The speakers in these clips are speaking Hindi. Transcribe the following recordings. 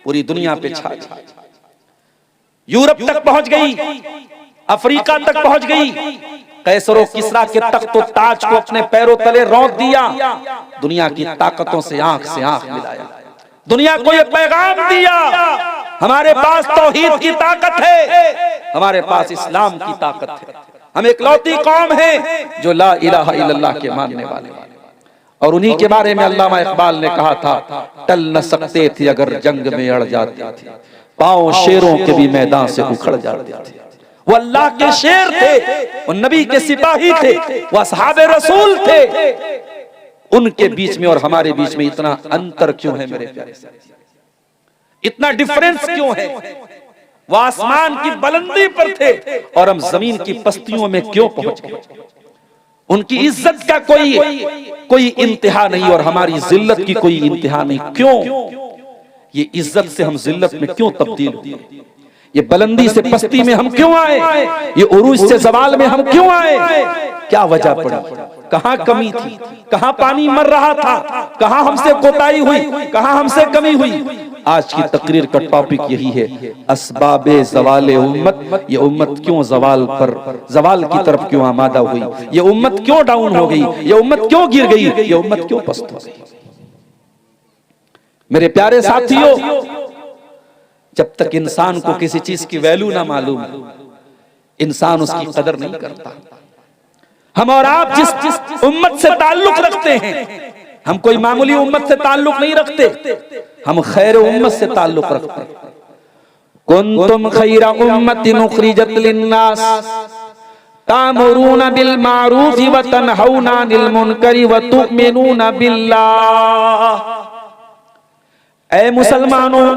पूरी दुनिया पे छा गई, यूरोप तक पहुंच गई, अफ्रीका तक पहुंच गई। कैसरो किसरा के तख्त व ताज को अपने पैरों तले रौंद दिया, दुनिया की ताकतों से आंख मिलाया, दुनिया को ये पैगाम दिया, हमारे पास तौहीद की ताकत है, हमारे पास इस्लाम की ताकत है, हम इकलौती कौम है जो ला इलाहा इल्लल्लाह के मानने वाले। और उन्हीं के बारे में अल्लामा इकबाल ने कहा था, टल न सकते थे अगर जंग में अड़ जाते थे, पांव शेरों के भी मैदान से उखड़ जाते थे। वो अल्लाह के शेर थे, वो नबी के सिपाही थे, वो असहाबे रसूल थे। उनके बीच में और हमारे बीच में इतना अंतर क्यों है मेरे प्यारे साथी, इतना डिफरेंस क्यों है? वो आसमान की बुलंदी पर थे और हम जमीन की पस्तियों में क्यों पहुंच गए? उनकी इज्जत का कोई इंतहा नहीं और हमारी जिल्लत की कोई इंतहा नहीं। क्यों? ये इज्जत से हम जिल्लत में क्यों तब्दील हुए? ये बुलंदी से पस्ती में हम क्यों आए? ये उरूज से जवाल में हम क्यों आए? क्या वजह पड़ी? कहां कमी थी? कहां पानी मर रहा था? कहां हमसे कोताही हुई? कहां हमसे कमी हुई? आज की तकरीर का टॉपिक यही है, असबाबे ज़वाले उम्मत। ये उम्मत क्यों ज़वाल की तरफ क्यों आमादा हुई? ये उम्मत क्यों डाउन हो गई? ये उम्मत क्यों गिर गई? ये उम्मत क्यों पस्त हो गई? मेरे प्यारे साथियों, जब तक इंसान को किसी चीज की वैल्यू ना मालूम, इंसान उसकी कदर नहीं करता। हम और आप जिस उम्मत से ताल्लुक रखते हैं, हम कोई मामूली उम्मत से ताल्लुक नहीं रखते, हम खैर उम्मत से ताल्लुक रखते हैं। कुंतुम खैरा उम्मतिन उखरिजत लिन्नास तामुरूना बिल मारूफ व तनहौना अनिल मुनकरी व तुमिनूना बिल्लाह। ऐ मुसलमानों,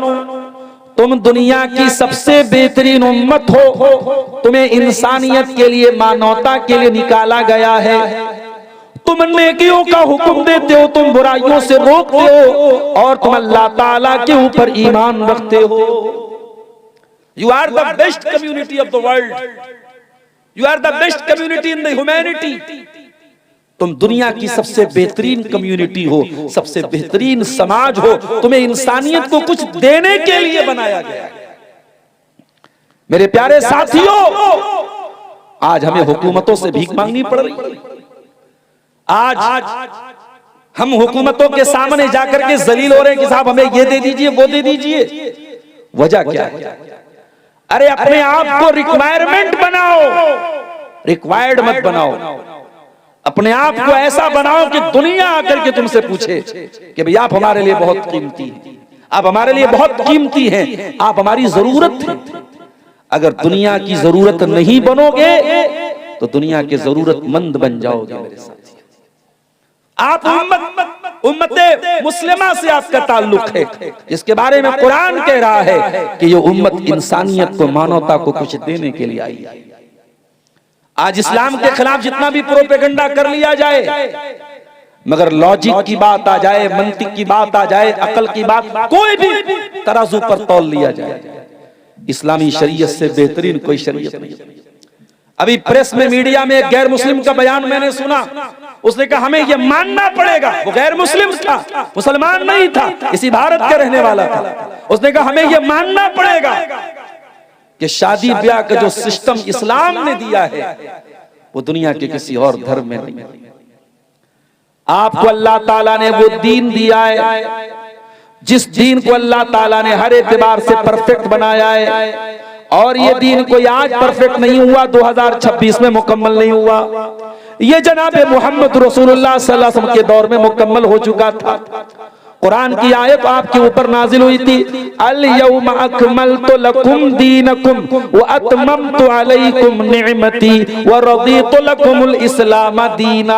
तुम दुनिया की सबसे बेहतरीन उम्मत हो, तुम्हें इंसानियत के लिए, मानवता के लिए निकाला गया है। तुम नेकियों का हुक्म देते हो, तुम बुराइयों से रोकते हो और तुम अल्लाह ताला के ऊपर ईमान रखते हो। You are the best community of the world, you are the best community in the humanity. तुम दुनिया की सबसे बेहतरीन कम्युनिटी हो, सबसे बेहतरीन समाज हो, तुम्हें इंसानियत को कुछ देने के लिए बनाया गया है। मेरे प्यारे साथियों, आज हमें हुकूमतों से भीख मांगनी पड़ रही है। आज हम हुकूमतों के सामने जाकर के जलील हो रहे हैं कि साहब हमें ये दे दीजिए, वो दे दीजिए। वजह क्या है? अरे अपने आप को रिक्वायरमेंट बनाओ, रिक्वायर्ड मत बनाओ। अपने आप को ऐसा बनाओ कि दुनिया आकर के तुमसे पूछे कि भाई आप हमारे लिए बहुत कीमती हैं, आप हमारे लिए बहुत कीमती हैं, आप हमारी जरूरत है। अगर दुनिया की जरूरत नहीं बनोगे तो दुनिया के जरूरतमंद बन जाओगे। मेरे साथी, आप उम्मत मुस्लिमा से आपका ताल्लुक है, जिसके बारे में कुरान कह रहा है कि ये उम्मत इंसानियत को, मानवता को कुछ देने के लिए आई है। आज इस्लाम के खिलाफ जितना भी प्रोपेगेंडा कर लिया जाए, मगर लॉजिक की बात आ जाए, मंतिक की बात आ जाए, अकल की बात, कोई भी तराजू पर तौल लिया जाए, इस्लामी शरीयत से बेहतरीन कोई शरीयत नहीं। अभी प्रेस में, मीडिया में एक गैर मुस्लिम का बयान मैंने सुना, उसने कहा हमें यह मानना पड़ेगा, वो गैर मुस्लिम था, मुसलमान नहीं था, इसी भारत का रहने वाला था। उसने कहा हमें यह मानना पड़ेगा कि शादी ब्याह का जो सिस्टम इस्लाम ने दिया है वो दुनिया के किसी और धर्म में नहीं। आपको अल्लाह ताला ने वो दीन दिया है जिस दीन को अल्लाह ताला ने हर एतबार से परफेक्ट बनाया है, और ये दीन कोई आज परफेक्ट नहीं हुआ, 2026 में मुकम्मल नहीं हुआ, ये जनाब मोहम्मद रसूलुल्लाह सल्लल्लाहु अलैहि वसल्लम के दौर में मुकम्मल हो चुका था। कुरान की आयत आपके ऊपर नाजिल हुई थी, अल यौमा अकमलतु लकुम दीनकुम व अतममतु अलैकुम निअमती व रदीतु लकुमुल इस्लाम दीना।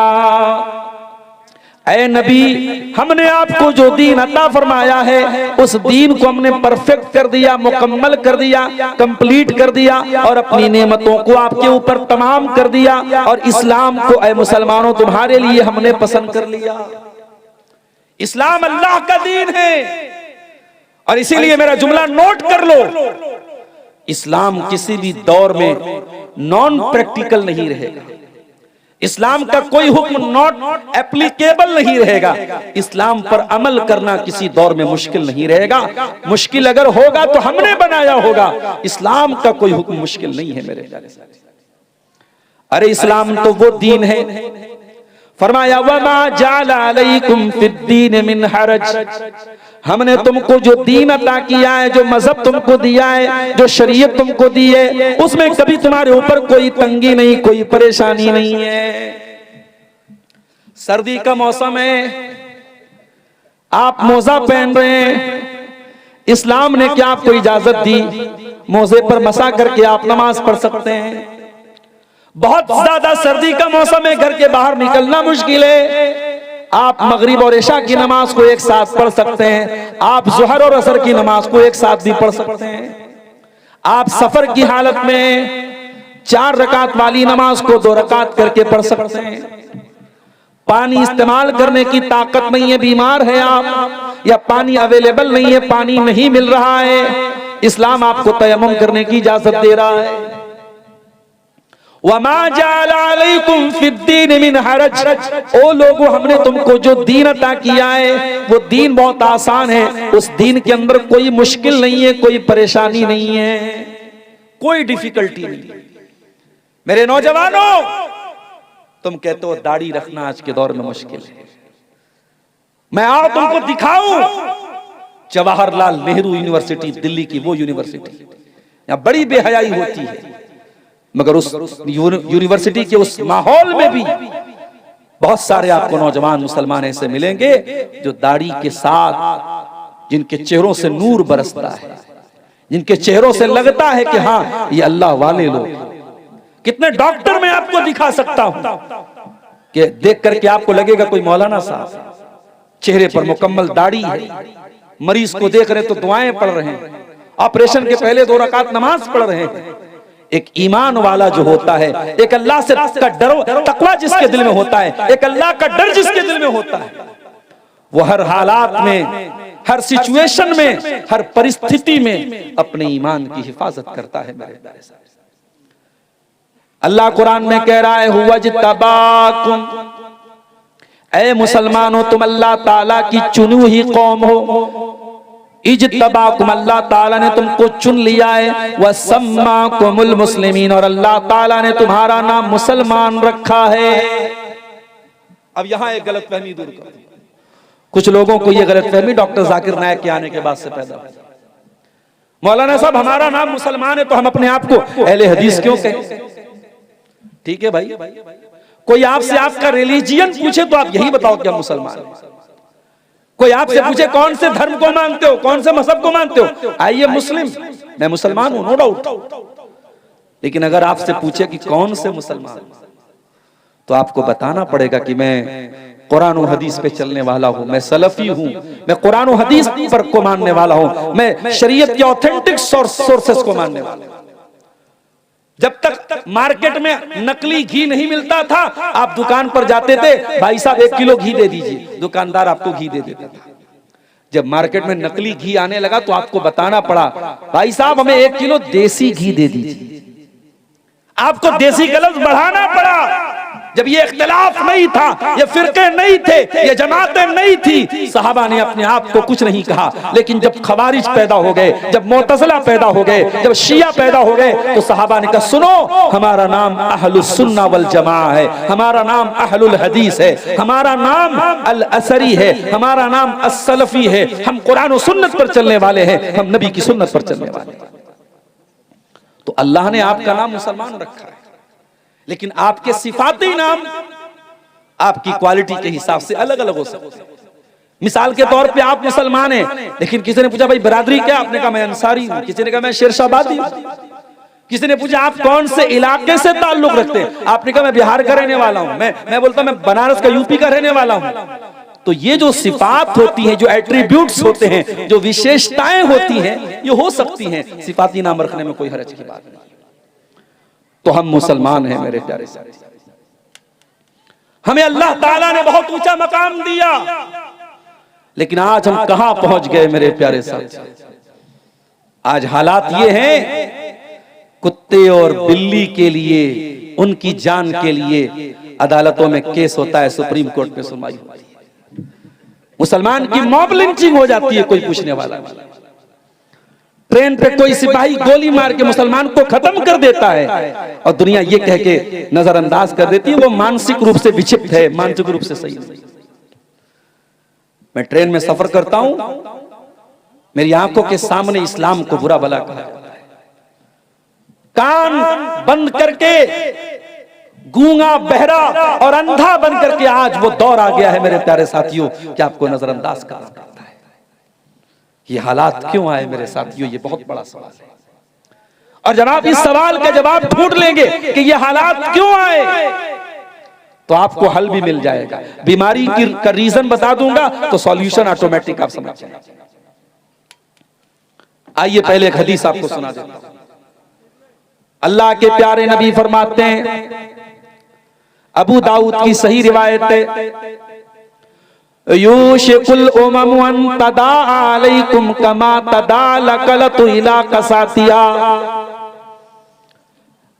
ऐ नबी, हमने आपको जो दीन अता फरमाया है उस दीन को हमने परफेक्ट कर दिया, मुकम्मल कर दिया, कंप्लीट कर दिया, और अपनी नेमतों को आपके ऊपर तमाम कर दिया, और इस्लाम को ऐ मुसलमानों तुम्हारे लिए हमने पसंद कर लिया। इस्लाम अल्लाह का दीन है, और इसीलिए मेरा जुमला नोट कर लो, इस्लाम किसी भी दौर में नॉन प्रैक्टिकल नहीं रहेगा। इस्लाम का कोई हुक्म नॉट एप्लीकेबल नहीं रहेगा। इस्लाम पर अमल करना किसी दौर में मुश्किल नहीं रहेगा। मुश्किल अगर होगा तो हमने बनाया होगा। इस्लाम का कोई हुक्म मुश्किल नहीं है मेरे प्यारे साथी। अरे इस्लाम तो वो दीन है, फरमाया वमा जाला अलैकुम फिद्दीन मिन हरज, हमने तुमको जो दीन अता किया है, जो मजहब तुमको दिया है, जो शरीयत तुमको दी है, उसमें कभी तुम्हारे ऊपर कोई तंगी नहीं, कोई परेशानी नहीं है। सर्दी का मौसम है, आप मोजा पहन रहे हैं, इस्लाम ने क्या आपको इजाजत दी? मोजे पर मसा करके आप नमाज पढ़ सकते हैं। बहुत ज्यादा सर्दी का मौसम है, घर के बाहर निकलना मुश्किल है, आप मगरिब और इशा की नमाज को एक साथ पढ़ सकते हैं। आप ज़ोहर और असर की नमाज को एक साथ भी पढ़ सकते हैं। आप सफर की हालत में 4 रकात वाली नमाज को 2 रकात करके पढ़ सकते हैं। पानी इस्तेमाल करने की ताकत नहीं है, बीमार है आप, या पानी अवेलेबल नहीं है, पानी नहीं मिल रहा है, इस्लाम आपको तयम्मुम करने की इजाजत दे रहा है। वमा जाला अलैकुम फिद्दीन मिन हरज, ओ लोगों हमने तुमको जो दीन अता किया है वो दीन बहुत आसान है। उस दीन के अंदर कोई मुश्किल नहीं है, कोई परेशानी नहीं है, कोई डिफिकल्टी नहीं है। मेरे नौजवानों, तुम कहते हो दाढ़ी रखना आज के दौर में मुश्किल है, मैं आओ तुमको दिखाऊं जवाहरलाल नेहरू यूनिवर्सिटी दिल्ली की, वो यूनिवर्सिटी यहां बड़ी बेहयाई होती है, मगर उस यूनिवर्सिटी के उस माहौल में भी बहुत सारे आपको नौजवान मुसलमान ऐसे मिलेंगे जो दाढ़ी के साथ, जिनके चेहरों से नूर बरसता है, जिनके चेहरों से लगता है कि हाँ ये अल्लाह वाले लोग। कितने डॉक्टर मैं आपको दिखा सकता हूं कि देख करके आपको लगेगा कोई मौलाना साहब, चेहरे पर मुकम्मल दाढ़ी है, मरीज को देख रहे तो दुआएं पढ़ रहे हैं, ऑपरेशन के पहले 2 रकात नमाज पढ़ रहे हैं। एक ईमान वाला जो होता है, एक अल्लाह से का डर, तकवा जिसके दिल में होता है, एक अल्लाह का डर जिसके दिल में होता है, वो हर हालात में, हर सिचुएशन में, हर परिस्थिति में अपने ईमान की हिफाजत करता है। मेरे प्यारे साहब, अल्लाह कुरान में कह रहा है हुवा जित्तबाकुम, ऐ मुसलमानों तुम अल्लाह ताला की चुनी हुई कौम हो। इज्तबाकुम, अल्लाह ताला ने तुमको चुन लिया है। वसम्माकुमुल मुस्लिमीन, और अल्लाह ताला ने तुम्हारा नाम मुसलमान रखा है। अब यहां एक गलतफहमी दूर कर, कुछ लोगों को यह गलतफहमी डॉक्टर जाकिर नायक के आने के बाद से पैदा हुई, मौलाना साहब हमारा नाम मुसलमान है तो हम अपने आप को अहले हदीस क्यों कहें? ठीक है भाई, कोई आपसे आपका रिलीजियन पूछे तो आप यही बताओ कि हम मुसलमान हैं। कोई आपसे पूछे कौन से धर्म को मानते हो, कौन से मजहब को मानते हो, आइए मुस्लिम, मैं मुसलमान हूं, नो डाउट। लेकिन अगर आपसे पूछे कि कौन से मुसलमान, तो आपको बताना पड़ेगा कि मैं कुरान और हदीस पे चलने वाला हूं, मैं सलफी हूं, मैं कुरान और हदीस पर को मानने वाला हूं, मैं शरीयत के ऑथेंटिक सोर्सेस को मानने वाला हूं। जब तक मार्केट में नकली घी नहीं मिलता था, आप दुकान पर जाते थे, भाई साहब 1 किलो घी दे दीजिए, दुकानदार आपको घी दे देता था। जब मार्केट में नकली घी आने लगा तो आपको बताना पड़ा, भाई साहब हमें 1 किलो देसी घी दे दीजिए। आपको देसी का लफ्ज बढ़ाना पड़ा। जब ये इख्तिलाफ नहीं था, ये फिरके नहीं थे, ये जमातें नहीं थी, सहाबा ने अपने आप को कुछ नहीं कहा। लेकिन जब खवारिज पैदा हो गए, जब मुअतज़िला पैदा हो गए, जब शिया पैदा हो गए, तो सहाबा ने कहा सुनो, हमारा नाम अहलुस सुन्ना वल जमा है, हमारा नाम अहलुल हदीस है, हमारा नाम अल असरी है, हमारा नाम अस-सलफी है, हम कुरान और सुन्नत पर चलने वाले हैं, हम नबी की सुन्नत पर चलने वाले हैं। तो अल्लाह ने आपका नाम मुसलमान रखा है, लेकिन आपके सिफाती नाम आपकी क्वालिटी के हिसाब से अलग अलग हो सकते हैं। मिसाल के तौर पे आप मुसलमान हैं, लेकिन किसी ने पूछा भाई बरादरी क्या, आपने कहा मैं अंसारी हूं, किसी ने कहा मैं शेरशाहबादी हूं, किसी ने पूछा आप कौन से इलाके से ताल्लुक रखते हैं, आपने कहा मैं बिहार का रहने वाला हूं, मैं बोलता मैं बनारस का, यूपी का रहने वाला हूं। तो ये जो सिफात होती हैं, जो एट्रीब्यूट्स होते हैं, जो विशेषताएं होती हैं, ये हो सकती हैं, सिफाती नाम रखने में कोई हर्ज की बात नहीं। तो हम मुसलमान हैं मेरे प्यारे साथी, हमें अल्लाह ताला ने बहुत ऊंचा मकाम दिया, लेकिन आज हम कहां पहुंच गए मेरे प्यारे साथी। आज हालात ये हैं, कुत्ते और बिल्ली के लिए, उनकी जान के लिए अदालतों में केस होता है, सुप्रीम कोर्ट में सुनवाई होती है। मुसलमान की मॉब लिंचिंग हो जाती है, कोई पूछने वाला नहीं। ट्रेन पे कोई सिपाही गोली मार के मुसलमान को खत्म कर देता है और दुनिया ये कह के नजरअंदाज कर देती है वो मानसिक रूप से विक्षिप्त है, मानसिक रूप से सही नहीं। मैं ट्रेन में सफर करता हूं, मेरी आंखों के सामने इस्लाम को बुरा भला कहा जाता है। कान बंद करके गूंगा, बहरा और अंधा बन करके आज वो दौर आ गया है मेरे प्यारे साथियों कि आपको नजरअंदाज करना पड़ता है। ये हालात क्यों आए मेरे साथियों, ये बहुत बड़ा सवाल है। और जनाब इस सवाल का जवाब ढूंढ लेंगे कि ये हालात क्यों आए तो आपको हल भी मिल जाएगा। बीमारी का रीजन बता दूंगा तो सॉल्यूशन ऑटोमेटिक आप समझ जाएंगे। आइए पहले एक हदीस आपको सुना देता हूं। अल्लाह के प्यारे नबी फरमाते हैं, अबू दाऊद की सही रिवायत है, यूशिकुल उमम अन तदा अलैकुम कमा तदा लकलतु इला कसातिया।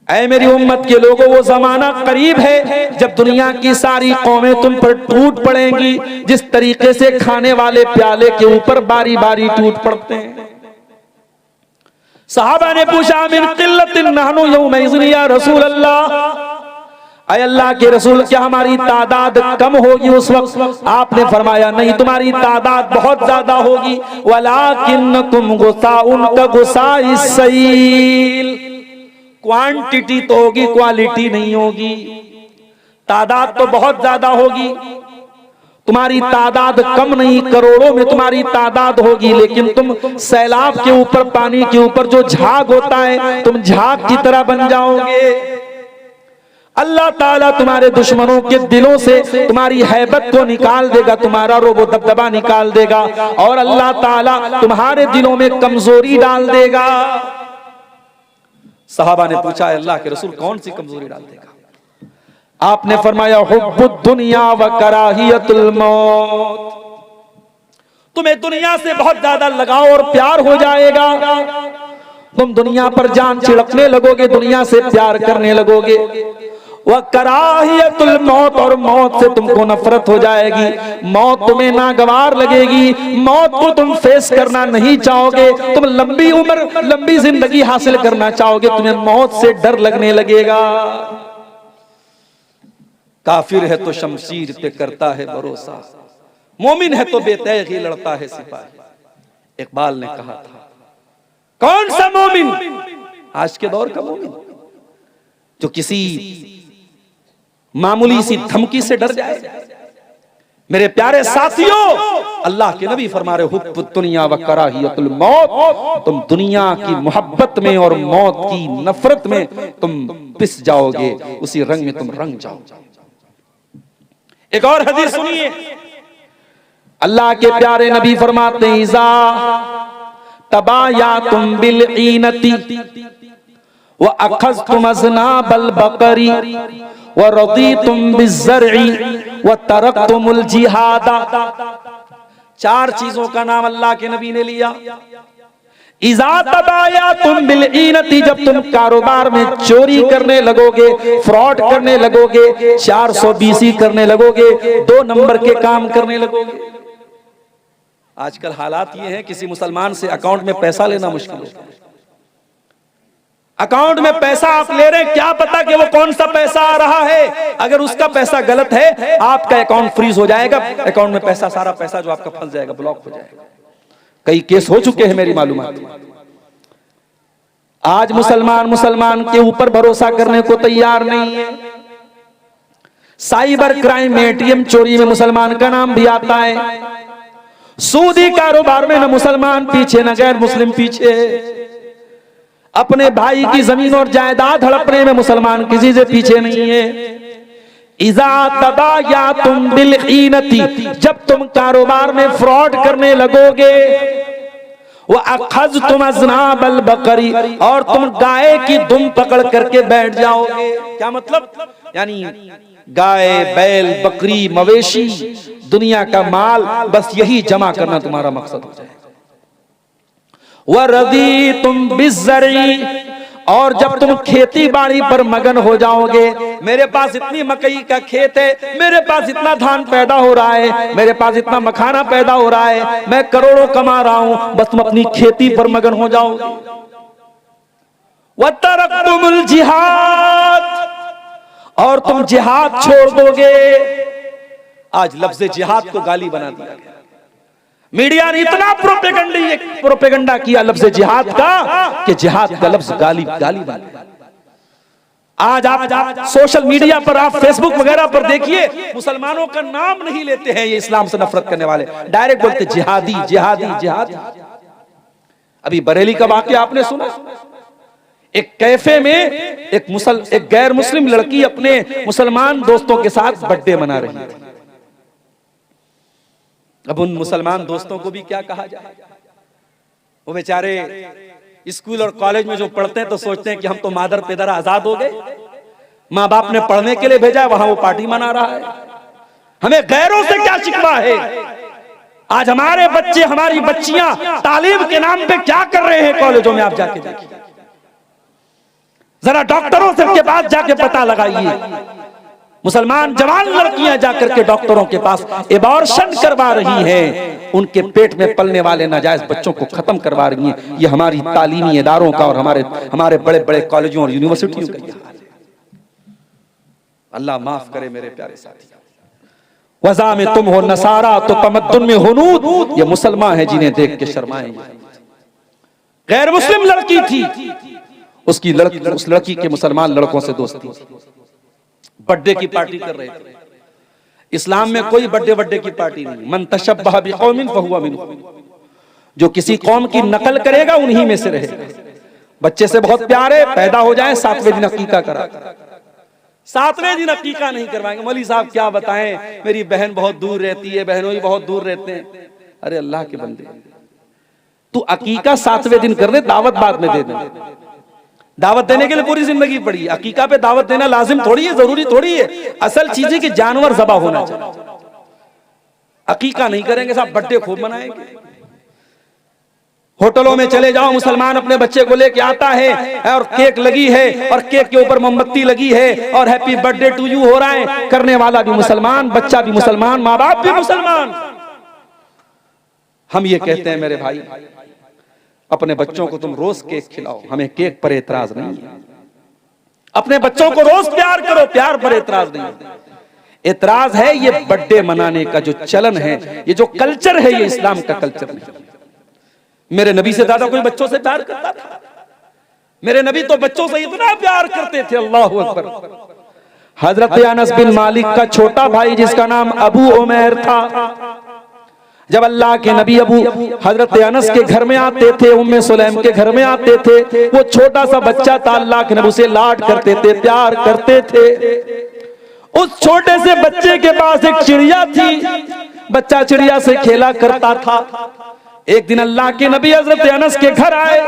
ऐ मेरी उम्मत के लोगों, वो जमाना करीब है जब दुनिया की सारी कौमें तुम पर टूट पड़ेंगी जिस तरीके से खाने वाले प्याले के ऊपर बारी बारी टूट पड़ते हैं। सहाबा ने पूछा, मिन किल्लतिन नहनु यौमइज़िन या रसूल अल्लाह, ऐ अल्लाह के रसूल क्या हमारी तादाद कम होगी उस वक्त? आपने फरमाया नहीं, तुम्हारी तादाद बहुत ज्यादा होगी। वलाकिन्नकुम गुसाउन का गुसाइस सैल, क्वांटिटी तो होगी, क्वालिटी नहीं होगी। तादाद तो बहुत ज्यादा होगी, तुम्हारी तादाद कम नहीं, करोड़ों में तुम्हारी तादाद होगी, लेकिन तुम सैलाब के ऊपर, पानी के ऊपर जो झाग होता है, तुम झाग की तरह बन जाओगे। अल्लाह ताला तुम्हारे दुश्मनों के दिलों से तुम्हारी हैबत को निकाल देगा, तुम्हारा रोबो दबदबा निकाल देगा और अल्लाह ताला तुम्हारे दिलों में कमजोरी डाल देगा। सहाबा ने पूछा, अल्लाह के रसूल कौन सी कमजोरी डाल देगा? आपने फरमाया, हुब्बुद दुनिया व कराहियतुल मौत, तुम्हें दुनिया से बहुत ज्यादा लगाव और प्यार हो जाएगा। तुम दुनिया पर जान छिड़कने लगोगे, दुनिया से प्यार करने लगोगे। वह कराहियतुल मौत, और मौत से तुमको नफरत हो जाएगी। मौत तुम्हें नागवार लगेगी, मौत को तुम फेस करना नहीं चाहोगे। तुम लंबी उम्र, लंबी जिंदगी हासिल करना चाहोगे, तुम्हें मौत से डर लगने लगेगा। काफिर है तो शमशीर पे करता है भरोसा, मोमिन है तो बेतैग ही लड़ता है सिपाही। इकबाल ने कहा था, कौन सा मोमिन, आज के दौर का मोमिन जो किसी मामूली सी धमकी से डर जाए? मेरे प्यारे साथियों, अल्लाह के नबी फरमा रहे, हुब्बुद दुनिया व कराहियतुल मौत, तुम दुनिया की मोहब्बत में और मौत की नफरत में तुम पिस जाओगे, उसी रंग में तुम रंग जाओगे। एक और हदीस सुनिए, अल्लाह के प्यारे नबी फरमाते हैं, इज़ा तबायातुम बिल ईनती व अखज़तुम अज़नाबल बकरी व रदीतुम बिज़्ज़रई व तरकतुमुल जिहादा। चार चीजों का नाम अल्लाह के नबी ने लिया। इज़ा तबायातुम बिल ईनती, जब तुम कारोबार में चोरी करने लगोगे, फ्रॉड करने लगोगे, 420 करने लगोगे, 2 नंबर के काम करने लगोगे। आजकल हालात ये हैं, किसी मुसलमान से अकाउंट में पैसा लेना मुश्किल होता है। अकाउंट में पैसा आप ले रहे हैं, क्या पता कि वो कौन सा पैसा आ रहा है। अगर उसका पैसा गलत है, आपका अकाउंट फ्रीज हो जाएगा, अकाउंट में पैसा, सारा पैसा जो आपका फंस जाएगा, ब्लॉक हो जाएगा। कई केस हो चुके हैं मेरी मालूमात। आज मुसलमान के ऊपर भरोसा करने को तैयार नहीं है। साइबर क्राइम में, एटीएम चोरी में मुसलमान का नाम भी आता है। सूदी कारोबार में न मुसलमान पीछे न गैर मुस्लिम पीछे। अपने भाई की जमीन और जायदाद हड़पने में मुसलमान किसी से पीछे नहीं है। इज़ा तबायातुम बिल ईनती, जब तुम कारोबार में फ्रॉड करने लगोगे, व अखज़तुम अज़नाबल बकरी, और तुम गाय की दुम पकड़ करके बैठ जाओगे। क्या मतलब? यानी गाय, बैल, बकरी, मवेशी, दुनिया का माल, बस यही जमा करना तुम्हारा मकसद हो जाएगा। व रदीतुम बिज़्ज़रई, और जब तुम खेती बाड़ी पर मगन हो जाओगे, मेरे पास इतनी मकई का खेत है, मेरे पास इतना धान पैदा हो रहा है, मेरे पास इतना मखाना पैदा हो रहा है, मैं करोड़ों कमा रहा हूं, बस तुम अपनी खेती पर मगन हो जाओगे। वतरक्तुमुल जिहाद, और तुम जिहाद छोड़ दोगे। आज लफ्ज़ जिहाद को गाली बना दिया गया। मीडिया ने इतना प्रोपेगेंडा किया लफ्ज़ जिहाद का कि जिहाद का लफ्ज़ गाली बन गया। आज आप सोशल मीडिया पर, आप फेसबुक वगैरह पर देखिए, मुसलमानों का नाम नहीं लेते हैं ये इस्लाम से नफरत करने वाले, डायरेक्ट बोलते जिहादी जिहादी जिहादी। अभी बरेली का वाकया आपने सुना, एक कैफे में एक गैर मुस्लिम लड़की अपने मुसलमान दोस्तों के साथ बर्थडे मना रही थी। अब उन मुसलमान दोस्तों को भी क्या कहा जाए, वो बेचारे स्कूल और कॉलेज में जो पढ़ते हैं तो सोचते हैं कि हम तो मादर पिदर आजाद हो गए, माँ बाप ने पढ़ने के लिए भेजा है, वहां वो पार्टी मना रहा है, हमें गैरों से क्या शिकवा है। आज हमारे बच्चे, हमारी बच्चियां तालीम के नाम पे क्या कर रहे हैं कॉलेजों में, आप जाके देखिए, जरा डॉक्टरों से के पास जाके पता लगाइए। मुसलमान जवान लड़कियां जाकर के डॉक्टरों के पास एबॉर्शन करवा रही हैं, उनके पेट में पलने वाले नाजायज बच्चों को खत्म करवा रही हैं। ये हमारी तालीमी इदारों का और हमारे बड़े बड़े कॉलेजों और यूनिवर्सिटियों का हाल है। अल्लाह माफ करे मेरे प्यारे साथी। वज़ा में तुम हो नसारा तो तमद्दुन में हुनूद, ये मुसलमान है जिन्हें देख के शर्माए। गैर मुस्लिम लड़की थी, उस लड़की के मुसलमान लड़कों से दोस्ती, बर्थडे की पार्टी कर रहे थे। इस्लाम में कोई बर्थडे की पार्टी नहीं। मन तशब्बह बिकौमिन फहुवा मिनहुम, जो किसी कौम की नकल करेगा उन्हीं में से रहेगा। बच्चे से बहुत प्यारे पैदा हो जाए, 7वें दिन अकीका करा, 7वें दिन अकीका नहीं करवाएंगे। मौलवी साहब क्या बताएं, मेरी बहन बहुत दूर रहती है, बहनों ही बहुत दूर रहते हैं। अरे अल्लाह के बंदे, तू अकीका 7वें दिन कर दे, दावत बाद में दे दे। दावत देने के लिए पूरी जिंदगी पड़ी, अकीका पे दावत देना लाजिम थोड़ी है, जरूरी थोड़ी है। असल चीज है कि जानवर ज़बा होना चाहिए। अकीका नहीं करेंगे साहब, बर्थडे खूब मनाएंगे। होटलों में चले जाओ, मुसलमान अपने बच्चे को लेके आता है और केक लगी है और केक के ऊपर मोमबत्ती लगी है और हैप्पी बर्थडे टू यू हो रहा है। करने वाला भी मुसलमान, बच्चा भी मुसलमान, माँ बाप भी मुसलमान। हम ये कहते हैं मेरे भाई, अपने बच्चों को तुम रोज केक खिलाओ, हमें केक पर एतराज नहीं है। अपने बच्चों को रोज प्यार करो, प्यार पर एतराज नहीं है। एतराज है ये बर्थडे मनाने का जो चलन है, ये जो कल्चर है, ये इस्लाम का कल्चर नहीं। मेरे नबी से ज्यादा कोई बच्चों से प्यार करता था? मेरे नबी तो बच्चों से इतना प्यार करते थे, अल्लाहु अकबर। हजरत अनस बिन मालिक का छोटा भाई जिसका नाम अबू उमैर था, जब अल्लाह के नबी हजरत अनस के घर में आते थे, उम्मे सुलैम के घर में आते थे, वो छोटा सा बच्चा था, अल्लाह के नबी उसे लाड करते थे, प्यार करते थे। उस छोटे से बच्चे के पास एक चिड़िया थी, बच्चा चिड़िया से खेला करता था। एक दिन अल्लाह के नबी हजरत अनस के घर आए,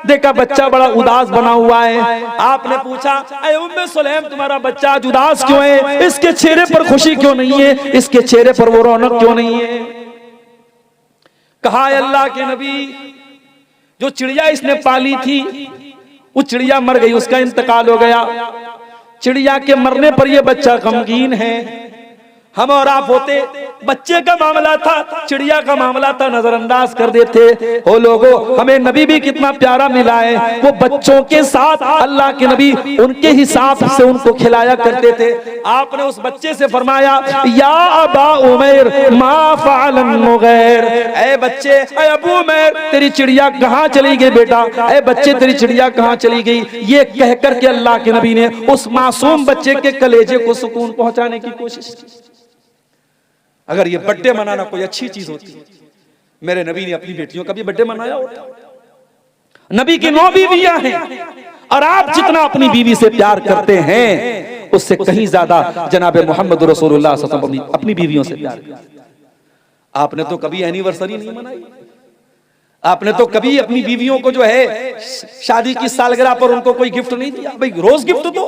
देखा बच्चा बड़ा उदास बना हुआ है। आपने पूछा, अरे उम्मे सुलैम तुम्हारा बच्चा आज उदास क्यों है? इसके चेहरे पर खुशी क्यों नहीं है? इसके चेहरे पर वो रौनक क्यों नहीं है? कहा अल्लाह के नबी, जो चिड़िया इसने पाली थी वो चिड़िया मर गई, उसका इंतकाल हो गया। चिड़िया के मरने पर यह बच्चा गमगीन है। हम और आप होते, बच्चे का मामला था, चिड़िया का मामला था, नजरअंदाज कर देते। ओ लोगों, हमें नबी भी कितना प्यारा मिला है। वो बच्चों के साथ अल्लाह के नबी उनके हिसाब से उनको खिलाया करते थे। आपने उस बच्चे से फरमाया, या अबा उमैर मा फ़अलन मुग़ैर, ऐ बच्चे, ऐ अबू उमैर, तेरी चिड़िया कहाँ चली गई बेटा? ऐ बच्चे, तेरी चिड़िया कहाँ चली गई? ये कहकर के अल्लाह के नबी ने उस मासूम बच्चे के कलेजे को सुकून पहुंचाने की कोशिश की। अगर ये बर्थडे मनाना कोई अच्छी चीज होती, मेरे नबी ने अपनी बेटियों का भी बर्थडे मनाया होता। नबी की 9 बीवियां हैं और आप जितना अपनी बीवी से प्यार करते हैं उससे कहीं ज्यादा जनाब मोहम्मद रसूलुल्लाह सल्लल्लाहु अलैहि वसल्लम अपनी बीवियों से प्यार करते। आपने तो कभी एनिवर्सरी नहीं मनाई, आपने तो कभी अपनी बीवियों को जो है शादी की सालगिरह पर उनको कोई गिफ्ट नहीं दिया। भाई रोज गिफ्ट दो,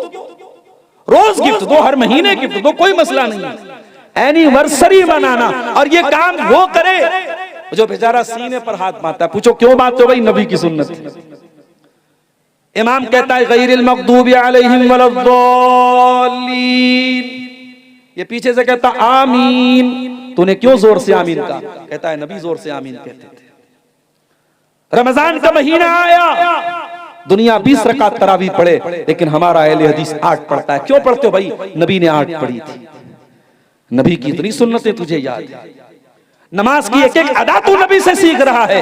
रोज गिफ्ट दो, हर महीने गिफ्ट दो, कोई मसला नहीं है। एनिवर्सरी मनाना, और ये काम वो करे जो बेचारा सीने पर हाथ बांधता है। पूछो क्यों बांधते हो? भाई नबी की सुन्नत है। इमाम कहता है गैरिल मग़दूबि अलैहिम वलद्दालीन, ये पीछे से कहता आमीन। तूने क्यों जोर से आमीन कहा? कहता है नबी जोर से आमीन कहते थे। रमजान का महीना आया, दुनिया 20 रकात तरावी पढ़े, लेकिन हमारा अहले हदीस 8 पढ़ता है। क्यों पढ़ते हो भाई? नबी ने 8 पढ़ी थी। नबी की इतनी सुन्नतें तुझे याद है, नमाज की एक एक अदा तू नबी से सीख रहा है।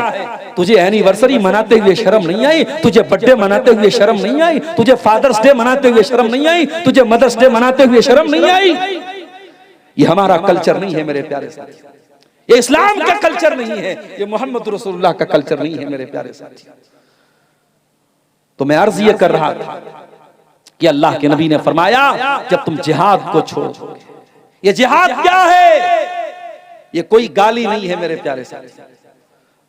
तुझे एनिवर्सरी मनाते हुए शर्म नहीं आई? तुझे बर्थडे मनाते हुए शर्म नहीं आई? तुझे फादर्स डे मनाते हुए शर्म नहीं आई? तुझे मदर्स डे मनाते हुए शर्म नहीं आई? ये हमारा कल्चर नहीं है मेरे प्यारे साथी, ये इस्लाम का कल्चर नहीं है, ये मोहम्मद रसूलुल्लाह का कल्चर नहीं है मेरे प्यारे साथी। तो मैं अर्ज ये कर रहा था कि अल्लाह के नबी ने फरमाया जब तुम जिहाद को छोड़ोगे, ये जिहाद क्या है? ये कोई गाली नहीं है मेरे प्यारे साथी।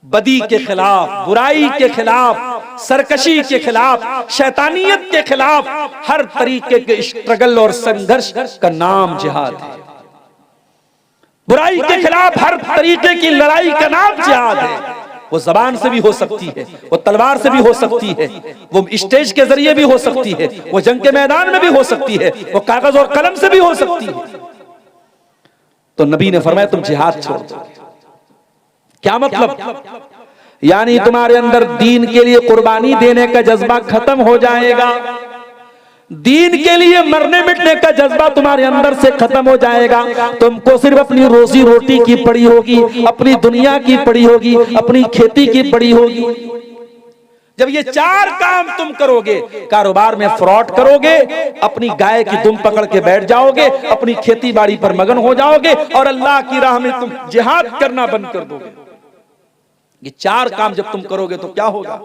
बदी के खिलाफ, बुराई के खिलाफ, सरकशी के खिलाफ, शैतानियत के खिलाफ हर तरीके के स्ट्रगल और संघर्ष का नाम जिहाद है। बुराई के खिलाफ हर तरीके की लड़ाई का नाम जिहाद है। वो जबान से भी हो सकती है, वो तलवार से भी हो सकती है, वो स्टेज के जरिए भी हो सकती है, वो जंग के मैदान में भी हो सकती है, वो कागज और कलम से भी हो सकती है। तो नबी ने फरमाया तुम जिहाद छोड़ दो। क्या मतलब? यानी तुम्हारे अंदर दीन के लिए कुर्बानी देने का जज्बा खत्म हो जाएगा, दीन के लिए मरने मिटने का जज्बा तुम्हारे अंदर से खत्म हो जाएगा। तुमको सिर्फ अपनी रोजी रोटी की पड़ी होगी, अपनी दुनिया की पड़ी होगी, अपनी खेती की पड़ी होगी। जब ये 4 काम तुम करोगे, कारोबार में फ्रॉड करोगे, अपनी गाय की दुम पकड़ के बैठ जाओगे, अपनी खेती बाड़ी पर मगन हो जाओगे और अल्लाह की राह में तुम जिहाद करना बंद कर दोगे। ये 4 काम जब तुम करोगे तो क्या होगा?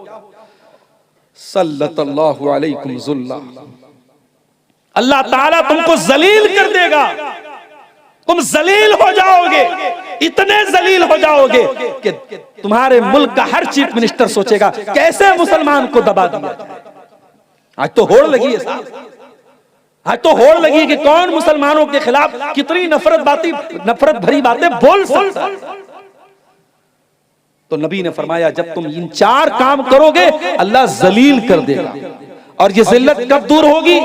सल्लल्लाहु अलैकुम ज़ुल्ला, अल्लाह ताला तुमको जलील कर देगा। तुम जलील हो जाओगे, इतने जलील हो जाओगे कि तुम्हारे मुल्क का हर चीफ मिनिस्टर सोचेगा कैसे मुसलमान को दबा दिया। आज तो होड़ लगी है साहब, आज तो होड़ लगी कि कौन मुसलमानों के खिलाफ कितनी नफरत भरी बातें बोल सकता है। तो नबी ने फरमाया जब तुम इन 4 काम करोगे अल्लाह जलील कर देगा। और ये जिल्लत कब दूर होगी?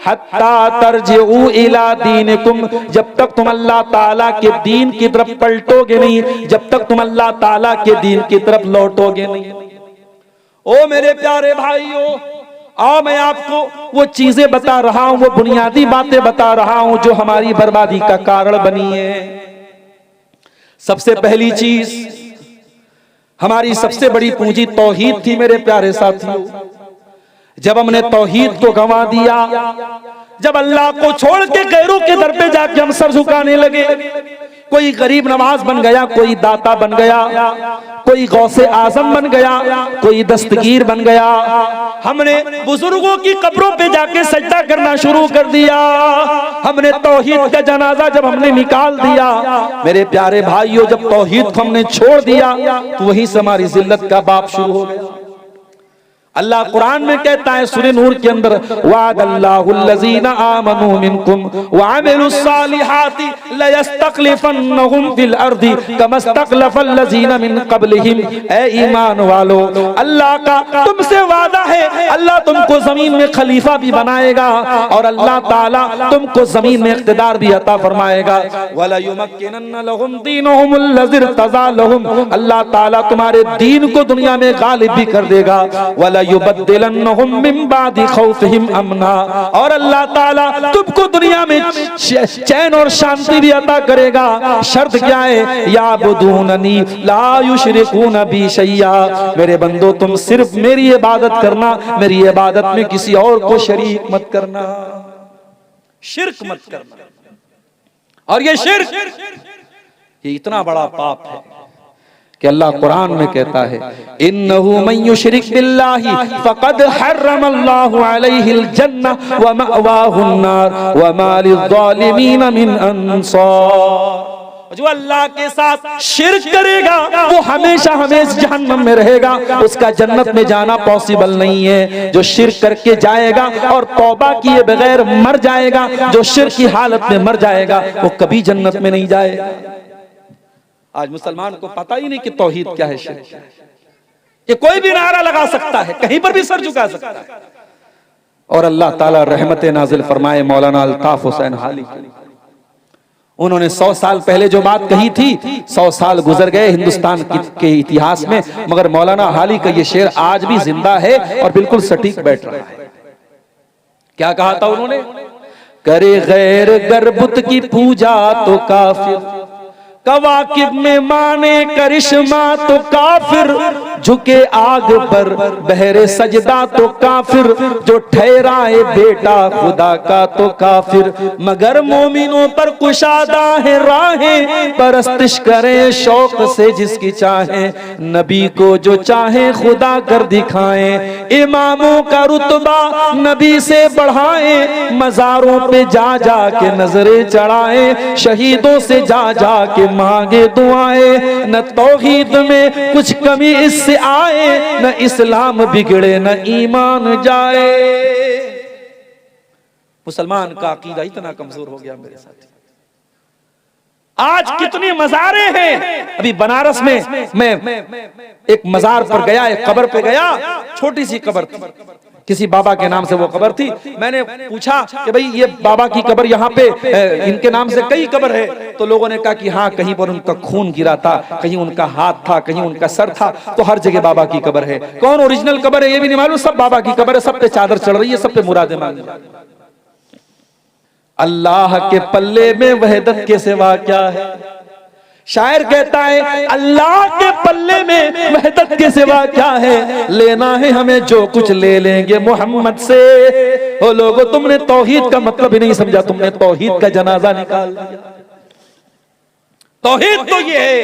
हत्ता तरजिउ इला दीनिकुम, जब तक तुम अल्लाह ताला के दीन की तरफ पलटोगे नहीं, जब तक तुम अल्लाह ताला के दीन की तरफ लौटोगे नहीं। ओ मेरे प्यारे भाइयों, आओ मैं आपको वो चीजें बता रहा हूं, वो बुनियादी बातें बता रहा हूं जो हमारी बर्बादी का कारण बनी है। सबसे पहली चीज, हमारी सबसे बड़ी पूंजी तौहीद थी मेरे प्यारे साथियों। जब हमने तौहीद को गंवा दिया, जब अल्लाह को छोड़ के गैरों के दर पे जाके हम सर झुकाने लगे, कोई गरीब नवाज बन गया, कोई दाता बन गया, कोई गौसे आजम बन गया, कोई दस्तगीर बन गया, हमने बुजुर्गों की कब्रों पे जाके सजदा करना शुरू कर दिया, हमने तौहीद का जनाजा जब हमने निकाल दिया, मेरे प्यारे भाइयों जब तौहीद को हमने छोड़ दिया तो वहीं से हमारी जिल्लत का बाप शुरू हो गया। अल्लाह कुरान में कहता है सूरह नूर के अंदर, वादल्लाहुल्लज़ीना आमनू मिनकुम वअमिलुस्सालिहाति लयस्तखलिफन्नहुम फिल अर्दि कमस्तखलफल्लज़ीना मिन क़ब्लिहिम। ए ईमान वालो, अल्लाह का तुमसे वादा है, अल्लाह तुमको जमीन में खलीफा भी बनाएगा और अल्लाह ताला तुमको जमीन में इख्तिदार भी अता फरमाएगा। वला युमक्किनन्ना लहुम दीनहुमुल्लज़ी इर्तज़ा लहुम, अल्लाह ताला तुम्हारे दीन को दुनिया में गालिब भी कर देगा। वला युबद्दिलन्नहुम मिन बादि खौफिहिम अमना, और अल्लाह ताला तुमको दुनिया में चैन और शांति भी अता करेगा। शर्त क्या है? याबुदूननी ला युशरिकून बी शैया, मेरे बंदो तुम सिर्फ मेरी इबादत करना, मेरी इबादत में किसी और को शरीक मत करना, शिर्क मत करना। और ये शिर्क, ये इतना बड़ा पाप है कि अल्लाह कुरान में कहता है, इन्नहु मन युशरिक बिल्लाहि फक़द हर्रमल्लाहु अलैहिल जन्नह व मअवाहुन नार व मा लिज़्ज़ालिमीन मिन अंसार। जो अल्लाह के साथ शिर्क करेगा वो हमेशा हमेशा जहन्नम में रहेगा, उसका जन्नत में जाना पॉसिबल नहीं है। जो शिर्क करके जाएगा और तौबा किए बगैर मर जाएगा, जो शिर्क की हालत में मर जाएगा, वो कभी जन्नत में नहीं जाएगा। आज मुसलमान को पता ही नहीं कि तौहीद क्या है, शिर्क। कि कोई भी नारा लगा सकता है, कहीं पर भी सर झुका सकता है। और अल्लाह ताला रहमत नाजिल फरमाए मौलाना अल्ताफ हुसैन हाली, उन्होंने 100 साल पहले जो बात कही थी, 100 साल गुजर गए हिंदुस्तान के इतिहास में, मगर मौलाना हाली का ये शेर आज भी जिंदा है और बिल्कुल सटीक बैठ रहा है। क्या कहा था उन्होंने? करे गैर गर्बुत की पूजा तो काफिर, कवाकिब में माने करिश्मा तो काफिर, झुके आग पर बहरे सजदा तो काफिर, जो ठहराए बेटा खुदा का तो काफिर, मगर मोमिनों पर कुशादा है राहें, परस्तिश करें शौक से जिसकी चाहे, नबी को जो चाहे खुदा कर दिखाएं, इमामों का रुतबा नबी से बढ़ाएं, मजारों पे जा जा के नजरें चढ़ाएं, शहीदों से जा जा के मांगे दुआएं, न तौहीद में कुछ कमी इससे आए, न इस्लाम बिगड़े न ईमान जाए। मुसलमान का अकीदा इतना कमजोर हो गया मेरे साथी। आज कितनी मज़ारें हैं। अभी बनारस में मैं एक मज़ार पर गया, एक कब्र पे गया, छोटी सी कब्र थी, किसी बाबा के नाम से वो कब्र थी। मैंने पूछा कि भाई ये बाबा की कब्र यहाँ पे इनके नाम से कई कब्र है, तो लोगों ने कहा कि हाँ, कहीं पर उनका खून गिरा था, कहीं उनका हाथ था, कहीं उनका सर था, तो हर जगह बाबा की कब्र है। कौन ओरिजिनल कब्र है ये भी नहीं मालूम, सब बाबा की कब्र है, सब पे चादर चढ़ रही है, सब पे मुरादें मांगी। अल्लाह के पल्ले में वहदत के सिवा क्या है? शायर कहता है अल्लाह के पल्ले में वहदत के सिवा क्या है, लेना है हमें जो कुछ ले लेंगे मोहम्मद से। ओ लोगों, तुमने तौहीद का मतलब ही नहीं समझा, तुमने तौहीद का जनाजा निकाल दिया। तौहीद तो ये है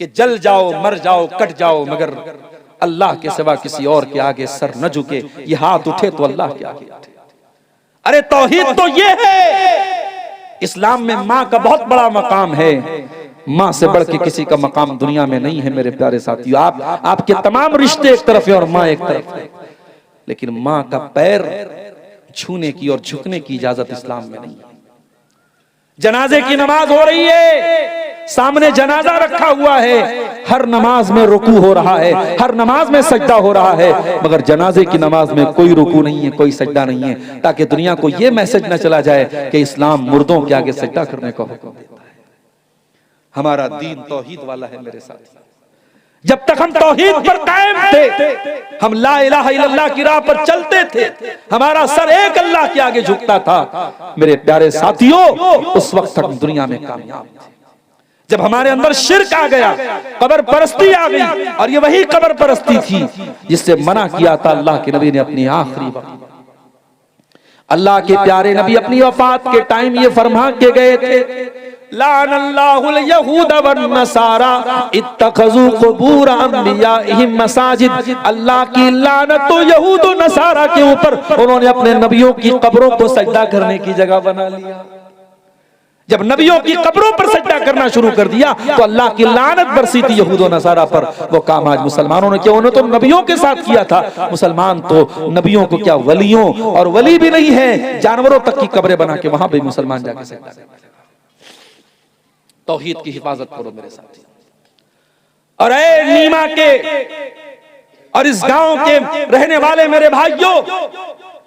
कि जल जाओ, मर जाओ, कट जाओ, मगर अल्लाह के सिवा किसी और के आगे सर न झुके। ये हाथ उठे तो अल्लाह के आगे उठे। अरे तौहीद तो ये है। इस्लाम में माँ का बहुत बड़ा मकाम है, माँ से बढ़ के किसी का मकाम दुनिया में नहीं है मेरे प्यारे साथियों। आपके तमाम रिश्ते एक तरफ है और माँ एक तरफ है, लेकिन माँ का पैर छूने की और झुकने की इजाजत इस्लाम में नहीं है। जनाजे की नमाज हो रही है, सामने जनाजा रखा हुआ है, हर नमाज में रुकू हो रहा है, हर नमाज में सजदा हो रहा है, मगर जनाजे की नमाज में कोई रुकू नहीं है, कोई सजदा नहीं है, ताकि दुनिया को यह मैसेज न चला जाए कि इस्लाम मुर्दों के आगे सजदा करने का हुक्म देता है। हमारा दीन तौहीद वाला है मेरे साथ। जब तक हम तौहीद पर कायम थे, हम ला इलाहा इल्लल्लाह की राह पर चलते थे, हमारा सर एक अल्लाह के आगे झुकता था, मेरे प्यारे साथियों, उस वक्त तक दुनिया में कामयाब थे। जब हमारे अंदर शिर्क आ गया, कब्र परस्ती आ गई, और ये वही कब्र परस्ती थी जिससे मना किया था अल्लाह के नबी ने अपनी आखिरी वक्त। अल्लाह के प्यारे नबी अपनी वफात के टाइम ये फरमा के गए थे, लानल्लाहुल यहूद वन नसारा इत्तखज़ू क़ुबूर अंबियाइहिम मसाजिद। अल्लाह की लानत तो यहूद और नसारा के ऊपर, उन्होंने अपने नबियों की कब्रों को सजदा करने की जगह बना लिया। जब नबियों की कब्रों पर सजदा करना शुरू कर दिया तो अल्लाह की लानत बरसी थी यहूद और नसारा पर। वो काम आज मुसलमानों ने किया, उन्होंने तो नबियों के साथ किया था। मुसलमान तो नबियों को क्या, वलियों, और वली भी नहीं है, जानवरों तक की कब्रें बना के वहां पे मुसलमान जाके सजदा करते हैं। तौहीद की हिफाजत करो मेरे साथी। और ऐ नीमा के और इस गांव के रहने वाले मेरे भाइयों,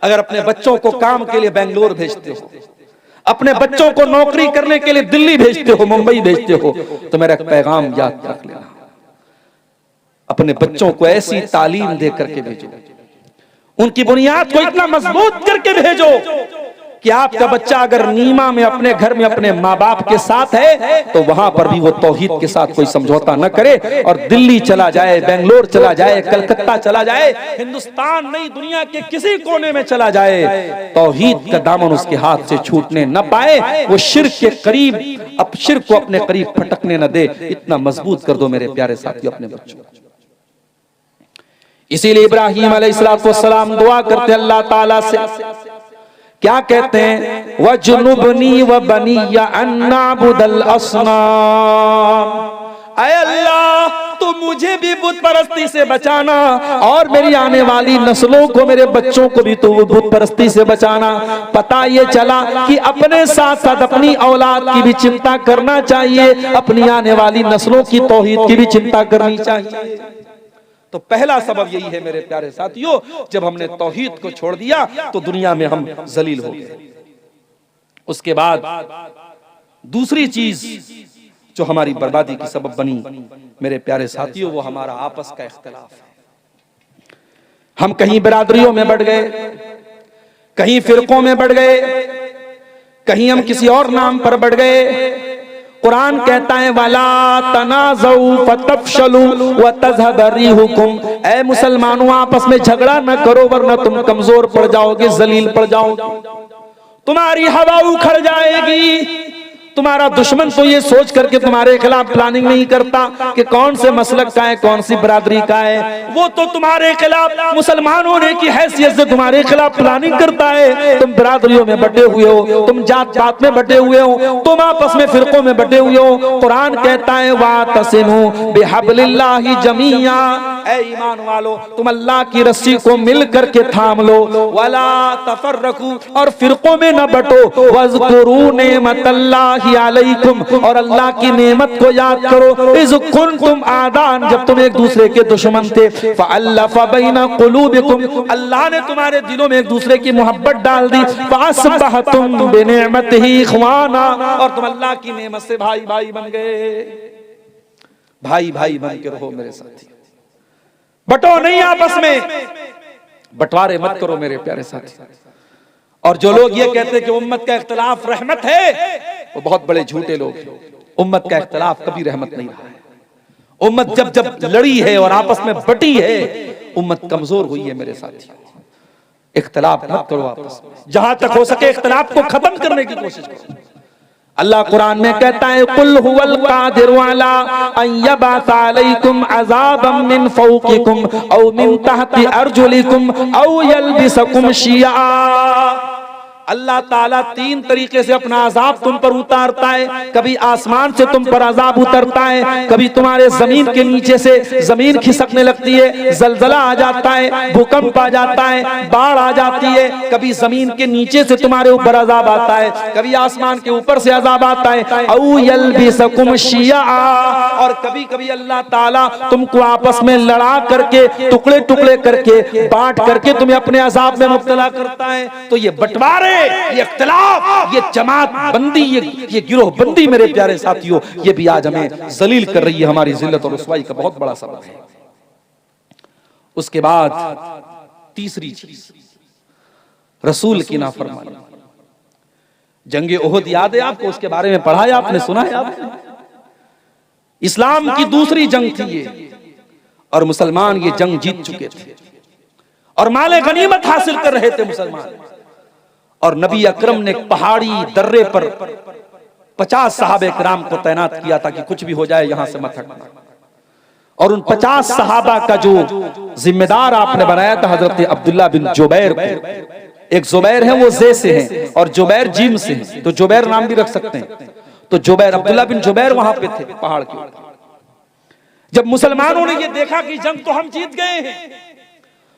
अगर अपने बच्चों को काम के लिए बेंगलोर भेजते हो, अपने बच्चों को नौकरी करने के लिए दिल्ली भेजते हो, मुंबई भेजते हो, तो मेरा एक पैगाम याद रख लेना, अपने बच्चों को ऐसी तालीम दे करके भेजो, उनकी बुनियाद को इतना मजबूत करके भेजो कि आपका बच्चा अगर नीमा में अपने घर में अपने माँ बाप के साथ है तो वहां पर भी वो तौहीद के साथ कोई समझौता न करे, और दिल्ली चला जाए, बेंगलोर चला जाए, कलकत्ता चला जाए, हिंदुस्तान नहीं दुनिया के किसी कोने में चला जाए, तौहीद का दामन उसके हाथ से छूटने न पाए, वो शिर्क के करीब, अब शिर्क को अपने करीब फटकने न दे। इतना मजबूत कर दो मेरे प्यारे साथियों अपने बच्चों को। इसीलिए इब्राहीम अलैहिस्सलाम दुआ करते अल्लाह ताला से, क्या कहते हैं, वजुनुबनी व बनिया अन्नाबुदल अस्नाम। ऐ अल्लाह, तू मुझे भी बुत परस्ती से बचाना और मेरी आने वाली नस्लों को, मेरे बच्चों को भी तू बुत परस्ती से बचाना। पता ये चला कि अपने साथ साथ अपनी औलाद की भी चिंता करना चाहिए, अपनी आने वाली नस्लों की तौहीद की भी चिंता करनी चाहिए। तो पहला सबब यही है मेरे प्यारे साथियों, जब हमने तौहीद को छोड़ दिया तो दुनिया में हम जलील हो गए। उसके बाद दूसरी चीज जो हमारी बर्बादी की सबब बनी मेरे प्यारे साथियों, वो हमारा आपस का इख्तिलाफ है। हम कहीं बिरादरियों में बढ़ गए, कहीं फिरकों में बढ़ गए, कहीं हम किसी और नाम पर बढ़ गए। कुरान कहता है वाला तनाज़उ फतफशलू व तज़हब रिहुकुम, ऐ मुसलमानों आपस में झगड़ा न करो वरना तुम कमजोर पड़ जाओगे, जलील पड़ जाओगे, तुम्हारी हवा उखड़ जाएगी। तुम्हारा दुश्मन तो ये सोच करके तुम्हारे खिलाफ प्लानिंग नहीं करता कि कौन से मसलक का है, कौन सी बरादरी का है, वो तो तुम्हारे खिलाफ मुसलमान होने की हैसियत से तुम्हारे खिलाफ प्लानिंग करता है। तुम बरादरियों में बटे हुए हो, तुम जात पात में बटे हुए हो, तुम आपस में फिरकों में बटे हुए हो। कुरान कहता है वातसिमू बिहब्लिल्लाहि जमीआ, ऐ ईमान वालो तुम अल्लाह की रस्सी को मिल करके थाम लो, वला तफर्रकू, और फिरकों में न बटो, वज़कुरू नेमतल्लाहि अलैकुम, और अल्लाह की नेमत को याद करो, इज़ कुंतुम आदान, जब तुम एक दूसरे के दुश्मन थे, फ़अल्लफ़ बैना क़ुलूबिकुम, अल्लाह ने तुम्हारे दिलों में एक दूसरे की मोहब्बत डाल दी, फ़अस्बहतुम बिनिअमतिही इख़वाना, और तुम अल्लाह की नेमत से भाई भाई बन गए। भाई भाई बन के रहो मेरे साथी, बटो नहीं आपस में, बंटवारे मत करो मेरे प्यारे साथी। और जो लोग ये कहते हैं कि उम्मत का इख्तिलाफ रहमत है, वो बहुत बड़े झूठे लोग हैं। उम्मत का इख्तिलाफ कभी रहमत नहीं रहा है। उम्मत जब जब लड़ी है और आपस में बटी है, उम्मत कमजोर हुई है मेरे साथी। इख्तिलाफ मत करो आपस में, जहां तक हो सके इख्तिलाफ को खत्म करने की कोशिश करो। अल्लाह कुरान में कहता है कुल हुवल कादिरु अला अन यबअस अलैकुम अज़ाबम मिन फौकिकुम औ मिन तहति अर्जुलिकुम औ यल्बिसकुम शिया। अल्लाह ताला तीन तरीके से अपना अजाब तुम पर उतारता है। कभी आसमान से तुम पर अजाब उतरता है, कभी तुम्हारे जमीन के नीचे से जमीन खिसकने लगती है, जलजला आ जाता है, भूकंप आ जाता है, बाढ़ आ जाती है। कभी जमीन के नीचे से तुम्हारे ऊपर अजाब आता है, कभी आसमान के ऊपर से अजाब आता है। औ यल्बिसकुम शिया, और कभी कभी अल्लाह ताला तुमको आपस में लड़ा करके, टुकड़े टुकड़े करके, बांट करके तुम्हें अपने अजाब में मुब्तला करता है। तो ये बंटवारे, ये इख्तिलाफ, ये जमात बंदी, ये गिरोह बंदी मेरे प्यारे साथियों, ये भी आज हमें जलील कर रही है, हमारी जिल्लत और रुसवाई का बहुत बड़ा सबब है। उसके बाद तीसरी चीज रसूल की नाफरमानी। जंगे ओहद याद है आपको? उसके बारे में पढ़ा है आपने, सुना है आपने? इस्लाम की दूसरी जंग थी ये, और मुसलमान ये जंग जीत चुके थे और माले गनीमत हासिल कर रहे थे मुसलमान। और नबी अकरम ने पहाड़ी दर्रे पर 50 सहाबे किराम को तैनात किया था कि कुछ भी हो जाए यहां से मत हटना। और उन 50 सहाबा का जो जिम्मेदार आपने बनाया था हजरत अब्दुल्ला बिन जुबैर को। एक जुबैर है वो जे से हैं और जुबैर जीम से हैं, तो जुबैर नाम भी रख सकते हैं। तो जुबैर, अब्दुल्ला बिन जुबैर वहां पे थे पहाड़ के ऊपर। जब मुसलमानों ने ये देखा कि जंग तो हम जीत गए हैं,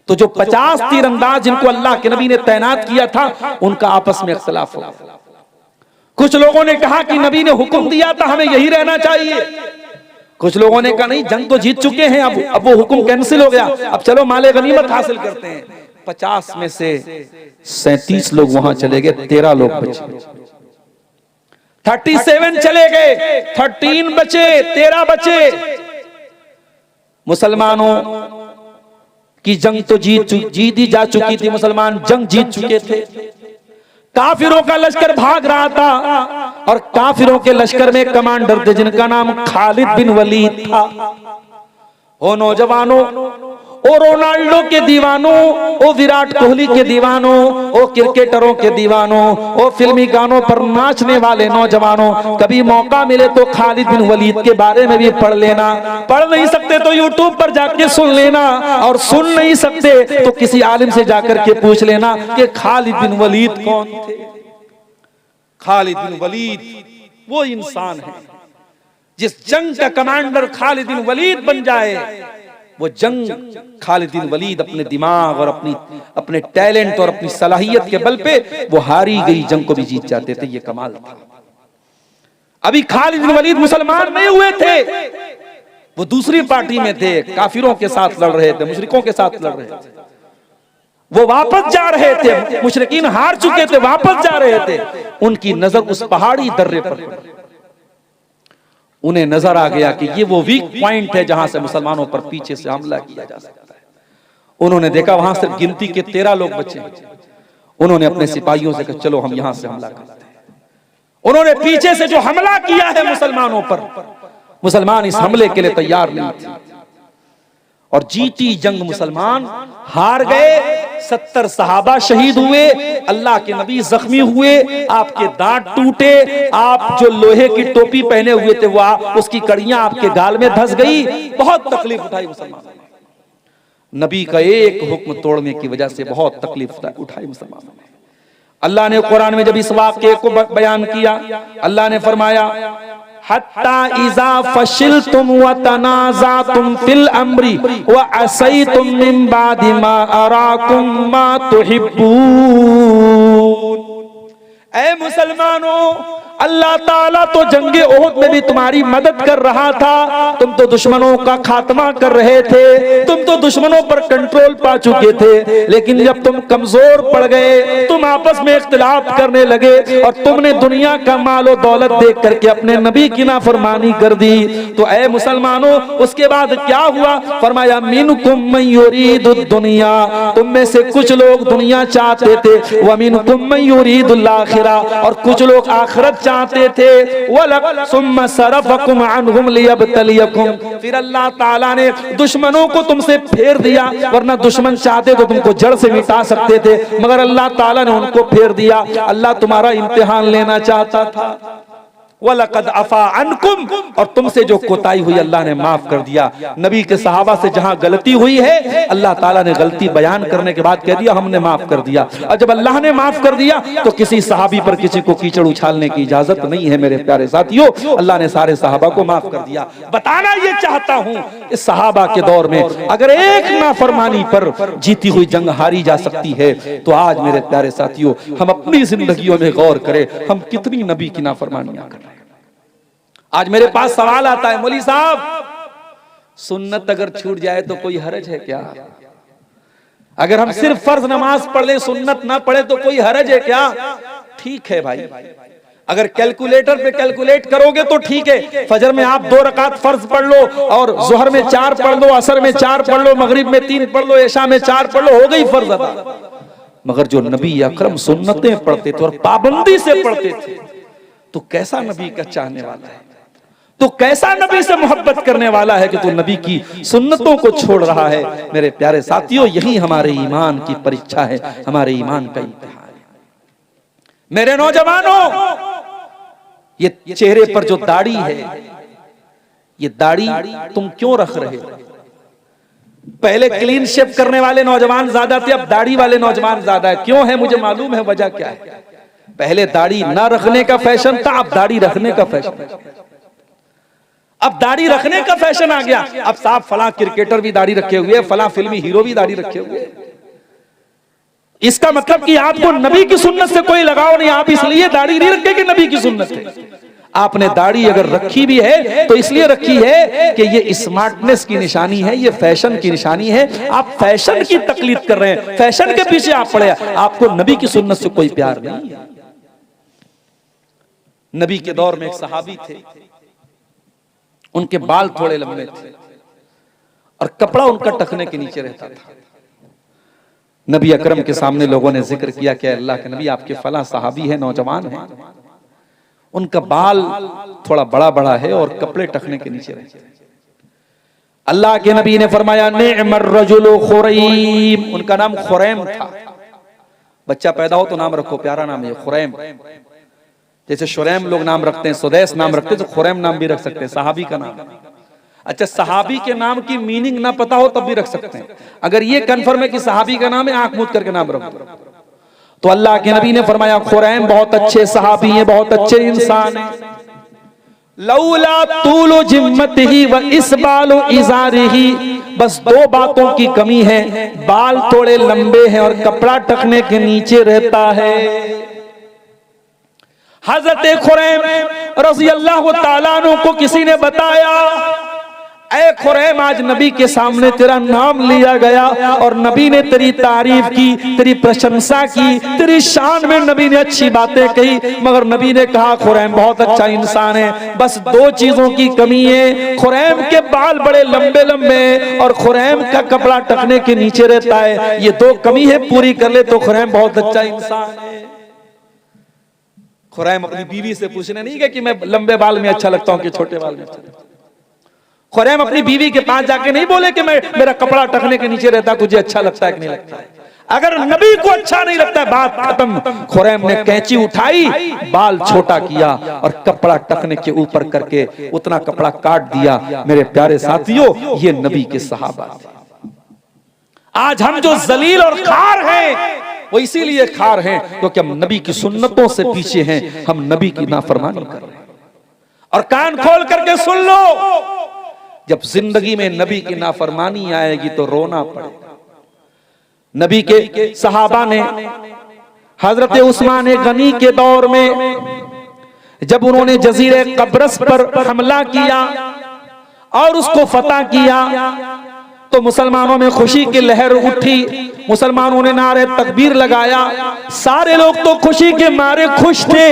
तो जो 50 तीरंदाज जिनको अल्लाह के नबी ने तैनात किया था, उनका आपस में इख्तिलाफ हुआ। कुछ लोगों ने कहा कि नबी ने हुक्म दिया था हमें यही रहना चाहिए, कुछ लोगों ने कहा नहीं, जंग तो जीत चुके हैं, अब वो हुक्म कैंसिल हो गया, अब चलो माले गनीमत हासिल करते हैं। 50 में से 37 लोग वहां चले गए, 13 लोग बचे। 37 चले गए, 13 बचे, 13 बचे। मुसलमानों की जंग तो जीती जा चुकी थी, मुसलमान जंग जीत चुके थे। काफिरों का लश्कर भाग रहा था और काफिरों के लश्कर में कमांडर थे जिनका नाम खालिद बिन वलीद था। ओ नौजवानों, ओ रोनाल्डो के दीवानों, ओ विराट कोहली के दीवानों, ओ क्रिकेटरों के दीवानों, ओ फिल्मी गानों पर नाचने वाले नौजवानों, कभी मौका मिले तो खालिद बिन वलीद के बारे में भी पढ़ लेना। पढ़ नहीं सकते तो यूट्यूब पर जाके सुन लेना, और सुन नहीं सकते तो किसी आलिम से जाकर के पूछ लेना कि खालिद बिन वलीद कौन थे। खालिद बिन वलीद वो इंसान है जिस जंग का कमांडर खालिद बिन वलीद बन जाए, वो जंग खालिद बिन वलीद अपने दिमाग और अपने टैलेंट और अपनी सलाहियत के बल पे वो हारी गई जंग को भी जीत जाते थे। ये कमाल था। अभी खालिद बिन वलीद मुसलमान नहीं हुए थे, वो दूसरी पार्टी में थे, काफिरों के साथ लड़ रहे थे, मुशरिकों के साथ लड़ रहे थे। वो वापस जा रहे थे, मुशरिकीन हार चुके थे, वापस जा रहे थे। उनकी नजर उस पहाड़ी दर्रे पर पड़ी। उन्हें नजर आ गया कि ये वो वीक पॉइंट है जहां से मुसलमानों पर पीछे से हमला किया जा सकता है। उन्होंने देखा वहां सिर्फ गिनती के 13 लोग बचे। उन्होंने अपने सिपाहियों से कहा चलो हम यहां से हमला करते हैं। उन्होंने पीछे से जो हमला किया है मुसलमानों पर, मुसलमान इस हमले के लिए तैयार नहीं थे और जीती जंग मुसलमान हार गए। 70 सहाबा शहीद हुए, अल्लाह के नबी जख्मी हुए, आपके दांत टूटे, आप जो लोहे की टोपी पहने हुए थे वो उसकी कड़ियां आपके गाल में धंस गई। बहुत तकलीफ उठाई मुसलमानों ने, नबी का एक हुक्म तोड़ने की वजह से बहुत तकलीफ उठाई मुसलमानों ने। अल्लाह ने कुरान में जब इस वाक़े को बयान किया, अल्लाह ने फरमाया हत्ता इज़ा फशिलतुम व तनाज़अतुम फिल अम्री व असैतुम मिन बादि मा अराकुम मा तुहिब्बून। ऐ मुसलमानों, अल्लाह ताला तो जंगे ओहद में भी तुम्हारी मदद कर रहा था। तुम तो दुश्मनों का खात्मा कर रहे थे, तुम तो दुश्मनों पर कंट्रोल पा चुके थे, लेकिन जब तुम कमजोर पड़ गए, तुम आपस में इख्तिलाफ करने लगे और तुमने दुनिया का मालो दौलत देख करके अपने नबी की नाफरमानी कर दी। तो ऐ मुसलमानों, उसके बाद क्या हुआ? फरमाया मिनकुम मन युरीदुद दुनिया, तुम में से कुछ लोग दुनिया चाहते थे, व मिनकुम मन युरीदुल आखिरा, और कुछ लोग आखिरत चाहते थे। वलक सुम्मा सरफकुम अन्हुम लियब्तलियकुम, फिर अल्लाह ताला ने दुश्मनों को तुमसे फेर दिया, वरना दुश्मन चाहते तो तुमको जड़ से मिटा सकते थे, मगर अल्लाह ताला ने उनको फेर दिया। अल्लाह तुम्हारा इम्तिहान लेना चाहता था। वलकद अफा अन्कुम, और तुमसे जो कोताही हुई अल्लाह ने माफ कर दिया। नबी के सहाबा से जहां गलती हुई है, अल्लाह ताला ने गलती बयान करने के बाद कह दिया हमने माफ कर दिया। और जब अल्लाह ने माफ कर दिया तो किसी सहाबी पर किसी को कीचड़ उछालने की इजाजत नहीं है। मेरे प्यारे साथियों, अल्लाह ने सारे सहाबा को माफ कर दिया। बताना ये चाहता हूं, इस सहाबा के दौर में अगर एक नाफरमानी पर जीती हुई जंग हारी जा सकती है, तो आज मेरे प्यारे साथियों हम अपनी जिंदगियों में गौर करें, हम कितनी नबी की नाफरमानियां कर रहे हैं। आज मेरे पास सवाल आता है, मौलवी साहब सुन्नत अगर छूट जाए तो कोई हरज है क्या? अगर हम सिर्फ फर्ज नमाज पढ़ ले, सुन्नत ना पढ़े तो कोई हरज है क्या? ठीक है भाई, अगर कैलकुलेटर पे कैलकुलेट करोगे तो ठीक है। फजर में आप 2 रकात फर्ज पढ़ लो, और जोहर में 4 पढ़ लो, असर में 4 पढ़ लो, मगरिब में 3 पढ़ लो, इशा में 4 पढ़ लो, हो गई फर्ज अदा। मगर जो नबी अकरम सुन्नतें पढ़ते थे और पाबंदी से पढ़ते थे, तो कैसा नबी का चाहने वाला है, तो कैसा नबी से मोहब्बत करने वाला है कि तू नबी की सुन्नतों को छोड़ रहा है। मेरे प्यारे साथियों, यही हमारे ईमान की परीक्षा है, हमारे ईमान का इम्तिहान है। मेरे नौजवानों, ये चेहरे पर जो दाढ़ी है, ये दाढ़ी तुम क्यों रख रहे हो? पहले क्लीन शेव करने वाले नौजवान ज्यादा थे, अब दाढ़ी वाले नौजवान ज्यादा है। क्यों है मुझे मालूम है, वजह क्या है? पहले दाढ़ी ना रखने का फैशन था, अब दाढ़ी रखने का फैशन है। अब दाढ़ी रखने का फैशन आ गया। अब साहब फला क्रिकेटर भी दाढ़ी रखे हुए, फला फिल्मी हीरो भी दाढ़ी रखे हुए। इसका मतलब कि आपको नबी की सुन्नत से कोई लगाव नहीं, आप इसलिए दाढ़ी नहीं रखे कि नबी की सुन्नत है। आपने दाढ़ी अगर रखी भी है तो इसलिए रखी है कि ये स्मार्टनेस की निशानी है, ये फैशन की निशानी है। आप फैशन की तकलीद कर रहे हैं, फैशन के पीछे आप पड़े, आपको नबी की सुन्नत से कोई प्यार नहीं है। नबी के दौर में एक सहाबी थे, उनके बाल थोड़े लंबे थे और कपड़ा उनका टखने के नीचे रहता था। नबी अकरम के सामने लोगों ने जिक्र किया कि अल्लाह के नबी, आपके फला सहाबी है, नौजवान है, उनका बाल थोड़ा बड़ा बड़ा है और कपड़े टखने के नीचे रहते हैं। अल्लाह के नबी ने फरमाया निअमर रजुलु खुरैम, उनका नाम खुरैम था। बच्चा पैदा हो तो नाम रखो, प्यारा नाम है खुरैम। जैसे शुरैम लोग नाम रखते हैं, सुदैस नाम रखते हैं, तो खुरैम नाम भी रख सकते हैं, सहाबी का नाम। अच्छा, सहाबी के नाम की मीनिंग ना पता हो तब भी रख सकते हैं। अगर ये कन्फर्म है कि सहाबी का नाम है, आंख मूंद करके नाम रख दो। तो अल्लाह के नबी ने फरमाया खुरैम बहुत अच्छे सहाबी हैं, बहुत अच्छे इंसान हैं। लौला तूलु जिम्मतिही व इसबालु इजारिही, बस 2 बातों की कमी है, बाल थोड़े लंबे हैं और कपड़ा टखने के नीचे रहता है। हजरत खुरैम रज़ी अल्लाह ताला अन्हु को किसी ने बताया, ऐ खुरैम, आज नबी के सामने तेरा नाम लिया गया और नबी ने तेरी तारीफ की, तेरी प्रशंसा की, तेरी शान में नबी ने अच्छी बातें कही, मगर नबी ने कहा खुरैम बहुत अच्छा इंसान है, बस दो चीजों की कमी है, खुरैम के बाल बड़े लंबे लंबे और खुरैम का कपड़ा टखने के नीचे रहता है, ये दो कमी है, पूरी कर ले तो खुरैम बहुत अच्छा इंसान है। खुरैम अपनी बीवी से पूछने नहीं गया कि मैं लंबे बाल में अच्छा लगता हूं कि छोटे बाल में अच्छा लगता हूं। खुरैम अपनी बीवी के पास जाके नहीं बोले कि मेरा कपड़ा टखने के नीचे रहता, तुझे अच्छा लगता है कि नहीं लगता है। अगर नबी को अच्छा नहीं लगता है, बात खत्म। खुरैम ने कैंची उठाई, बाल छोटा किया और कपड़ा टखने के ऊपर करके उतना कपड़ा काट दिया। मेरे प्यारे साथियों, ये नबी के सहाबा थे। आज हम जो जलील और खार हैं, वो इसीलिए खार हैं क्योंकि हम नबी की सुन्नतों से पीछे हैं, हम नबी की नाफरमानी कर रहे हैं। और कान खोल करके सुन लो, जब जिंदगी में नबी की नाफरमानी आएगी तो रोना पड़ेगा। नबी के सहाबा ने हजरत उस्मान गनी के दौर में जब उन्होंने जजीरे कब्रस पर हमला किया और उसको फतह किया तो मुसलमानों में खुशी की लहर उठी, मुसलमानों ने नारे तकबीर लगाया, सारे लोग तो खुशी के मारे खुश थे।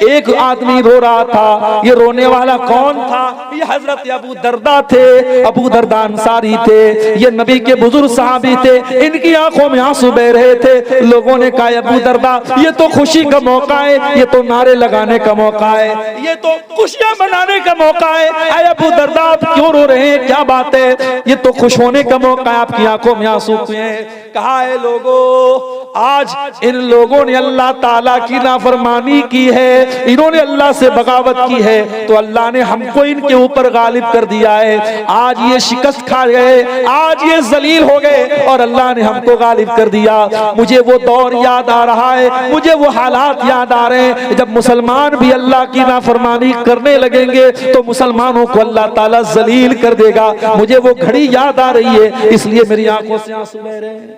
एक आदमी रो रहा था, ये रोने वाला कौन था? ये हजरत अबू दरदा थे। अबू दरदा अंसारी थे, ये नबी के बुजुर्ग सहाबी थे, इनकी आंखों में आंसू बह रहे थे। लोगों ने कहा अबू दरदा, ये तो खुशी का मौका है, ये तो नारे लगाने का मौका है, ये तो खुशियां मनाने का मौका है। अरे अबू दरदा आप क्यों रो रहे हैं, क्या बात है? ये तो खुश होने का मौका है, आपकी आंखों में आंसू क्यों हैं? कहा है लोगों, आज इन लोगों ने अल्लाह ताला की नाफरमानी की है, इन्होंने अल्लाह से बगावत की है, तो अल्लाह ने हमको इनके ऊपर गालिब कर दिया है। आज ये शिकस्त खा गए, आज ये जलील हो गए और अल्लाह ने हमको गालिब कर दिया। मुझे वो दौर याद आ रहा है, मुझे वो हालात याद आ रहे हैं जब मुसलमान भी अल्लाह की नाफरमानी करने लगेंगे तो मुसलमानों को अल्लाह ताला जलील कर देगा। मुझे वो घड़ी याद आ रही है, इसलिए मेरी आंखों से आंसू बह रहे हैं।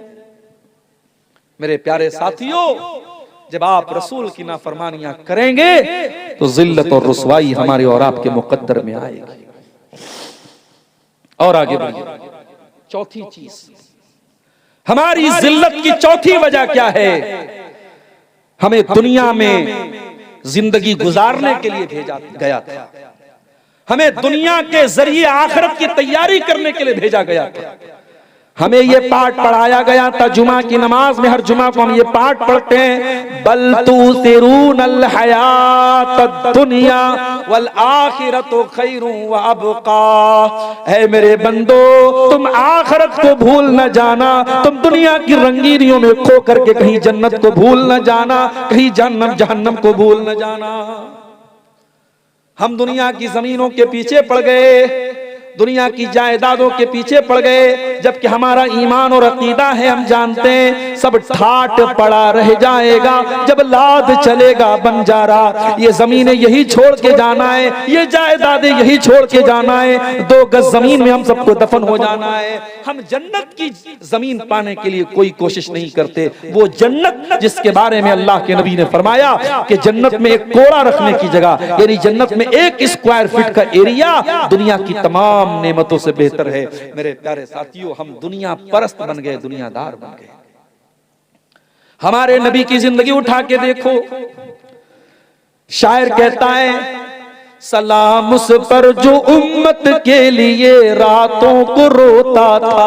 मेरे प्यारे साथियों, जब आप रसूल की नाफरमानियां करेंगे तो जिल्लत और रुसवाई हमारे और आपके मुकद्दर में आएगी। और आगे बढ़िए, चौथी चीज, हमारी जिल्लत की चौथी वजह क्या है? हमें दुनिया में जिंदगी गुजारने के लिए भेजा गया था, हमें दुनिया के जरिए आखिरत की तैयारी करने के लिए भेजा गया था। हमें ये पाठ पढ़ाया गया था जुमा की नमाज में, हर जुमा को हम ये पाठ पढ़ते हैं, बल तुसिरूनल हयातद दुनिया वल आखिरतु खैरुन व अबका। है मेरे बंदो, तुम आखिरत को भूल न जाना, तुम दुनिया की रंगीनियों में खो करके कहीं जन्नत को भूल न जाना, कहीं जहन्नम को भूल न जाना। हम दुनिया की जमीनों के पीछे पड़ गए, दुनिया की जायदादों के पीछे पड़ गए, जबकि हमारा ईमान और अकीदा है, हम जानते हैं सब ठाट पड़ा रह जाएगा जब लाद चलेगा बंजारा। ये जमीनें यही छोड़ के जाना है, ये जायदादें यही छोड़ के जाना है, 2 गज जमीन में हम सबको दफन हो जाना है। हम जन्नत की जमीन पाने के लिए कोई कोशिश नहीं करते, वो जन्नत जिसके बारे में अल्लाह के नबी ने फरमाया कि जन्नत में एक कोड़ा रखने की जगह, यानी जन्नत में 1 स्क्वायर फीट का एरिया दुनिया की तमाम नेमतों से बेहतर है। मेरे प्यारे साथियों, हम दुनिया परस्त बन गए, दुनियादार बन गए। हमारे नबी की जिंदगी उठा के देखो, शायर कहता है, सलाम उस पर जो उम्मत के लिए रातों को रोता था,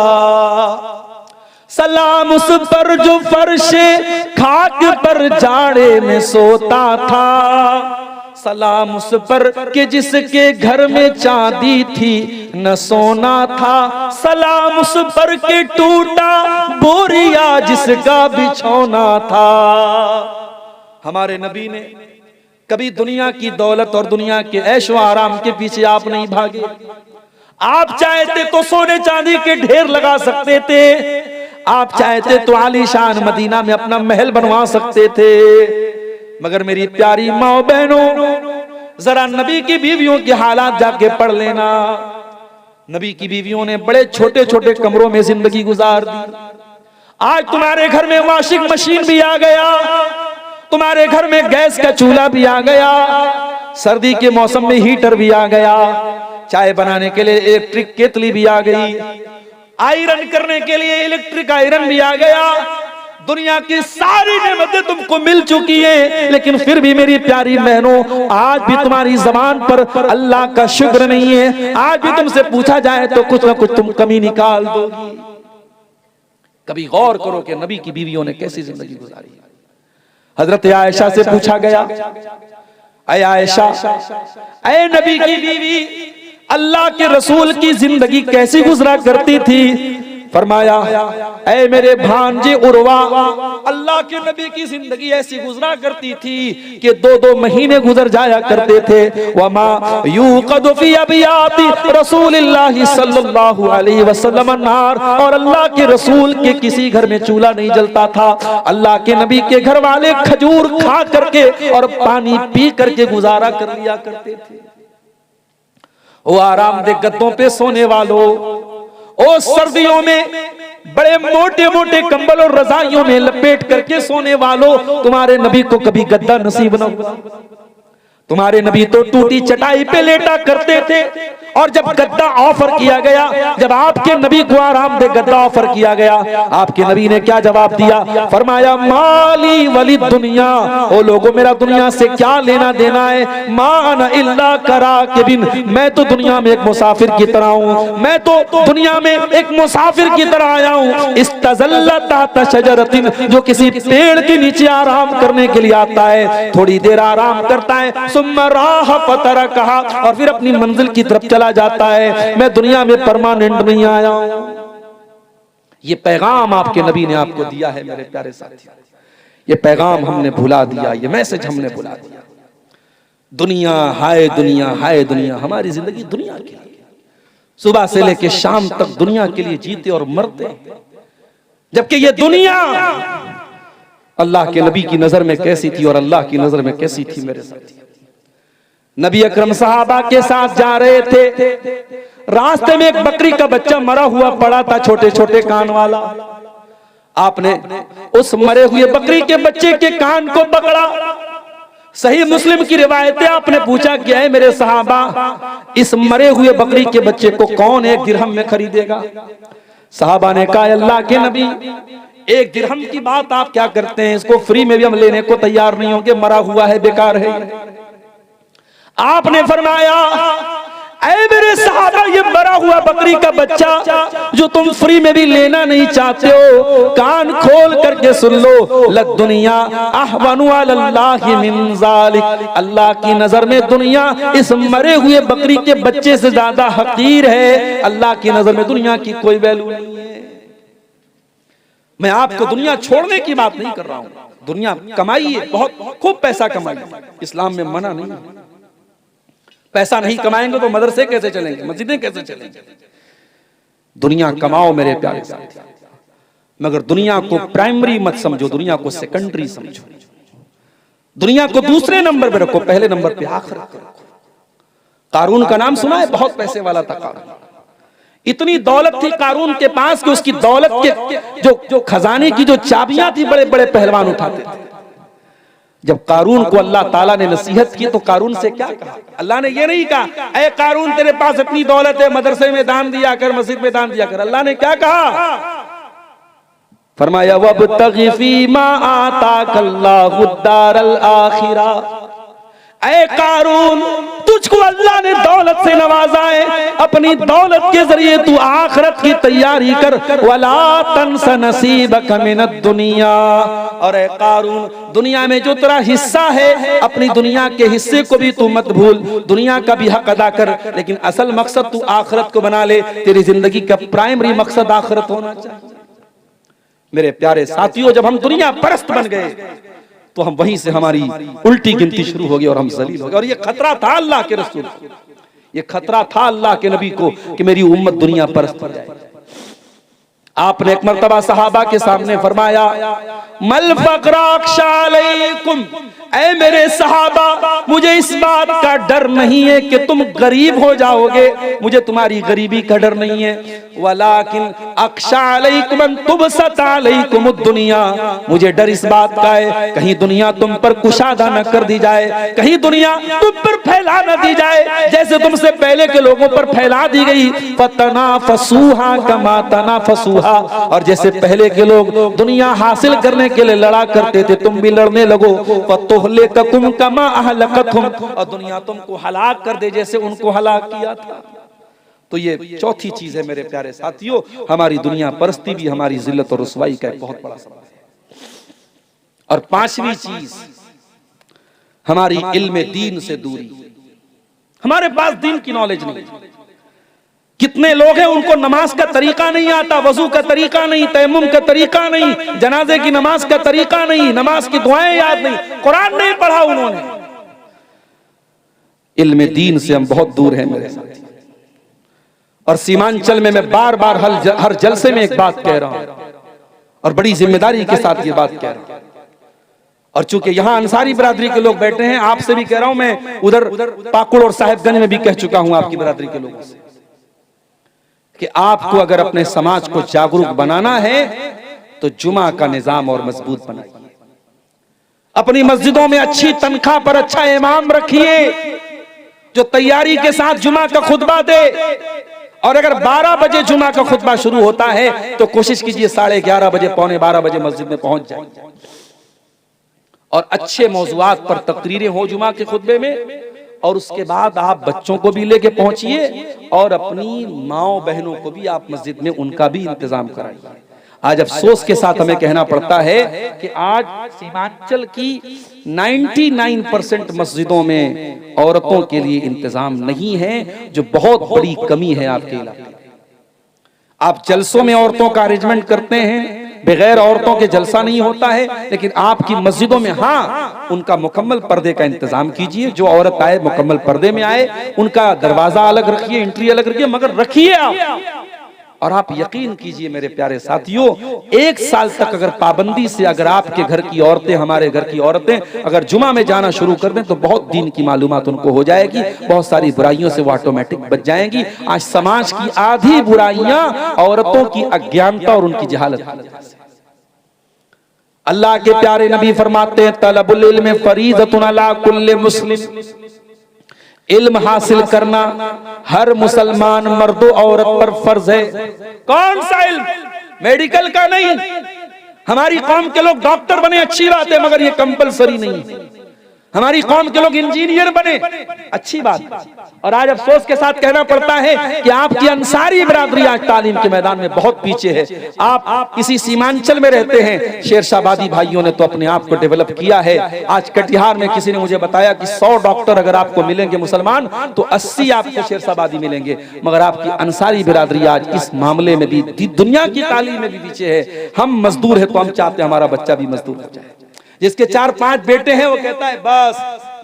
सलाम उस पर जो फर्शे खाक पर जाड़े में सोता था, सलाम उस पर कि जिसके घर में चांदी थी न सोना था, सलाम उस पर कि टूटा बोरिया जिसका बिछौना था। हमारे नबी ने कभी दुनिया की दौलत और दुनिया के ऐशो आराम के पीछे आप नहीं भागे। आप चाहते तो सोने चांदी के ढेर लगा सकते थे, आप चाहते तो आलीशान मदीना में अपना महल बनवा सकते थे, मगर मेरी प्यारी माँ बहनों, जरा नबी की बीवियों के हालात जाके पढ़ लेना। नबी की बीवियों ने बड़े छोटे छोटे कमरों में जिंदगी गुजार दी। आज तुम्हारे घर में वॉशिंग मशीन भी आ गया, तुम्हारे घर में गैस का चूल्हा भी आ गया, सर्दी के मौसम में हीटर भी आ गया, चाय बनाने के लिए इलेक्ट्रिक केतली भी आ गई, आयरन करने के लिए इलेक्ट्रिक आयरन भी आ गया, दुनिया की सारी नेमतें तुमको मिल चुकी हैं, लेकिन फिर भी मेरी प्यारी बहनों आज भी तुम्हारी जबान पर अल्लाह का शुक्र नहीं है। आज भी तुमसे पूछा जाए तो कुछ ना कुछ तुम कमी निकाल दोगी। कभी गौर करो कि नबी की बीवियों ने कैसी जिंदगी गुजारी। हजरत आयशा से पूछा गया, ऐ आयशा, ऐ नबी की बीवी, अल्लाह के रसूल की जिंदगी कैसी गुजरा करती थी? फरमाया, ऐ मेरे भांजे उर्वा, अल्लाह के नबी की जिंदगी ऐसी गुजरा करती थी कि 2-2 महीने गुजर जाया करते थे। वमा यूक़दु फी अबियाति रसूलिल्लाहि सल्लल्लाहु अलैहि वसल्लम अन्नार, और अल्लाह के रसूल के किसी घर में चूल्हा नहीं जलता था। अल्लाह के नबी के घर वाले खजूर खा करके और पानी पी करके गुजारा कर लिया करते थे। वो आरामदेह गद्दों पे सोने वालों, ओ सर्दियों में बड़े मोटे मोटे कंबल और रजाइयों में लपेट करके सोने वालों, तुम्हारे नबी को कभी गद्दा नसीब न हुआ। तुम्हारे नबी तो टूटी चटाई पे लेटा करते थे, और जब गद्दा ऑफर किया गया, जब आपके नबी को आरामदेह गद्दा ऑफर किया गया, आपके नबी ने क्या जवाब दिया? फरमाया, माली वली दुनिया, ओ लोगों मेरा दुनिया से क्या लेना देना है? मान इल्ला करा के बिन, मैं तो दुनिया में एक मुसाफिर की तरह हूँ, मैं तो दुनिया में एक मुसाफिर की तरह आया हूँ। इस्तज़ल्ला ताता शजरतिन, जो किसी पेड़ के नीचे आराम करने के लिए आता है, थोड़ी देर आराम करता है, सुम्मा राह फतरा कहा, और फिर अपनी मंजिल की तरफ चला जाता है। मैं दुनिया में परमानेंट नहीं आया हूं। ये पैगाम आपके नबी ने आपको दिया है मेरे प्यारे साथी, ये पैगाम हमने भुला दिया, ये मैसेज हमने भुला दिया। दुनिया हाय दुनिया, हाय दुनिया, हमारी जिंदगी दुनिया के लिए, सुबह से लेकर शाम तक दुनिया के लिए जीते और मरते, जबकि ये दुनिया अल्लाह के नबी की नजर में कैसी थी और अल्लाह की नजर में कैसी थी मेरे साथी। नबी अकरम सहाबा के साथ जा रहे थे, रास्ते में एक बकरी का बच्चा मरा हुआ पड़ा था, छोटे छोटे कान वाला। आपने उस मरे हुए बकरी के बच्चे के कान को पकड़ा। सही मुस्लिम की रिवायत है, आपने पूछा क्या है मेरे सहाबा, इस मरे हुए बकरी के बच्चे को कौन 1 दिरहम में खरीदेगा? सहाबा ने कहा, अल्लाह के नबी, 1 दिरहम की बात आप क्या करते हैं, इसको फ्री में भी हम लेने को तैयार नहीं होंगे, मरा हुआ है, बेकार है। आपने फरमाया, ऐ मेरे सहाबा, ये मरा हुआ बकरी का बच्चा जो तुम फ्री में भी लेना नहीं चाहते हो, कान खोल करके सुन लो, लग दुनिया अहवनु अलल्लाहि मिन ज़ालिक, अल्लाह की नजर में दुनिया इस मरे हुए बकरी के बच्चे से ज्यादा हकीर है। अल्लाह की नजर में दुनिया की कोई वैल्यू नहीं है। मैं आपको दुनिया छोड़ने की बात नहीं कर रहा हूं, दुनिया कमाइए, बहुत खूब पैसा कमाइए, इस्लाम में मना नहीं है। पैसा नहीं कमाएंगे तो मदरसे कैसे चलेंगे, मस्जिदें कैसे चलेंगे? दुनिया कमाओ मेरे प्यारे साथी, मगर दुनिया को प्राइमरी मत समझो, दुनिया को सेकेंडरी समझो, दुनिया को दूसरे नंबर पे रखो, पहले नंबर पे आखिरत को रखो। कारून का नाम सुना है? बहुत पैसे वाला था कारून, इतनी दौलत थी कारून के पास कि उसकी दौलत के जो खजाने की जो चाबियां थी बड़े बड़े पहलवान उठाते थे। जब कारून को अल्लाह ताला ने नसीहत की तो कारून से क्या कहा? अल्लाह ने ये नहीं कहा, ऐ कारून तेरे पास इतनी दौलत है, मदरसे में दान दिया कर, मस्जिद में दान दिया कर। अल्लाह ने क्या कहा? फरमाया, वब्तगी फीमा आताकल्लाहु दारल आखिरा, ऐ कारून, तुझको अल्लाह ने दौलत से नवाजा है, अपनी दौलत के जरिए तू आखिरत की तैयारी कर। वला तंस नसीबक मिनद दुनिया, और ऐ कारून, दुनिया में जो तेरा हिस्सा है, अपनी दुनिया के हिस्से को भी तू मत भूल, दुनिया का भी हक अदा कर, लेकिन असल मकसद तू आखिरत को बना ले। तेरी जिंदगी का प्राइमरी मकसद आखिरत होना चाहिए। मेरे प्यारे साथियों, जब हम दुनिया परस्त बन गए तो हम वहीं से हमारी उल्टी गिनती शुरू हो गई और हम जलील हो गए। और ये खतरा था अल्लाह के रसूल, ये खतरा था अल्लाह के नबी को कि मेरी उम्मत दुनिया परस्त हो जाए। आपने एक मर्तबा सहाबा के सामने फरमाया, मल फकरा अलैकुम, ऐ मेरे सहाबा, मुझे इस बात का डर नहीं है कि तुम गरीब हो जाओगे, मुझे तुम्हारी गरीबी का डर नहीं है। वलाकिन अख्शा अलैकुम अन तुबसत अलैकुम दुनिया, मुझे डर इस बात का है कहीं दुनिया तुम पर कुशादा न कर दी जाए, कहीं दुनिया तुम पर फैला न दी जाए जैसे तुमसे पहले के लोगों पर फैला दी गई। फतनाफसूहा कमा तनाफसूहा, और जैसे पहले के लोग दुनिया हासिल करने के लिए लड़ा करते थे तुम भी लड़ने लगो। फतुहलिककुम कमा अहलकतहुम, और दुनिया तुमको हलाक कर दे जैसे उनको हलाक किया था। तो ये चौथी चीज है मेरे प्यारे साथियों, हमारी दुनिया परस्ती भी हमारी जिल्लत और रुसवाई का एक बहुत बड़ा सबब है। और पांचवी चीज हमारी इल्म दीन से दूरी, हमारे पास दीन की नॉलेज नहीं। कितने लोग हैं उनको नमाज का तरीका नहीं आता, वजू का तरीका नहीं, तयम्मुम का तरीका नहीं, जनाजे की नमाज का तरीका नहीं, नमाज की दुआएं याद नहीं, कुरान नहीं पढ़ा उन्होंने। इल्म दीन से हम बहुत दूर हैं मेरे साथ। और सीमांचल में मैं बार बार हर जलसे में एक बात कह रहा हूं और बड़ी जिम्मेदारी के साथ ये बात कह रहा हूं। और चूंकि यहां अंसारी बिरादरी के लोग बैठे हैं, आपसे भी कह रहा हूं, मैं उधर पाकुड़ और साहिबगंज में भी कह चुका हूं आपकी बिरादरी के लोगों से कि आपको अगर अपने समाज को जागरूक बनाना है तो जुमा का निजाम और मजबूत बनाइए। अपनी मस्जिदों में अच्छी तनख्वाह पर अच्छा इमाम रखिए जो तैयारी के साथ जुमा का खुतबा दे। और अगर 12 बजे जुमा का खुतबा शुरू होता है तो कोशिश कीजिए 11:30 बजे, पौने 12 बजे मस्जिद में पहुंच जाए। और अच्छे मौजुआत पर तकरीरें हो जुमा के खुतबे में, और उसके बाद आप बच्चों को भी लेके पहुंचिए और अपनी माओ बहनों को भी आप मस्जिद में उनका भी इंतजाम कराइए। आज अफसोस के साथ हमें कहना पड़ता है कि आज सीमांचल की 99% मस्जिदों में औरतों के लिए इंतजाम नहीं है, जो बहुत बड़ी कमी है आपके इलाके। आप जलसों में औरतों का अरेंजमेंट करते हैं, बगैर औरतों के जलसा नहीं होता है, लेकिन आपकी मस्जिदों में हाँ उनका मुकम्मल पर्दे का इंतजाम कीजिए। जो औरत आए मुकम्मल पर्दे में आए, उनका दरवाजा अलग रखिए, एंट्री अलग रखिए, मगर रखिए आप। और आप यकीन कीजिए मेरे प्यारे साथियों, 1 साल तक अगर पाबंदी से अगर आपके घर की औरतें, हमारे घर की औरतें अगर जुमा में जाना शुरू कर दें तो बहुत दीन की मालूमात उनको हो जाएगी, बहुत सारी बुराइयों से वो ऑटोमेटिक बच जाएंगी। आज समाज की आधी बुराइयां औरतों की अज्ञानता और उनकी जहालत। अल्लाह के प्यारे नबी फरमाते हैं तलबुल इल्म फरीज़तुन अला कुल्li मुस्लिम, इल्म हासिल करना हर मुसलमान मर्दो औरत पर फर्ज है। कौन सा इल्म? मेडिकल का नहीं। हमारी कौम के लोग डॉक्टर बने, अच्छी बात है, मगर ये कंपलसरी नहीं है। हमारी कौम के लोग इंजीनियर बने, अच्छी बात। और आज अफसोस के साथ कहना पड़ता है कि आपकी अंसारी बिरादरी आज तालीम के मैदान में बहुत पीछे है। आप किसी सीमांचल में रहते हैं, शेरशाबादी भाइयों ने तो अपने आप को डेवलप किया है। आज कटिहार में किसी ने मुझे बताया कि 100 डॉक्टर अगर आपको मिलेंगे मुसलमान तो 80 आपको शेरशाबादी मिलेंगे, मगर आपकी अंसारी बिरादरी आज इस मामले में भी दुनिया की तालीम में भी पीछे है। हम मजदूर है तो हम चाहते हैं हमारा बच्चा भी मजदूर हो जाए। जिसके 4-5 बेटे हैं वो कहता है बस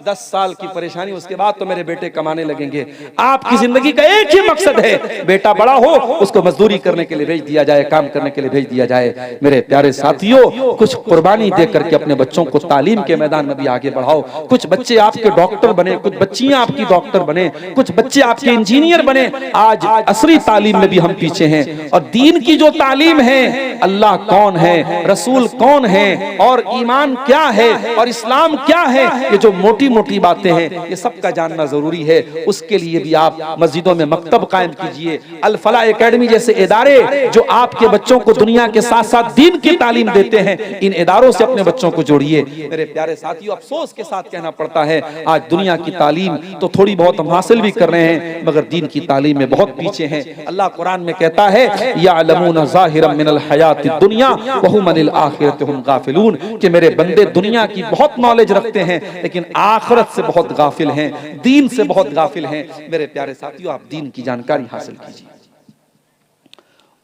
10 साल की परेशानी, उसके बाद तो मेरे बेटे कमाने लगेंगे। आपकी जिंदगी का एक ही मकसद है, बेटा बड़ा हो उसको मजदूरी करने के लिए भेज दिया जाए, काम करने के लिए भेज दिया जाए। मेरे प्यारे साथियों, कुछ कुर्बानी दे करके अपने बच्चों को तालीम के मैदान में भी आगे बढ़ाओ। कुछ बच्चे आपके डॉक्टर बने, कुछ बच्चियां आपकी डॉक्टर बने, कुछ बच्चे आपके इंजीनियर बने। आज असरी तालीम में भी हम पीछे हैं। और दीन की जो तालीम है, अल्लाह कौन है, रसूल कौन है, और ईमान क्या है, और इस्लाम क्या है, ये जो मोटी मोटी बातें हैं ये सब का जानना जरूरी है। उसके लिए भी आप मस्जिदों में मकतब कायम कीजिए। अल फलाह एकेडमी जैसे इदारे जो आपके बच्चों को दुनिया के साथ साथ दीन की तालीम देते हैं, इन इदारों से अपने बच्चों को जोड़िए। मेरे प्यारे साथियों, अफसोस के साथ कहना पड़ता है आज दुनिया की तालीम तो थोड़ी बहुत हम हासिल भी कर रहे हैं, मगर दीन की तालीम में बहुत पीछे हैं। अल्लाह कुरान में कहता है यालमून ज़ाहिरम मिनल हयातिद दुनिया व हुम अनिल आखिरति हुम गाफिलून, कि मेरे बंदे दुनिया की बहुत नॉलेज रखते हैं लेकिन आखिरत से बहुत गाफिल हैं, दीन से बहुत गाफिल हैं। मेरे प्यारे साथियों, आप दीन की जानकारी हासिल कीजिए।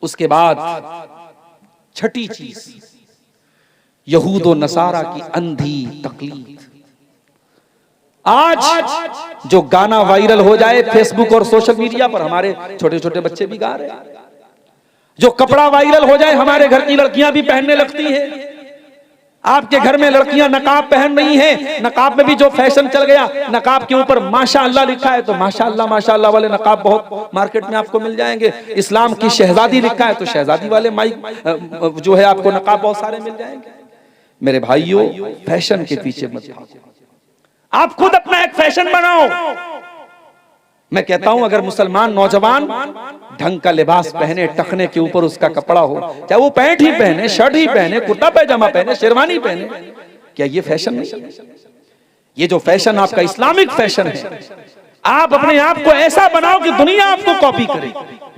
उसके बाद छठी चीज, यहूद और नसारा की अंधी तकलीद। आज जो गाना वायरल हो जाए फेसबुक और सोशल मीडिया पर, हमारे छोटे छोटे बच्चे भी गा रहे हैं। जो कपड़ा वायरल हो जाए हमारे घर की लड़कियां भी पहनने लगती हैं। आपके घर में लड़कियां नकाब पहन रही हैं, नकाब में भी जो फैशन चल गया, नकाब के ऊपर माशाअल्लाह लिखा है तो माशाअल्लाह वाले नकाब बहुत मार्केट में आपको मिल जाएंगे। इस्लाम की शहजादी लिखा है तो शहजादी वाले माइक जो है आपको नकाब बहुत सारे मिल जाएंगे। मेरे भाइयों, फैशन के पीछे मत भागो, आप खुद अपना एक फैशन बनाओ। मैं कहता हूं अगर मुसलमान नौजवान ढंग का लिबास पहने, टखने के ऊपर उसका कपड़ा हो, चाहे वो पैंट ही पहने, शर्ट ही पहने, कुर्ता पैजामा पहने, शेरवानी पहने, क्या ये फैशन नहीं? ये जो फैशन आपका इस्लामिक फैशन है, आप अपने आप को ऐसा बनाओ कि दुनिया आपको कॉपी करे।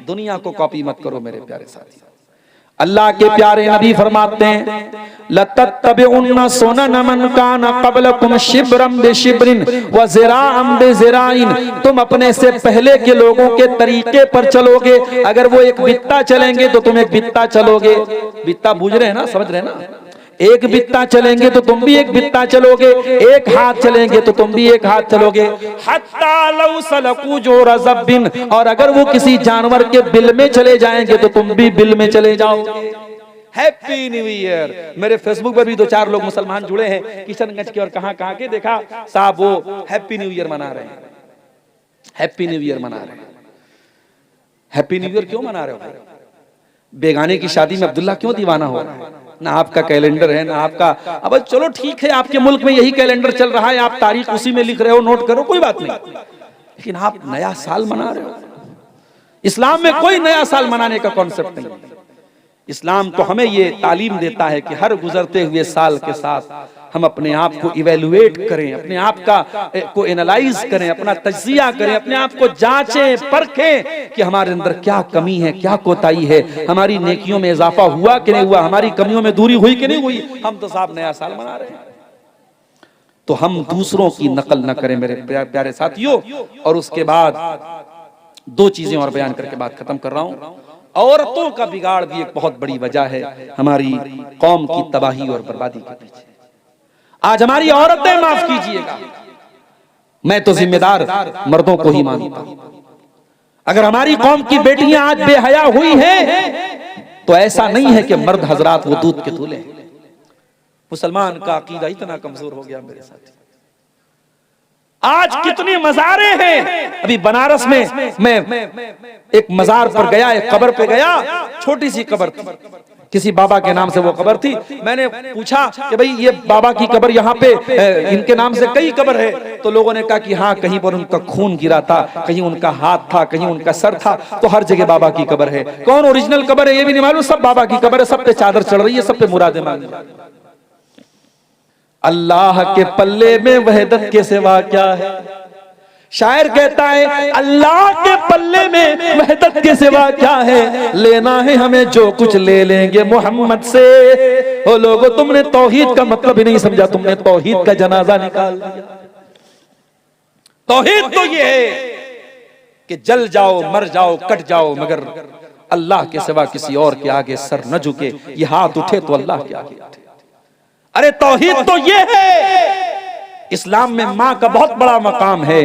दुनिया को कॉपी मत करो मेरे प्यारे साथी। अल्लाह के प्यारे नबी फरमाते हैं, लतत्तबिउन्ना सुनन मन काना क़ब्लकुम शिब्रम बिशिब्रिन व ज़िराअम बिज़िराइन। तुम अपने से पहले के लोगों के तरीके पर चलोगे। अगर वो एक बित्ता चलेंगे तो तुम एक बित्ता चलोगे। बित्ता बूझ रहे हैं ना, समझ रहे हैं ना? एक बित्ता चलेंगे तो तुम भी एक बित्ता चलोगे, एक हाथ चलेंगे तो तुम भी एक हाथ चलोगे। हत्ता लौ सलकू जोरा ज़ब्बिन, और अगर वो किसी जानवर के बिल में चले जाएंगे तो तुम भी बिल में चले जाओगे। Happy new year. मेरे फेसबुक पर भी 2-4 लोग मुसलमान जुड़े हैं किशनगंज के और कहां के, देखा साहब वो हैप्पी न्यू ईयर मना रहे हैं। हैप्पी न्यू ईयर मना रहे हैं। हैप्पी न्यू ईयर क्यों मना रहे हो? बेगाने की शादी में अब्दुल्ला क्यों दीवाना हो रहा है? ना आपका कैलेंडर है ना आपका, अब चलो ठीक है आपके मुल्क में यही कैलेंडर चल रहा है, आप तारीख उसी में लिख रहे हो, नोट करो, कोई बात नहीं, लेकिन आप नया साल मना रहे हो। इस्लाम में कोई नया साल मनाने का कॉन्सेप्ट नहीं। इस्लाम तो हमें ये तालीम देता है कि हर गुजरते हुए साल के साथ हम अपने आप को इवेलुएट करें, अपने आप को एनालाइज करें, अपना तज्जिया करें, अपने आप को जांचें परखें कि हमारे अंदर क्या कमी है, क्या कोताही है, हमारी नेकियों में इजाफा हुआ कि नहीं हुआ, हमारी कमियों में दूरी हुई कि नहीं हुई। हम तो साहब नया साल मना रहे हैं, तो हम दूसरों की नकल न करें मेरे प्यारे साथियों। और उसके बाद 2 चीजें और बयान करके बात खत्म कर रहा हूं। औरतों का बिगाड़ भी एक बहुत बड़ी वजह है हमारी कौम की तबाही और बर्बादी के पीछे। आज हमारी औरतें, माफ कीजिएगा, मैं तो जिम्मेदार मर्दों को ही मानता हूं। अगर हमारी कौम की बेटियां आज बेहया हुई हैं तो ऐसा नहीं है कि मर्द हजरात वो दूध के दूल्हे हैं। मुसलमान का अकीदा इतना कमजोर हो गया मेरे साथ। आज कितनी मज़ारें हैं। अभी बनारस में मैं एक मज़ार पर गया, एक कब्र पे गया, छोटी सी कब्र थी, किसी बाबा के नाम से वो कब्र थी। मैंने पूछा कि भाई ये बाबा की कब्र यहाँ पे इनके नाम से कई कब्र है, तो लोगों ने कहा कि हाँ, कहीं पर उनका खून गिरा था, कहीं उनका हाथ था, कहीं उनका सर था, तो हर जगह बाबा की कब्र है। कौन ओरिजिनल कब्र है ये भी नहीं मालूम, सब बाबा की कब्र है, सब पे चादर चढ़ रही है, सब पे मुरादें मांगी। अल्लाह के पल्ले में वहदत के सिवा क्या है? शायर कहता है अल्लाह के पल्ले में वहदत के सिवा क्या है, लेना है हमें जो कुछ ले लेंगे मोहम्मद से। ओ लोगों, तुमने तौहीद का मतलब ही नहीं समझा, तुमने तौहीद का जनाजा निकाल दिया। तौहीद तो ये है कि जल जाओ, मर जाओ, कट जाओ, मगर अल्लाह के सिवा किसी और के आगे सर न झुके। ये हाथ उठे तो अल्लाह के आगे उठे। अरे तौहीद तो ये है। इस्लाम में माँ का बहुत बड़ा मकाम है,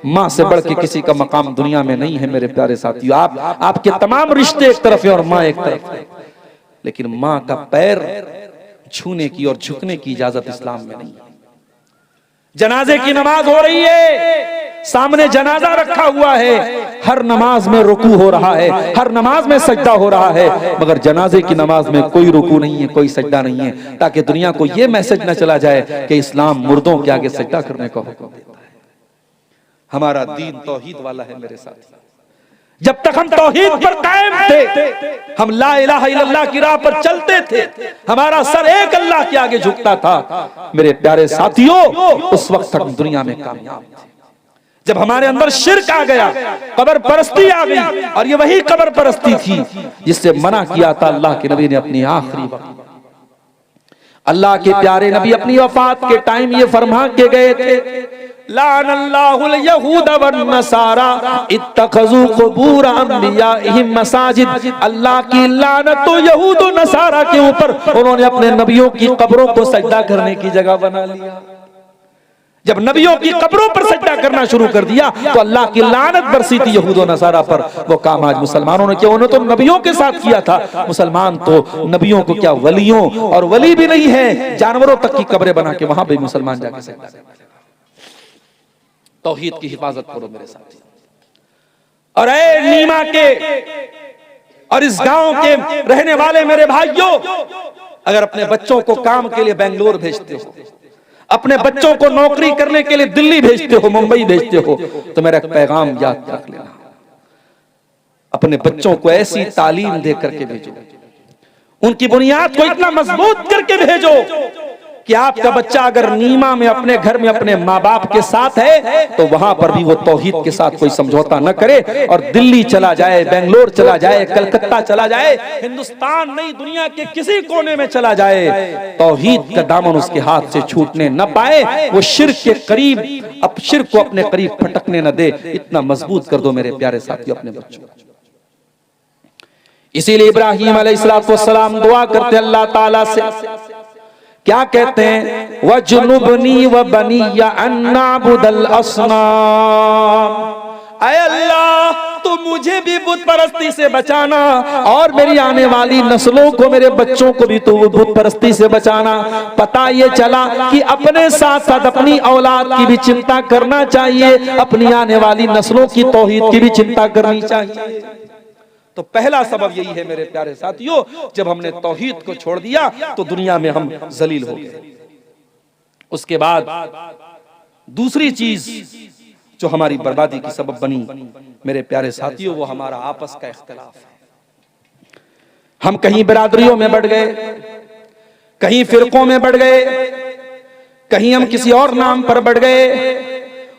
माँ से बढ़ के किसी का मकाम दुनिया में नहीं है मेरे प्यारे साथियों। आपके तमाम रिश्ते एक तरफ है और माँ एक तरफ है, लेकिन माँ का पैर छूने की और झुकने की इजाजत इस्लाम में नहीं है। जनाजे की नमाज हो रही है, सामने जनाजा रखा हुआ है, हर नमाज में रुकू हो रहा है, हर नमाज में सजदा हो रहा है, मगर जनाजे की नमाज में कोई रुकू नहीं है, कोई सजदा नहीं है, ताकि दुनिया को यह मैसेज न चला जाए कि इस्लाम मुर्दों के आगे सजदा करने का हुक्म देता है। हमारा दीन तौहीद वाला है मेरे साथ। जब तक हम तौहीद पर कायम थे, हम ला इलाहा इल्लल्लाह की राह पर चलते थे, हमारा सर एक अल्लाह के आगे झुकता था, मेरे प्यारे साथियों, उस वक्त तक दुनिया में कामयाब थे। जब हमारे अंदर शिर्क आ गया, कब्र परस्ती आ गई, और ये वही कब्र परस्ती थी जिससे मना किया था अल्लाह के नबी ने अपनी आखिरी वक्त। अल्लाह के प्यारे नबी अपनी वफात के टाइम ये फरमा के गए थे, लानल्लाहुल यहूद वन नसारा इत्तखज़ू क़ुबूर अंबियाइहिम मसाजिद। अल्लाह की लानत तो यहूद और नसारा के ऊपर, उन्होंने अपने नबियों की कब्रों को सजदा करने की जगह बना लिया। जब नबियों की कब्रों पर सजदा करना शुरू कर दिया तो अल्लाह की लानत बरसी थी यहूद और नसारा पर। वो काम आज मुसलमानों ने किया। उन्होंने तो नबियों के साथ किया था। मुसलमान तो नबियों को क्या, वलियों, और वली भी नहीं है, जानवरों तक की कब्रें बना के वहां पे मुसलमान जाके सजदा करते हैं। तौहीद की हिफाजत करो मेरे साथी। और ऐ नीमा के और इस गांव के रहने वाले मेरे भाइयों, अगर अपने बच्चों को काम के लिए बेंगलोर भेजते हो, अपने बच्चों को नौकरी करने के लिए दिल्ली भेजते हो, मुंबई भेजते हो, तो मेरा एक पैगाम याद रख लेना, अपने बच्चों को ऐसी तालीम दे करके भेजो, उनकी बुनियाद को इतना मजबूत करके भेजो कि आपका बच्चा अगर नीमा में अपने घर में अपने माँ बाप के साथ है तो वहां पर भी वो तौहीद के साथ कोई समझौता न करे, और दिल्ली चला जाए, बेंगलोर चला जाए, कलकत्ता चला जाए, हिंदुस्तान नहीं दुनिया के किसी कोने में चला जाए, तौहीद का दामन उसके हाथ से छूटने न पाए, वो शिर्क के करीब, अब शिर्क को अपने करीब फटकने न दे। इतना मजबूत कर दो मेरे प्यारे साथियों अपने बच्चों को। इसीलिए इब्राहीम अलैहिस्सलाम दुआ करते अल्लाह ताला से, क्या कहते हैं, वजनुबनी व बनिया अन्नाबुदल अस्नाम, ऐ अल्लाह तू मुझे भी बुत परस्ती से बचाना और मेरी आने वाली नस्लों को, मेरे बच्चों को भी तू बुत परस्ती से बचाना। पता ये चला कि अपने साथ साथ अपनी औलाद की भी चिंता करना चाहिए, अपनी आने वाली नस्लों की तौहीद की भी चिंता करनी चाहिए। तो पहला सबब यही है मेरे प्यारे साथियों, जब हमने तौहीद को छोड़ दिया तो दुनिया में हम जलील हो गए। उसके बाद दूसरी चीज जो हमारी बर्बादी की सबब बनी मेरे प्यारे साथियों, वो हमारा आपस का इख्तिलाफ है। हम कहीं बिरादरियों में बढ़ गए, कहीं फिरकों में बढ़ गए, कहीं हम किसी और नाम पर बढ़ गए।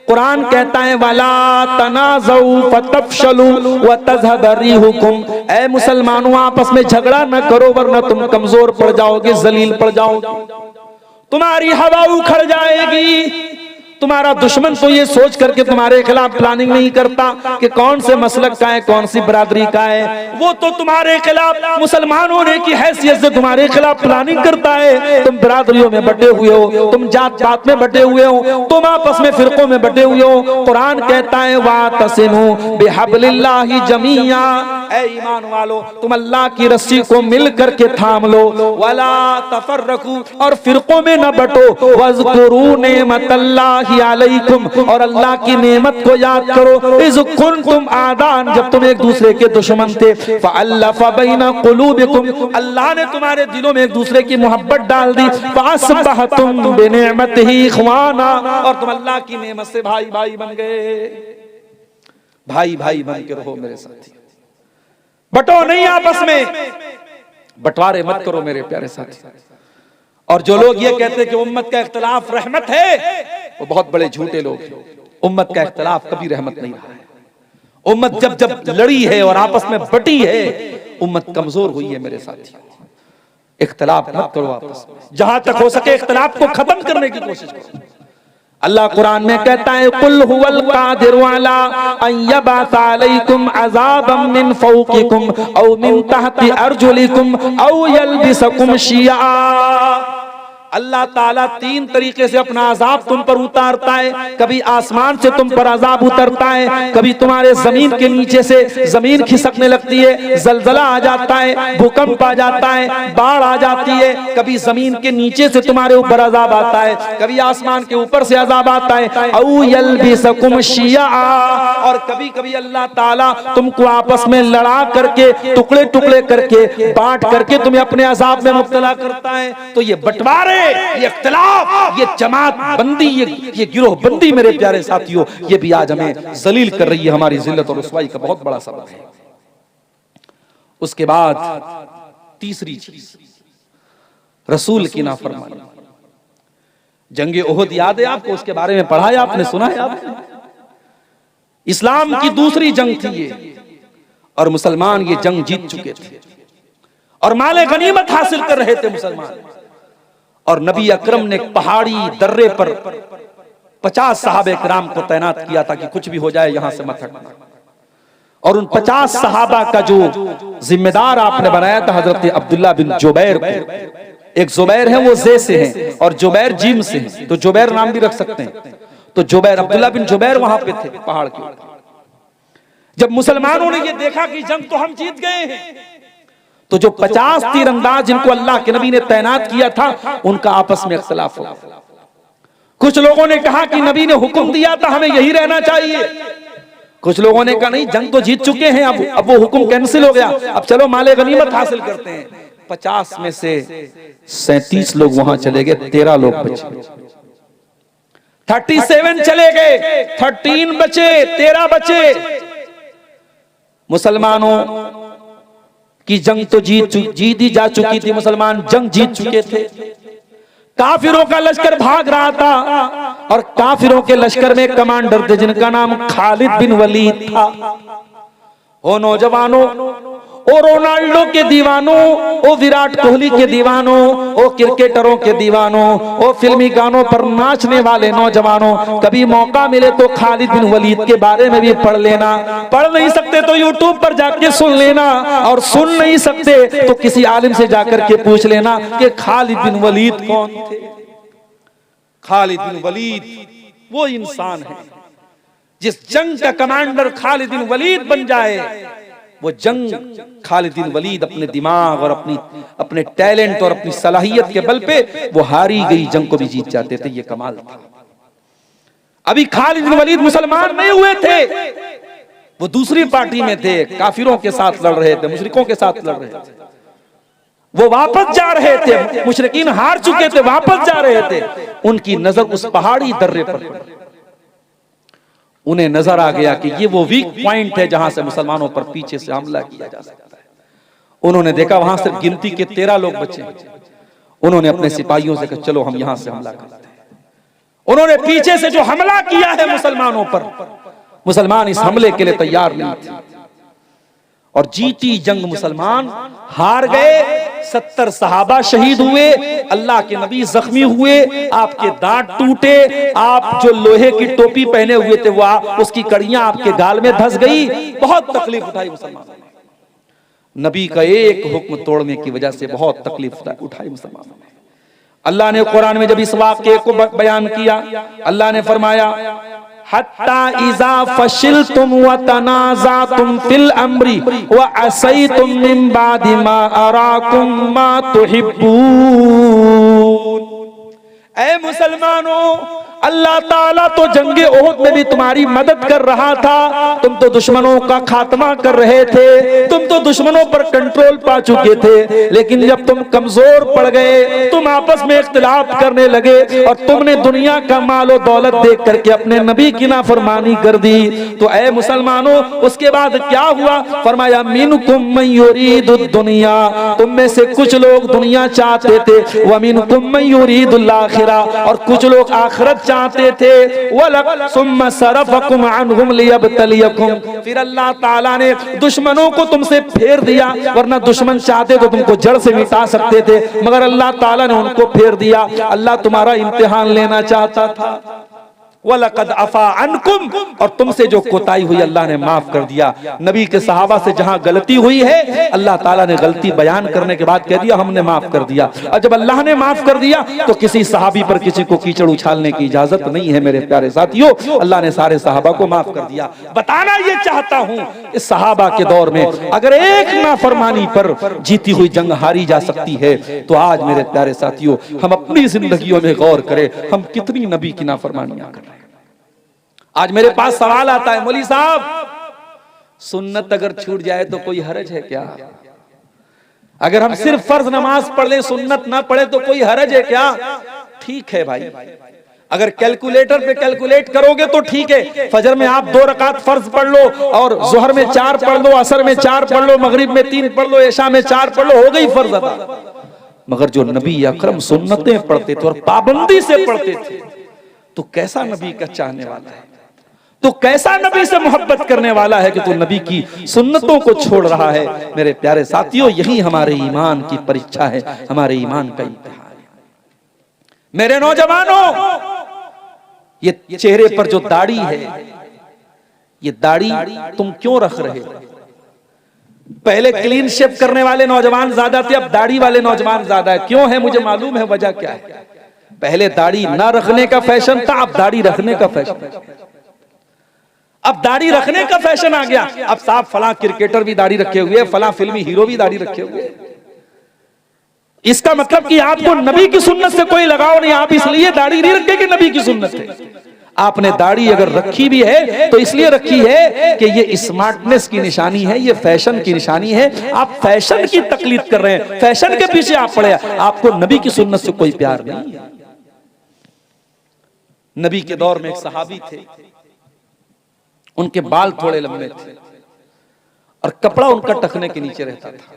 कुरान कहता है वला तनाज़ऊ फतफशलू व तज़हब रिहुकुम, ऐ मुसलमानों आपस में झगड़ा न करो वरना तुम कमजोर पड़ जाओगे, जलील पड़ जाओगे, तुम्हारी हवा उखड़ जाएगी। तुम्हारा दुश्मन तो ये सोच करके तुम्हारे खिलाफ प्लानिंग नहीं करता कि कौन से मसलक का है, कौन सी बरादरी का है, वो तो तुम्हारे खिलाफ मुसलमान होने की हैसियत से तुम्हारे खिलाफ प्लानिंग करता है। तुम बरादरियों में बटे हुए हो, तुम जात पात में बटे हुए हो, तुम आपस में फिरकों में बटे हुए हो। कुरान कहता है वातसिमू बिहब्लिल्लाहि जमीआ, ऐ ईमान वालो तुम अल्लाह की रस्सी को मिल करके थाम लो, वला तफर्रकू, और फिरकों में न बटो, वज़कुरू नेमतल्लाह अलैकुम, और अल्लाह की नेमत को याद करो, इज़ कुंतुम आदान, जब तुम एक दूसरे के दुश्मन थे, फ़अल्लफ़ बैना क़ुलूबिकुम, अल्लाह ने तुम्हारे दिलों में एक दूसरे की मोहब्बत डाल दी, फ़अस्बहतुम बिनिअमतिही इख़वाना, और तुम अल्लाह की नेमत से भाई भाई बन गए। भाई भाई बन के रहो मेरे साथी, बटो नहीं आपस में, बंटवारे मत करो मेरे प्यारे साथी। और जो लोग ये कहते हैं कि उम्मत का इख्तिलाफ रहमत है, वो बहुत बड़े झूठे लोग हैं। उम्मत का इख्तिलाफ कभी रहमत नहीं रहा है। उम्मत जब जब लड़ी है और आपस में बटी है, उम्मत कमजोर हुई है मेरे साथी। इख्तिलाफ मत करो आपस में, जहां तक हो सके इख्तिलाफ को खत्म करने की कोशिश करो। अल्लाह कुरान में कहता है कुल हुवल कादिरु अला अन यबअसा अलैकुम अज़ाबम मिन फौकिकुम औ मिन तहति अर्जुलिकुम औ यल्बिसकुम शिया। अल्लाह ताला तीन तरीके से अपना अजाब तुम पर उतारता है। कभी आसमान से तुम पर अजाब उतरता है, कभी तुम्हारे जमीन के नीचे से जमीन खिसकने लगती है, जलजला आ जाता है, भूकंप आ जाता है, बाढ़ आ जाती है। कभी जमीन के नीचे से तुम्हारे ऊपर अजाब आता है, कभी आसमान के ऊपर से अजाब आता है। औ यल्बिसकुम शिया, और कभी कभी अल्लाह ताला तुमको आपस में लड़ा करके, टुकड़े टुकड़े करके, बांट करके तुम्हें अपने अजाब में मुब्तला करता है। तो ये बंटवारे, ये इख्तिलाफ, ये जमात बंदी, ये गिरोह बंदी मेरे प्यारे साथियों, ये भी आज हमें जलील कर रही है, हमारी जिल्लत और रुसवाई का बहुत बड़ा सबब है। उसके बाद तीसरी चीज रसूल की नाफरमानी। जंगे ओहद याद है आपको? उसके बारे में पढ़ा है आपने, सुना है आपने? इस्लाम की दूसरी जंग थी ये, और मुसलमान ये जंग जीत चुके थे और माले गनीमत हासिल कर रहे थे मुसलमान। और नबी अकरम ने पहाड़ी दर्रे पर 50 सहाबे किराम को तैनात किया था कि कुछ भी हो जाए यहां से मत हटना। और उन 50 सहाबा का जो जिम्मेदार आपने बनाया था हजरत अब्दुल्ला बिन जुबैर को, एक जुबैर है वो जे से है और जुबैर जीम से है, तो जुबैर नाम भी रख सकते हैं। तो जुबैर, अब्दुल्ला बिन जुबैर वहां पे थे पहाड़ के ऊपर। जब मुसलमानों ने ये देखा कि जंग तो हम जीत गए हैं, तो जो 50 तीरंदाज जिनको अल्लाह के नबी ने तैनात किया था उनका आपस में इख्तिलाफ हो। कुछ लोगों ने कहा कि नबी ने हुक्म दिया था हमें यही रहना चाहिए, कुछ लोगों ने कहा नहीं जंग तो जीत चुके हैं, अब वो हुक्म कैंसिल हो गया, अब चलो माले गनीमत हासिल करते हैं। 50 में से 37 लोग वहां चले गए, 13 लोग बचे। 37 चले गए, 13 बचे, 13 बचे। मुसलमानों की जंग तो जीती जा चुकी थी, मुसलमान जंग जीत चुके थे। काफिरों का लश्कर भाग रहा था और काफिरों के लश्कर में कमांडर थे जिनका नाम खालिद बिन वलीद था। ओ नौजवानों, ओ रोनाल्डो के दीवानों, ओ विराट कोहली के दीवानों, ओ क्रिकेटरों के दीवानों, ओ फिल्मी गानों पर नाचने वाले नौजवानों, कभी मौका मिले तो खालिद बिन वलीद के बारे में भी पढ़ लेना। पढ़ नहीं सकते तो यूट्यूब पर जाके सुन लेना, और सुन नहीं सकते तो किसी आलिम से जाकर के पूछ लेना कि खालिद बिन वलीद कौन थे। खालिद बिन वलीद वो इंसान है जिस जंग का कमांडर खालिद बिन वलीद बन जाए, वो जंग खालिद बिन वलीद अपने दिमाग और अपने टैलेंट और अपनी सलाहियत के बल पे वो हारी गई जंग को भी जीत जाते थे। ये कमाल था। अभी खालिद बिन वलीद मुसलमान नहीं हुए थे, वो दूसरी पार्टी में थे, काफिरों के साथ लड़ रहे थे, मुशरिकों के साथ लड़ रहे थे। वो वापस जा रहे थे, मुशरिकीन हार चुके थे, वापस जा रहे थे। उनकी नजर उस पहाड़ी दर्रे पर पड़ी। उन्हें नजर आ गया कि ये वो वीक पॉइंट है जहां से मुसलमानों पर पीछे से हमला किया जा सकता है। उन्होंने देखा वहां सिर्फ गिनती के 13 लोग बचे। उन्होंने अपने सिपाहियों से कहा चलो हम यहां से हमला करते हैं। उन्होंने पीछे से जो हमला किया है मुसलमानों पर, मुसलमान इस हमले के लिए तैयार नहीं थे और जीती जंग मुसलमान हार गए। 70 सहाबा शहीद हुए, अल्लाह के नबी जख्मी हुए, आपके दांत टूटे, आप जो लोहे की टोपी पहने हुए थे वो उसकी कड़ियां आपके गाल में धंस गई। बहुत तकलीफ उठाई मुसलमानों ने, नबी का एक हुक्म तोड़ने की वजह से बहुत तकलीफ उठाई मुसलमानों ने। अल्लाह ने कुरान में जब इस वाक़े को बयान किया, अल्लाह ने फरमाया हत्ता इज़ा फशिलतुम व तनाज़अतुम फिल अम्री व असैतुम मिन बादि मा अराकुम मा तुहिब्बून। ऐ मुसलमानों, अल्लाह ताला तो जंगे ओहद में भी तुम्हारी मदद कर रहा था, तुम तो दुश्मनों का खात्मा कर रहे थे, तुम तो दुश्मनों पर कंट्रोल पा चुके थे, लेकिन जब तुम कमजोर पड़ गए, तुम आपस में इख्तिलाफ करने लगे और तुमने दुनिया का मालो दौलत देख करके अपने नबी की नाफरमानी कर दी। तो ऐ मुसलमानों, उसके बाद क्या हुआ? फरमाया मिनकुम मन युरीदुद दुनिया, तुम में से कुछ लोग दुनिया चाहते थे, व मिनकुम मन युरीदुल आखिरा, और कुछ लोग आखिरत चाहते थे। वलक सुम्मा सरफकुम अन्हुम लियब्तलियकुम, फिर अल्लाह ताला ने दुश्मनों को तुमसे फेर दिया, वरना दुश्मन चाहते तो तुमको जड़ से मिटा सकते थे, मगर अल्लाह ताला ने उनको फेर दिया। अल्लाह तुम्हारा इम्तिहान लेना चाहता था। वलक़द अफ़ा अन्कुम, और तुमसे जो कोताही हुई अल्लाह ने माफ कर दिया। नबी के सहाबा से जहां गलती हुई है, अल्लाह ताला ने गलती बयान करने के बाद कह दिया हमने माफ कर दिया। और जब अल्लाह ने माफ कर दिया तो किसी सहाबी पर किसी को कीचड़ उछालने की इजाजत नहीं है। मेरे प्यारे साथियों, अल्लाह ने सारे सहाबा को माफ कर दिया। बताना ये चाहता हूं, इस सहाबा के दौर में अगर एक नाफरमानी पर जीती हुई जंग हारी जा सकती है, तो आज मेरे प्यारे साथियों हम अपनी जिंदगियों में गौर करें, हम कितनी नबी की नाफरमानियां कर रहे हैं। आज मेरे पास सवाल आता है, मौलवी साहब सुन्नत अगर छूट जाए तो कोई हरज है क्या? अगर हम सिर्फ फर्ज नमाज पढ़ ले, सुन्नत ना पढ़े तो कोई हरज है क्या? ठीक है भाई, अगर कैलकुलेटर पे कैलकुलेट करोगे तो ठीक है। फजर में आप 2 रकात फर्ज पढ़ लो, और जोहर में 4 पढ़ लो, असर में 4 पढ़ लो, मगरिब में 3 पढ़ लो, इशा में 4 पढ़ लो, हो गई फर्ज अदा। मगर जो नबी अकरम सुन्नतें पढ़ते थे और पाबंदी से पढ़ते थे, तो कैसा नबी का चाहने वाला है, तो कैसा नबी से मोहब्बत करने वाला है कि तू नबी की सुन्नतों को छोड़ रहा है। मेरे प्यारे साथियों, यही हमारे ईमान की परीक्षा है, हमारे ईमान का इम्तिहान है। मेरे नौजवानों, ये चेहरे पर जो दाढ़ी है, ये दाढ़ी तुम क्यों रख रहे हो? पहले क्लीन शेव करने वाले नौजवान ज्यादा थे, अब दाढ़ी वाले नौजवान ज्यादा है। क्यों है मुझे मालूम है वजह क्या है। पहले दाढ़ी ना रखने का फैशन था, अब दाढ़ी रखने का फैशन। अब दाढ़ी रखने का फैशन आ गया। अब साहब फला क्रिकेटर भी दाढ़ी रखे हुए, फला फिल्मी हीरो भी दाढ़ी रखे हुए। इसका मतलब कि आपको नबी की सुन्नत से कोई लगाव नहीं, आप इसलिए दाढ़ी नहीं रखते कि नबी की सुन्नत है। आपने दाढ़ी अगर रखी भी है तो इसलिए रखी है कि ये स्मार्टनेस की निशानी है, ये फैशन की निशानी है। आप फैशन की तकलीद कर रहे हैं, फैशन के पीछे आप पड़े। आपको नबी की सुन्नत से कोई प्यार नहीं है। नबी के दौर में एक सहाबी थे, उनके बाल थोड़े लंबे थे और कपड़ा उनका टखने के नीचे रहता था।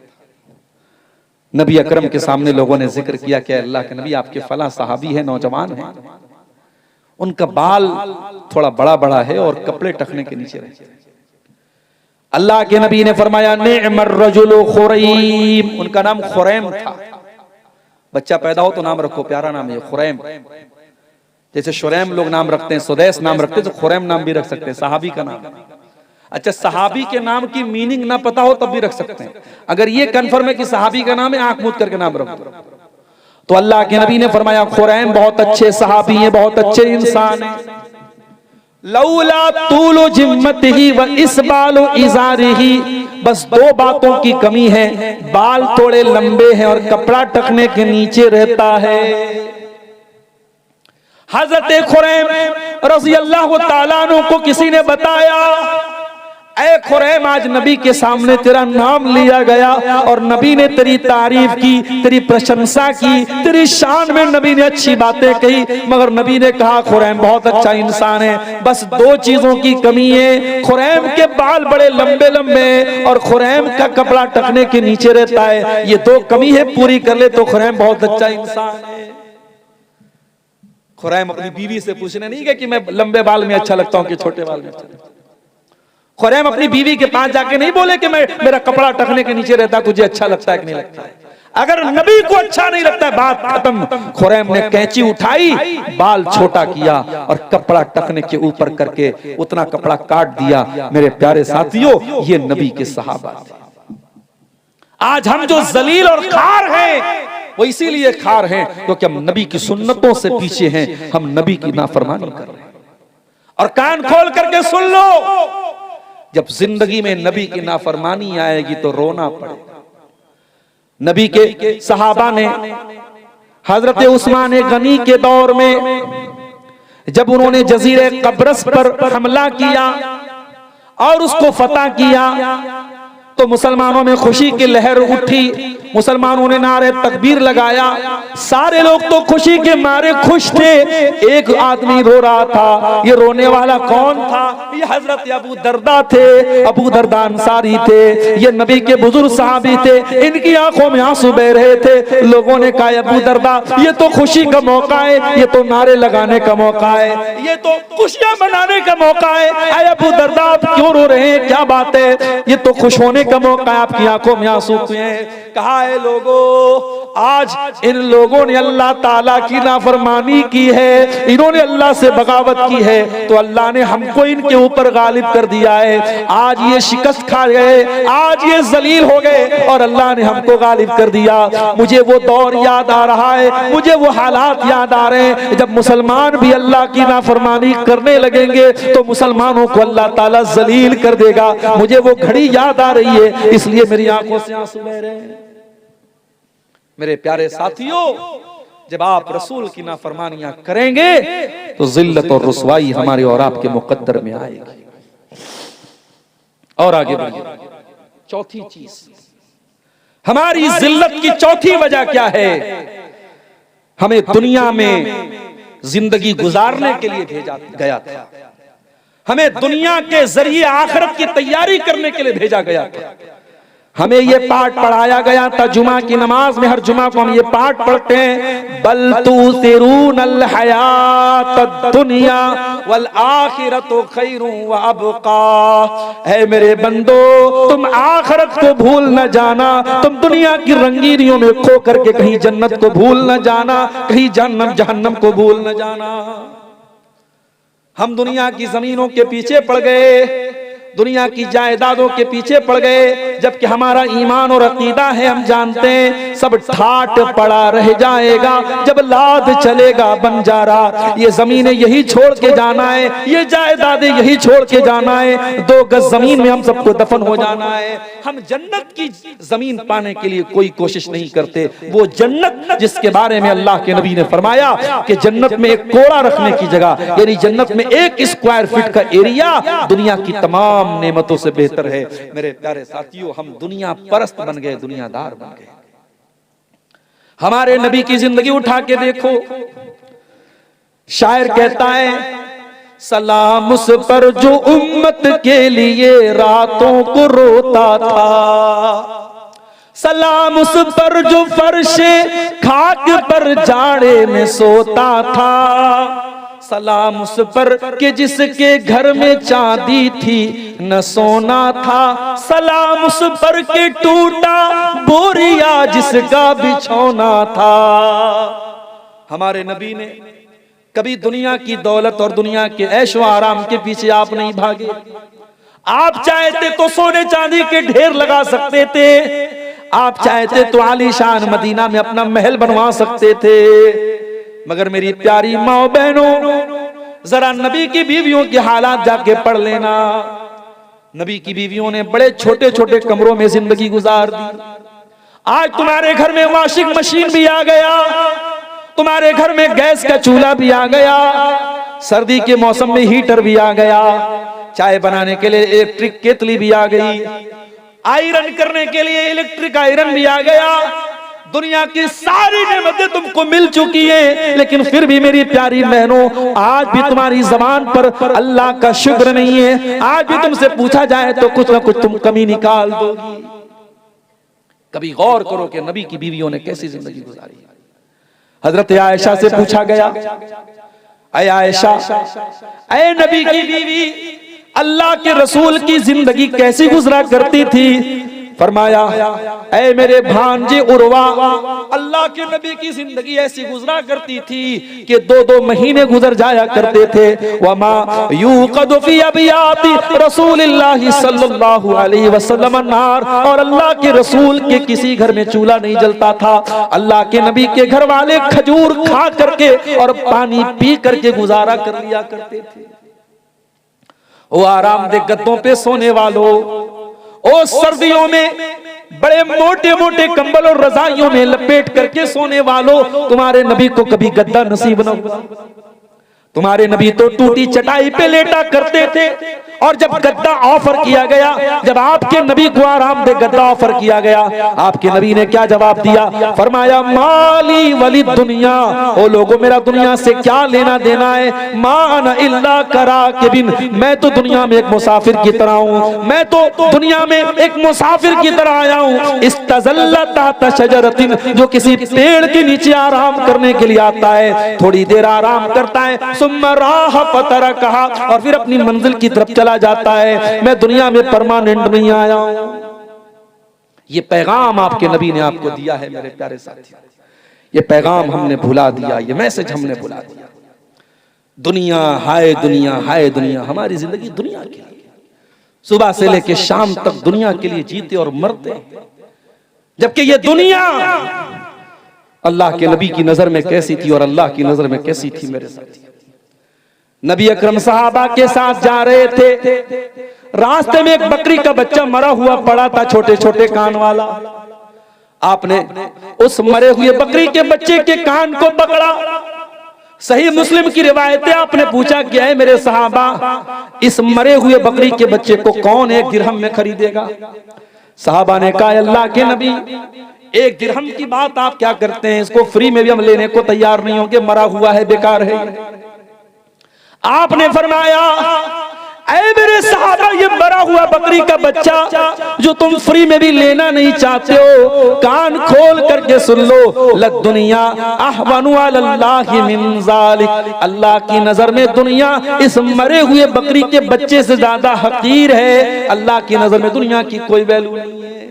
नबी अकरम के सामने लोगों ने जिक्र किया कि अल्लाह के नबी आपके फला सहाबी है, नौजवान है, उनका बाल थोड़ा बड़ा बड़ा है और कपड़े टखने के नीचे रहते हैं। अल्लाह के नबी ने फरमाया निअमर रजुलु खुरैम, उनका नाम खुरैम था। बच्चा पैदा हो तो नाम रखो, प्यारा नाम है खुरैम। जैसे शुरैम लोग नाम रखते हैं, सुदैस नाम रखते हैं, तो खुरैम नाम भी रख सकते हैं, सहाबी का नाम। अच्छा, सहाबी के नाम की मीनिंग ना पता हो तब भी रख सकते हैं। अगर ये कन्फर्म है कि सहाबी का नाम है, आंख मूंद करके नाम रख दो। तो अल्लाह के नबी ने फरमाया खुरैम बहुत अच्छे सहाबी हैं, बहुत अच्छे इंसान हैं। लौला तूलु जिम्मतिही व इसबालु इजारिही, बस दो बातों की कमी है, बाल थोड़े लंबे हैं और कपड़ा टकने के नीचे रहता है। हजरत खुरैम रज़ी अल्लाह ताला अन्हु को किसी ने बताया, ऐ खुरैम आज नबी के सामने तेरा नाम लिया गया और नबी ने तेरी तारीफ की, तेरी प्रशंसा की, तेरी शान में नबी ने अच्छी बातें कही, मगर नबी ने कहा खुरैम बहुत अच्छा इंसान है, बस दो चीजों की कमी है, खुरैम के बाल बड़े लंबे लंबे और खुरैम का कपड़ा टकने के नीचे रहता है। ये दो कमी है, पूरी कर ले तो खुरैम बहुत अच्छा इंसान है। खुरैम अपनी बीवी से पूछने नहीं गया कि मैं लंबे बाल में अच्छा लगता हूं कि छोटे बाल में अच्छा लगता हूं। खुरैम अपनी बीवी के पास जाके नहीं बोले कि मेरा कपड़ा टकने के नीचे रहता, तुझे अच्छा लगता है कि नहीं लगता है। अगर नबी को अच्छा नहीं लगता है, बात खत्म। खुरैम ने कैंची उठाई, बाल छोटा किया और कपड़ा टकने के ऊपर करके उतना कपड़ा काट दिया। मेरे प्यारे साथियों, ये नबी के सहाबा थे। आज हम जो जलील और खार हैं वो इसीलिए खार हैं क्योंकि हम नबी की सुन्नतों से पीछे हैं, हम नबी की नाफरमानी कर रहे हैं। और कान खोल करके सुन लो, जब जिंदगी में नबी की नाफरमानी आएगी तो रोना पड़ेगा। नबी के सहाबा ने हजरत उस्मान गनी के दौर में जब उन्होंने जजीरे कब्रस पर हमला किया और उसको फतह किया तो मुसलमानों में खुशी की लहर उठी, मुसलमानों ने नारे तकबीर लगाया, सारे लोग तो खुशी के मारे खुश थे। एक आदमी रो रहा था, ये रोने वाला कौन था? ये हजरत अबू दरदा थे। अबू दरदा अंसारी थे, ये नबी के बुजुर्ग सहाबी थे, इनकी आंखों में आंसू बह रहे थे। लोगों ने कहा अबू दरदा ये तो खुशी का मौका है, ये तो नारे लगाने का मौका है, ये तो खुशियां मनाने का मौका है। अरे अबू दरदा आप क्यों रो रहे हैं, क्या बात है? ये तो खुश होने का मौका है, आपकी आंखों में आंसू क्यों हैं? कहा है लोगों, आज इन लोगों ने अल्लाह ताला की नाफरमानी की है, इन्होंने अल्लाह से बगावत की है, तो अल्लाह ने हमको इनके ऊपर गालिब कर दिया है। आज ये शिकस्त खा गए, आज ये जलील हो गए और अल्लाह ने हमको गालिब कर दिया। मुझे वो दौर याद आ रहा है, मुझे वो हालात याद आ रहे हैं जब मुसलमान भी अल्लाह की नाफरमानी करने लगेंगे तो मुसलमानों को अल्लाह ताला जलील कर देगा। मुझे वो घड़ी याद आ रही है, इसलिए मेरी आंखों से आंसू बह रहे हैं। मेरे प्यारे साथियों, जब आप रसूल की नाफरमानियां करेंगे तो जिल्लत और रुसवाई हमारे और आपके मुकद्दर में आएगी। और आगे बढ़िए, चौथी चीज, हमारी जिल्लत की चौथी वजह क्या है? हमें दुनिया में जिंदगी गुजारने के लिए भेजा गया था, हमें दुनिया के जरिए आखिरत की तैयारी करने के लिए भेजा गया था। हमें ये पाठ पढ़ाया गया था जुमा की नमाज में, हर जुमा को हम ये पाठ पढ़ते हैं, बल तुसिरूनल हयातद दुनिया वल आखिरतु खैरुन व अबका। है मेरे बंदो, तुम आखिरत को भूल न जाना, तुम दुनिया की रंगीनियों में खो करके कहीं जन्नत को भूल न जाना, कहीं जहन्नम को भूल न जाना। हम दुनिया की जमीनों के पीछे पड़ गए दुनिया की जायदादों के पीछे पड़ गए, जबकि हमारा ईमान और अकीदा है, हम जानते हैं सब ठाट पड़ा रह जाएगा जब लाद चलेगा बंजारा। ये जमीनें यही छोड़ के जाना है, ये जायदादें यही छोड़ के जाना है, 2 गज जमीन में हम सबको दफन हो जाना है। हम जन्नत की जमीन पाने के लिए कोई कोशिश नहीं करते, वो जन्नत जिसके बारे में अल्लाह के नबी ने फरमाया कि जन्नत में एक कोड़ा रखने की जगह, यानी जन्नत में 1 स्क्वायर फीट का एरिया दुनिया की तमाम नेमतों से बेहतर है। मेरे प्यारे साथियों, हम दुनिया परस्त बन गए, दुनियादार बन गए। हमारे नबी की जिंदगी उठा के देखो, शायर कहता है सलाम उस पर जो उम्मत के लिए रातों को रोता था, सलाम उस पर जो फर्शे खाक पर जाड़े में सोता था, सलाम उस पर कि जिसके घर में चांदी थी न सोना था, सलाम उस पर कि टूटा बोरिया जिसका बिछौना था। हमारे नबी ने कभी दुनिया की दौलत और दुनिया के ऐशो आराम के पीछे आप नहीं भागे। आप चाहते तो सोने चांदी के ढेर लगा सकते थे, आप चाहते तो आलीशान मदीना में अपना महल बनवा सकते थे, मगर मेरी प्यारी माँ बहनों, जरा नबी की बीवियों के हालात जाके पढ़ लेना। नबी की बीवियों ने बड़े छोटे छोटे कमरों में जिंदगी गुजार दी। आज तुम्हारे घर में वॉशिंग मशीन भी आ गया, तुम्हारे घर में गैस का चूल्हा भी आ गया, सर्दी के मौसम में हीटर भी आ गया, चाय बनाने के लिए इलेक्ट्रिक केतली भी आ गई, आयरन करने के लिए इलेक्ट्रिक आयरन भी आ गया। दुनिया की सारी नेमतें तुमको मिल चुकी है, लेकिन फिर भी मेरी प्यारी बहनों, आज भी तुम्हारी जबान पर अल्लाह का शुक्र नहीं है। आज भी तुमसे पूछा जाए तो कुछ ना कुछ तुम कमी निकाल दोगी। कभी गौर करो कि नबी की बीवियों ने कैसी जिंदगी गुजारी। हजरत आयशा से पूछा गया, अय आयशा, अय नबी की बीवी, अल्लाह के रसूल की जिंदगी कैसी गुजरा करती थी? फरमाया, ऐ मेरे भांजे उर्वा, अल्लाह के नबी की जिंदगी ऐसी गुजरा करती थी कि 2-2 महीने गुजर जाया करते थे। वमा यूक़द फी अबियाति रसूलिल्लाह सल्लल्लाहु अलैहि वसल्लम अन्नार, और अल्लाह के रसूल के किसी घर में चूल्हा नहीं जलता था। अल्लाह के नबी के घर वाले खजूर खा करके और पानी पी करके गुजारा कर लिया करते थे। वो आरामदेह गद्दों पे सोने वालों, ओ सर्दियों में बड़े मोटे मोटे कंबल और रजाइयों में लपेट करके सोने वालों, तुम्हारे नबी को कभी गद्दा नसीब न हुआ। तुम्हारे नबी तो टूटी चटाई पे लेटा करते थे, और जब गद्दा ऑफर किया गया, जब आपके नबी को आरामदेह गद्दा ऑफर किया गया, आपके नबी ने क्या जवाब दिया? फरमाया, माली वली दुनिया, ओ लोगों, मेरा दुनिया से क्या लेना देना है? मान इल्ला करा के बिन, मैं तो दुनिया में एक मुसाफिर की तरह हूँ, मैं तो दुनिया में एक मुसाफिर की तरह आया हूँ। इस्तज़ल्ला ताहता शजरतिन, जो किसी पेड़ के नीचे आराम करने के लिए आता है, थोड़ी देर आराम करता है, सुम्मा राह फतरा कहा, और फिर अपनी मंजिल की तरफ चला जाता है। मैं दुनिया में परमानेंट नहीं आया हूं। ये पैगाम आपके नबी ने आपको दिया है मेरे प्यारे साथी, ये पैगाम हमने भुला दिया, ये मैसेज हमने भुला दिया। दुनिया हाय दुनिया, हाय दुनिया, हमारी जिंदगी दुनिया के लिए, सुबह से लेकर शाम तक दुनिया के लिए जीते और मरते, जबकि ये दुनिया अल्लाह के नबी की नजर में कैसी थी और अल्लाह की नजर में कैसी थी मेरे साथी। नबी अकरम सहाबा के साथ जा रहे थे, रास्ते में एक बकरी का बच्चा मरा हुआ पड़ा था, छोटे छोटे कान वाला। आपने उस मरे हुए बकरी के बच्चे के कान को पकड़ा। सही मुस्लिम की रिवायतें, आपने पूछा क्या है मेरे सहाबा, इस मरे हुए बकरी के बच्चे को कौन 1 दिरहम में खरीदेगा? सहाबा ने कहा, अल्लाह के नबी, 1 दिरहम की बात आप क्या करते हैं, इसको फ्री में भी हम लेने को तैयार नहीं होंगे, मरा हुआ है, बेकार है। आपने फरमाया, ऐ मेरे सहाबा, ये मरा हुआ बकरी का बच्चा जो तुम फ्री में भी लेना नहीं चाहते हो, कान खोल करके सुन लो, लग दुनिया अहवनु अलल्लाहि मिन ज़ालिक, अल्लाह की नजर में दुनिया इस मरे हुए बकरी के बच्चे से ज्यादा हकीर है। अल्लाह की नजर में दुनिया की कोई वैल्यू नहीं है।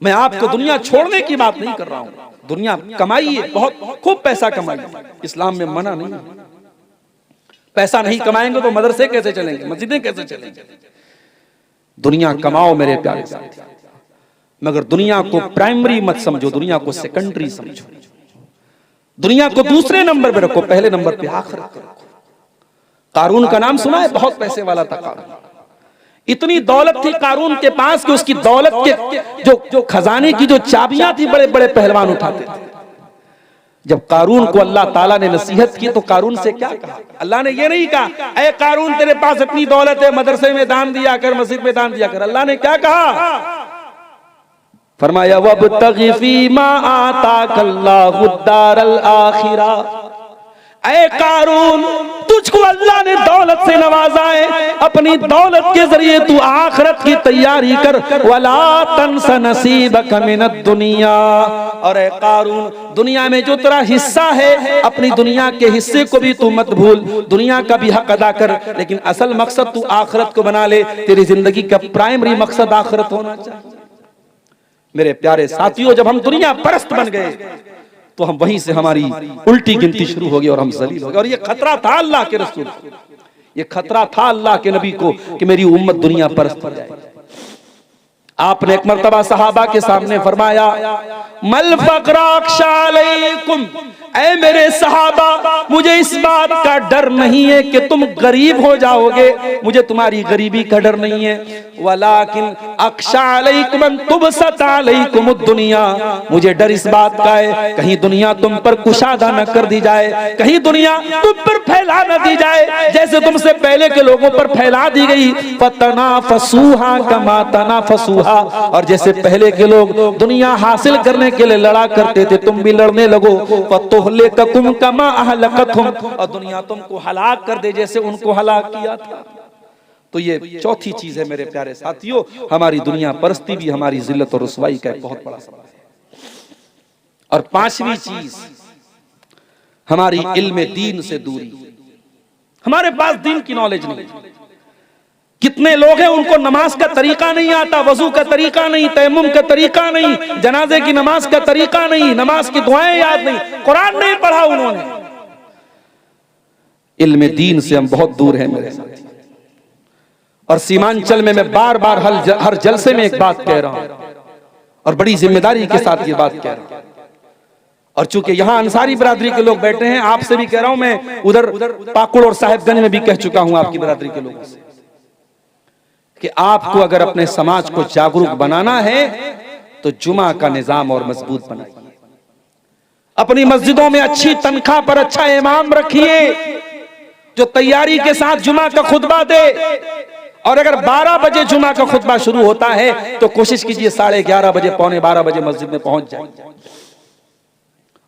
मैं आपको दुनिया छोड़ने की बात नहीं कर रहा हूं, दुनिया कमाइए, बहुत खूब पैसा कमाइए, इस्लाम में मना नहीं, पैसा नहीं कमाएंगे तो मदरसे कैसे चलेंगे, मस्जिदें कैसे चलेंगे। दुनिया कमाओ मेरे प्यारे साथी, मगर दुनिया को प्राइमरी मत समझो, दुनिया को सेकेंडरी समझो, दुनिया को दूसरे नंबर पे रखो, पहले नंबर पे आखिरत को रखो। कारून का नाम सुना है, बहुत पैसे वाला था कारून। इतनी दौलत थी कारून के पास कि उसकी दौलत के जो खजाने की जो चाबियां थी बड़े बड़े पहलवान उठाते थे। जब कारून को अल्लाह ताला ने नसीहत की तो कारून से क्या कहा? अल्लाह ने ये नहीं कहा ऐ कारून तेरे पास इतनी दौलत है, मदरसे में दान दिया कर, मस्जिद में दान दिया कर। अल्लाह ने क्या कहा? फरमाया वब्तगी फीमा आताकल्लाहु दारल आखिरा। ऐ कारून, तुझको अल्लाह ने दौलत से नवाजा है, अपनी दौलत के जरिए तू आखिरत की तैयारी कर। वला तंस नसीबक मिनद दुनिया। और ऐ कारून, दुनिया में जो तेरा हिस्सा है, अपनी दुनिया के हिस्से को भी तू मत भूल, दुनिया का भी हक अदा कर, लेकिन असल मकसद तू आखिरत को बना ले। तेरी जिंदगी का प्राइमरी मकसद आखिरत होना चाहिए। मेरे प्यारे साथियों, जब हम दुनिया परस्त बन गए तो हम वहीं से हमारी उल्टी गिनती शुरू हो गई और हम जलील हो गए। और ये खतरा था अल्लाह के रसूल, ये खतरा था अल्लाह के नबी को कि मेरी उम्मत दुनिया परस्त हो जाए। आपने एक मर्तबा सहाबा के सामने फरमाया, मल फक़रा अख्शा अलैकुम, ऐ मेरे सहाबा, मुझे इस बात का डर नहीं है कि तुम गरीब हो जाओगे, मुझे तुम्हारी गरीबी का डर नहीं है। वलाकिन अख्शा अलैकुम अन तुबसत अलैकुमुद दुनिया, मुझे डर इस बात का है कहीं दुनिया तुम पर कुशादा न कर दी जाए, कहीं दुनिया तुम पर फैला न दी जाए जैसे तुमसे पहले के लोगों पर फैला दी गई। फतनाफसूहा कमा तनाफसूहा, और जैसे पहले के लोग दुनिया हासिल करने के लिए लड़ा करते थे, तुम भी लड़ने लगो। फतुहलिककुम कमा अहलकतहुम, और दुनिया तुमको हलाक कर दे जैसे उनको हलाक किया था। तो ये चौथी चीज है मेरे प्यारे साथियों, हमारी दुनिया परस्ती भी हमारी जिल्लत और रुसवाई का एक बहुत बड़ा सबब है। और पांचवी चीज, हमारी इल्म दीन से दूरी। हमारे पास दीन की नॉलेज नहीं। कितने लोग हैं उनको नमाज का तरीका नहीं आता, वजू का तरीका नहीं, तयम्मुम का तरीका नहीं, जनाजे की नमाज का तरीका नहीं, नमाज की दुआएं याद नहीं, कुरान नहीं पढ़ा उन्होंने। इल्म दीन से हम बहुत दूर हैं मेरे साथ। और सीमांचल में मैं बार बार हर जलसे में एक बात कह रहा हूं और बड़ी जिम्मेदारी के साथ ये बात कह रहा हूं। और चूंकि यहां अंसारी बिरादरी के लोग बैठे हैं, आपसे भी कह रहा हूं, मैं उधर पाकुड़ और साहिबगंज में भी कह चुका हूं आपकी बिरादरी के लोगों से कि आपको अगर अपने समाज को जागरूक बनाना है तो जुमा का निजाम और मजबूत बनाइए। अपनी मस्जिदों में अच्छी तनख्वाह पर अच्छा इमाम रखिए जो तैयारी के साथ जुमा का खुतबा दे। और अगर 12 बजे जुमा का खुतबा शुरू होता है तो कोशिश कीजिए 11:30 बजे, पौने 12 बजे मस्जिद में पहुंच जाए।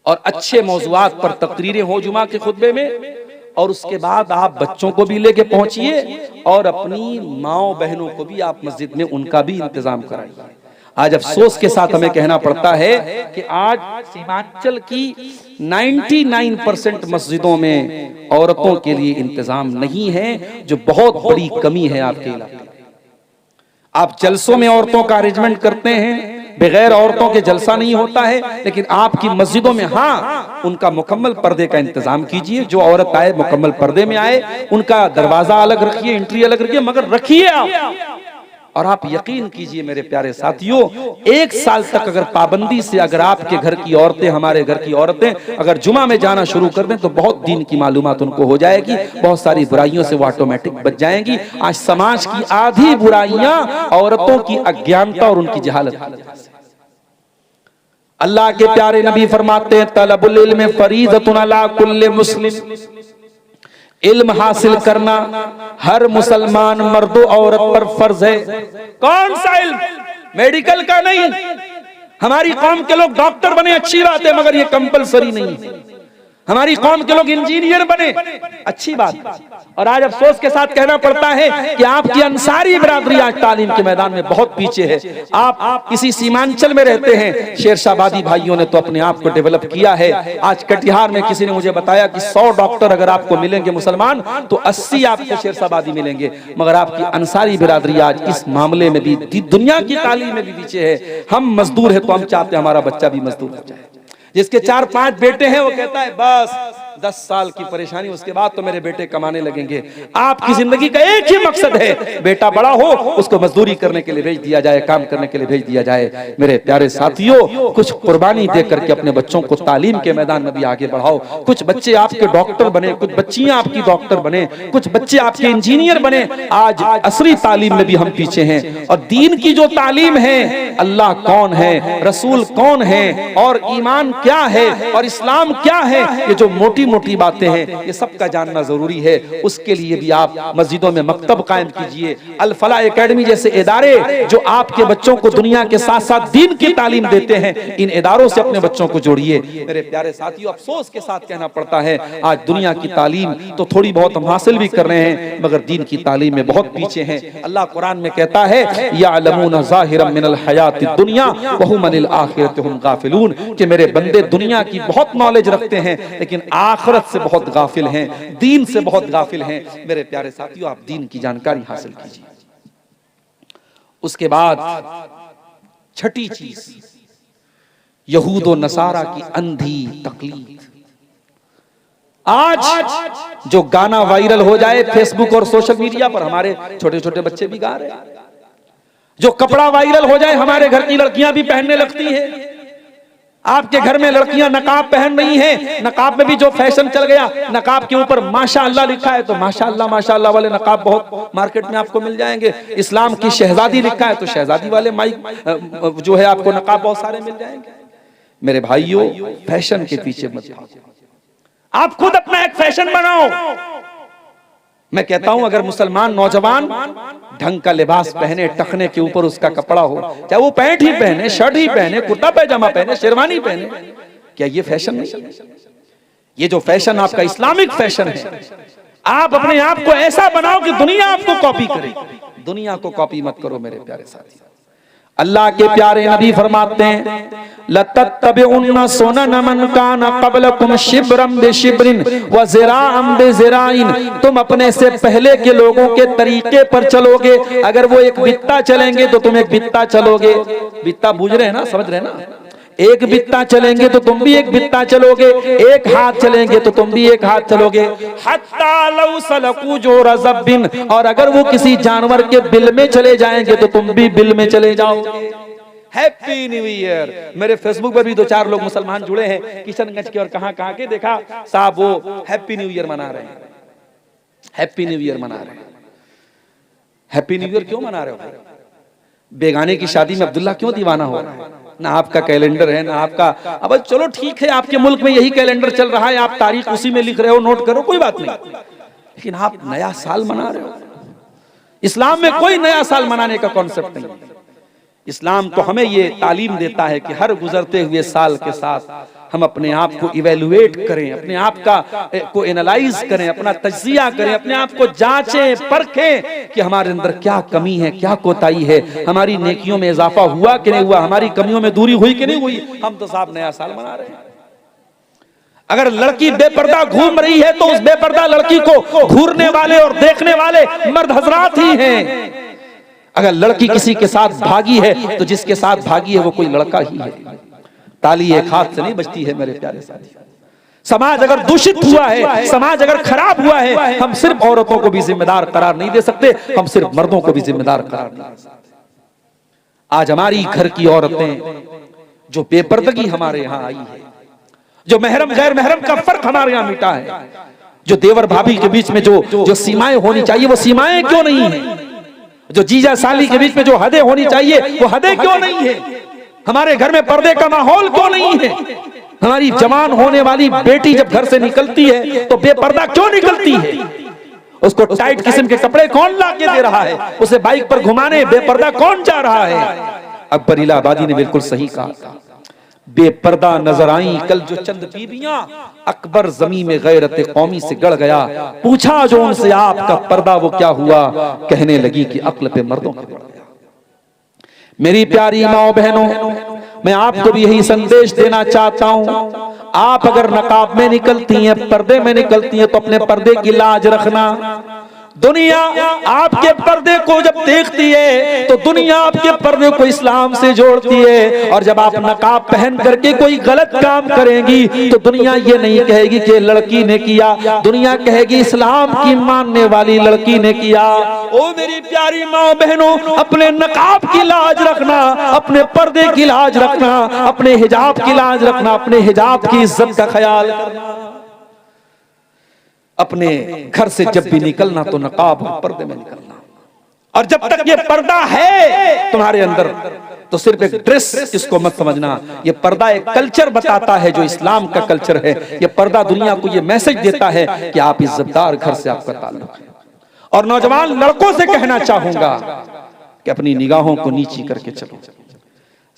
और अच्छे मौजुआत पर तकरीरें हो जुमा के खुतबे में। और उसके बाद आप बच्चों को भी लेके पहुंचिए और अपनी माओ बहनों को भी आप मस्जिद में उनका भी इंतजाम कराइए। आज अफसोस के साथ हमें कहना पड़ता है कि आज सीमांचल की 99% मस्जिदों में औरतों के लिए इंतजाम नहीं है, जो बहुत बड़ी कमी है आपके इलाके में। आप जलसों में औरतों का अरेंजमेंट करते हैं, बगैर औरतों के जलसा नहीं होता है, लेकिन आपकी मस्जिदों में हाँ उनका मुकम्मल पर्दे का इंतजाम कीजिए। जो औरत आए मुकम्मल पर्दे में आए, उनका दरवाजा अलग रखिए, एंट्री अलग रखिए, मगर रखिए आप। और आप यकीन कीजिए मेरे प्यारे साथियों, 1 साल तक अगर पाबंदी से अगर आपके घर की औरतें, हमारे घर की औरतें अगर जुमा में जाना शुरू कर दें तो बहुत दीन की मालूमात उनको हो जाएगी, बहुत सारी बुराइयों से वो ऑटोमेटिक बच जाएंगी। आज समाज की आधी बुराइयां औरतों की अज्ञानता और उनकी जहालत। अल्लाह के प्यारे नबी फरमाते हैं, तलबुल इल्म फरीज़तुन अला कुल्li मुस्लिम, इल्म हासिल करना हर मुसलमान मर्दो औरत पर फर्ज है। कौन सा इल्म? मेडिकल का नहीं। हमारी कौम के लोग डॉक्टर बने, अच्छी बात है, मगर ये कंपलसरी नहीं है। हमारी कौम के लोग इंजीनियर बने, अच्छी बात। और आज अफसोस के साथ कहना पड़ता है कि आपकी अंसारी बिरादरी आज तालीम के मैदान में बहुत पीछे है। आप किसी सीमांचल में रहते हैं, शेरशाबादी भाइयों ने तो अपने आप को डेवलप किया है। आज कटिहार में किसी ने मुझे बताया कि 100 डॉक्टर अगर आपको मिलेंगे मुसलमान तो 80 आपको शेरशाबादी मिलेंगे। मगर आपकी अंसारी बिरादरी आज इस मामले में भी दुनिया की तालीम में भी पीछे है। हम मजदूर है तो हम चाहते हैं हमारा बच्चा भी मजदूर हो जाए। जिसके 4-5 बेटे हैं वो कहता है बस 10 साल की परेशानी, उसके बाद तो मेरे बेटे कमाने लगेंगे। आपकी जिंदगी का एक ही मकसद है, बेटा बड़ा हो उसको मजदूरी करने के लिए भेज दिया जाए, काम करने के लिए भेज दिया जाए। मेरे प्यारे साथियों, कुछ कुर्बानी दे करके अपने बच्चों को तालीम के मैदान में भी आगे बढ़ाओ। कुछ बच्चे आपके डॉक्टर बने, कुछ बच्चियां आपकी डॉक्टर बने, कुछ बच्चे आपके इंजीनियर बने। आज असरी तालीम में भी हम पीछे हैं। और दीन की जो तालीम है, अल्लाह कौन है, रसूल कौन है, और ईमान क्या है, और इस्लाम क्या है, ये जो मोटी मोटी बातें हैं ये सबका जानना जरूरी है। उसके लिए भी आप मस्जिदों में मकतब कायम कीजिए। अल फलाह एकेडमी जैसे इदारे जो आपके बच्चों को दुनिया के साथ साथ दीन की तालीम देते हैं, इन इदारों से अपने बच्चों को जोड़िए। मेरे प्यारे साथियों, अफसोस के साथ कहना पड़ता है, आज दुनिया की तालीम तो थोड़ी बहुत हम हासिल भी कर रहे हैं, मगर दीन की तालीम में बहुत पीछे हैं। अल्लाह कुरान में कहता है, यालमून ज़ाहिरम मिनल हयातिद दुनिया व हुम अनिल आखिरति हुम गाफिलून, कि मेरे बंदे दुनिया की बहुत नॉलेज रखते हैं लेकिन आखिरत से बहुत गाफिल हैं, दीन से बहुत गाफिल हैं। मेरे प्यारे साथियों, आप दीन की जानकारी हासिल कीजिए। उसके बाद छठी चीज, यहूद और नसारा की अंधी तकलीद। आज जो गाना वायरल हो जाए फेसबुक और सोशल मीडिया पर, हमारे छोटे छोटे बच्चे भी गा रहे हैं। जो कपड़ा वायरल हो जाए, हमारे घर की लड़कियां भी पहनने लगती हैं। आपके घर में लड़कियां नकाब पहन रही हैं, नकाब में भी जो फैशन चल गया, नकाब के ऊपर माशाअल्लाह लिखा है तो माशाअल्लाह वाले नकाब बहुत मार्केट में आपको मिल जाएंगे। इस्लाम की शहजादी लिखा है तो शहजादी वाले माइक जो है आपको नकाब बहुत सारे मिल जाएंगे। मेरे भाइयों, फैशन के पीछे मत भागो, आप खुद अपना एक फैशन बनाओ। मैं कहता हूं, अगर मुसलमान नौजवान ढंग का लिबास पहने, टखने के ऊपर उसका कपड़ा हो, चाहे वो पैंट ही पहने, शर्ट ही पहने, कुर्ता पैजामा पहने, शेरवानी पहने, क्या ये फैशन नहीं? ये जो फैशन आपका इस्लामिक फैशन है, आप अपने आप को ऐसा बनाओ कि दुनिया आपको कॉपी करे। दुनिया को कॉपी मत करो मेरे प्यारे साथी। अल्लाह के प्यारे नबी फरमाते हैं, लतत्तबिउन्ना सुनन मन काना क़ब्लकुम शिब्रम बिशिब्रिन व ज़िराअम बिज़िराइन, तुम अपने से पहले के लोगों के तरीके पर चलोगे। अगर वो एक बित्ता चलेंगे तो तुम एक बित्ता चलोगे। बित्ता बूझ रहे हैं ना, समझ रहे हैं ना? एक बित्ता चलेंगे तो तुम भी एक बित्ता चलोगे, एक हाथ चलेंगे तो तुम भी एक हाथ चलोगे। हत्ता लौ सलकू जोरा ज़ब्बिन, और अगर वो किसी जानवर के बिल में चले जाएंगे तो तुम भी बिल में चले जाओगे। Happy new year. मेरे फेसबुक पर भी 2-4 लोग मुसलमान जुड़े हैं किशनगंज के और कहां के, देखा साहब वो हैप्पी न्यू ईयर मना रहे हैं। हैप्पी न्यू ईयर मना रहे हैं। हैप्पी न्यू ईयर क्यों मना रहे हो? बेगाने की शादी में अब्दुल्ला क्यों दीवाना हो रहा है? ना आपका कैलेंडर है ना आपका, अब चलो ठीक है आपके मुल्क में यही कैलेंडर चल रहा है, आप तारीख उसी में लिख रहे हो, नोट करो, कोई बात नहीं, लेकिन आप नया साल मना रहे हो। इस्लाम में कोई नया साल मनाने का कॉन्सेप्ट नहीं। इस्लाम तो हमें ये तालीम देता है कि हर गुजरते हुए साल के साथ हम अपने आप को इवेलुएट करें, अपने आप को एनालाइज करें, अपना तज्जिया करें, अपने आप को जांचें परखें कि हमारे अंदर क्या कमी है, क्या कोताही है, हमारी नेकियों में इजाफा हुआ कि नहीं हुआ, हमारी कमियों में दूरी हुई कि नहीं हुई। हम तो साहब नया साल मना रहे हैं। अगर लड़की बेपर्दा घूम रही है तो उस बेपर्दा लड़की को घूरने वाले और देखने वाले मर्द हजरात ही हैं। अगर लड़की किसी के साथ भागी है तो जिसके साथ भागी है वो कोई लड़का ही है। ताली एक हाथ से नहीं बजती है मेरे प्यारे साथी। समाज अगर दूषित हुआ है, समाज अगर खराब हुआ है, हम सिर्फ औरतों को भी जिम्मेदार करार नहीं दे सकते, हम सिर्फ मर्दों को भी जिम्मेदार करार नहीं दे सकते। आज हमारी घर की औरतें जो बेपर्दगी हमारे यहाँ आई है, जो महरम गैर महरम का फर्क हमारे यहाँ मिटा है, जो देवर भाभी के बीच में जो सीमाएं होनी चाहिए वो सीमाएं क्यों नहीं है, जो जीजा साली के बीच में जो हदें होनी चाहिए वो हदें क्यों नहीं है, हमारे घर में पर्दे का माहौल क्यों नहीं है, हमारी जवान होने वाली बेटी जब घर से निकलती है तो बेपर्दा क्यों निकलती है, उसको टाइट किस्म के कपड़े कौन ला के दे रहा है, उसे बाइक पर घुमाने बेपर्दा कौन जा रहा है। अकबर इलाहाबादी ने बिल्कुल सही कहा, बेपर्दा नजर आई कल जो चंद बीबियां, अकबर जमीन में गैरत कौमी से गड़ गया, पूछा जो उनसे आपका पर्दा वो क्या हुआ, कहने लगी कि अक्ल पे मर्दों के पड़ गया। मेरी प्यारी माओ बहनों, मैं आपको भी यही संदेश देना चाहता हूं, आप अगर नकाब में निकलती हैं, पर्दे में निकलती हैं तो अपने पर्दे की लाज रखना। दुनिया आपके पर्दे को जब देखती है तो दुनिया आपके पर्दे को इस्लाम से जोड़ती है, और जब आप नकाब पहन करके कोई गलत काम करेंगी तो दुनिया ये नहीं कहेगी कि लड़की ने किया, दुनिया कहेगी इस्लाम की मानने वाली लड़की ने किया। ओ मेरी प्यारी माँ बहनों, अपने नकाब की लाज रखना, अपने पर्दे की लाज रखना, अपने हिजाब की लाज रखना, अपने हिजाब की इज्जत का ख्याल करना। अपने घर से जब भी निकलना तो नकाब और पर्दे में निकलना, और जब तक ये पर्दा है तुम्हारे अंदर तो सिर्फ एक ड्रेस इसको मत समझना। ये पर्दा एक कल्चर बताता है जो इस्लाम का कल्चर है। ये पर्दा दुनिया को ये मैसेज देता है कि आप इज्जतदार घर से आपका ताल्लुक है। और नौजवान लड़कों से कहना चाहूंगा कि अपनी निगाहों को नीची करके चलो।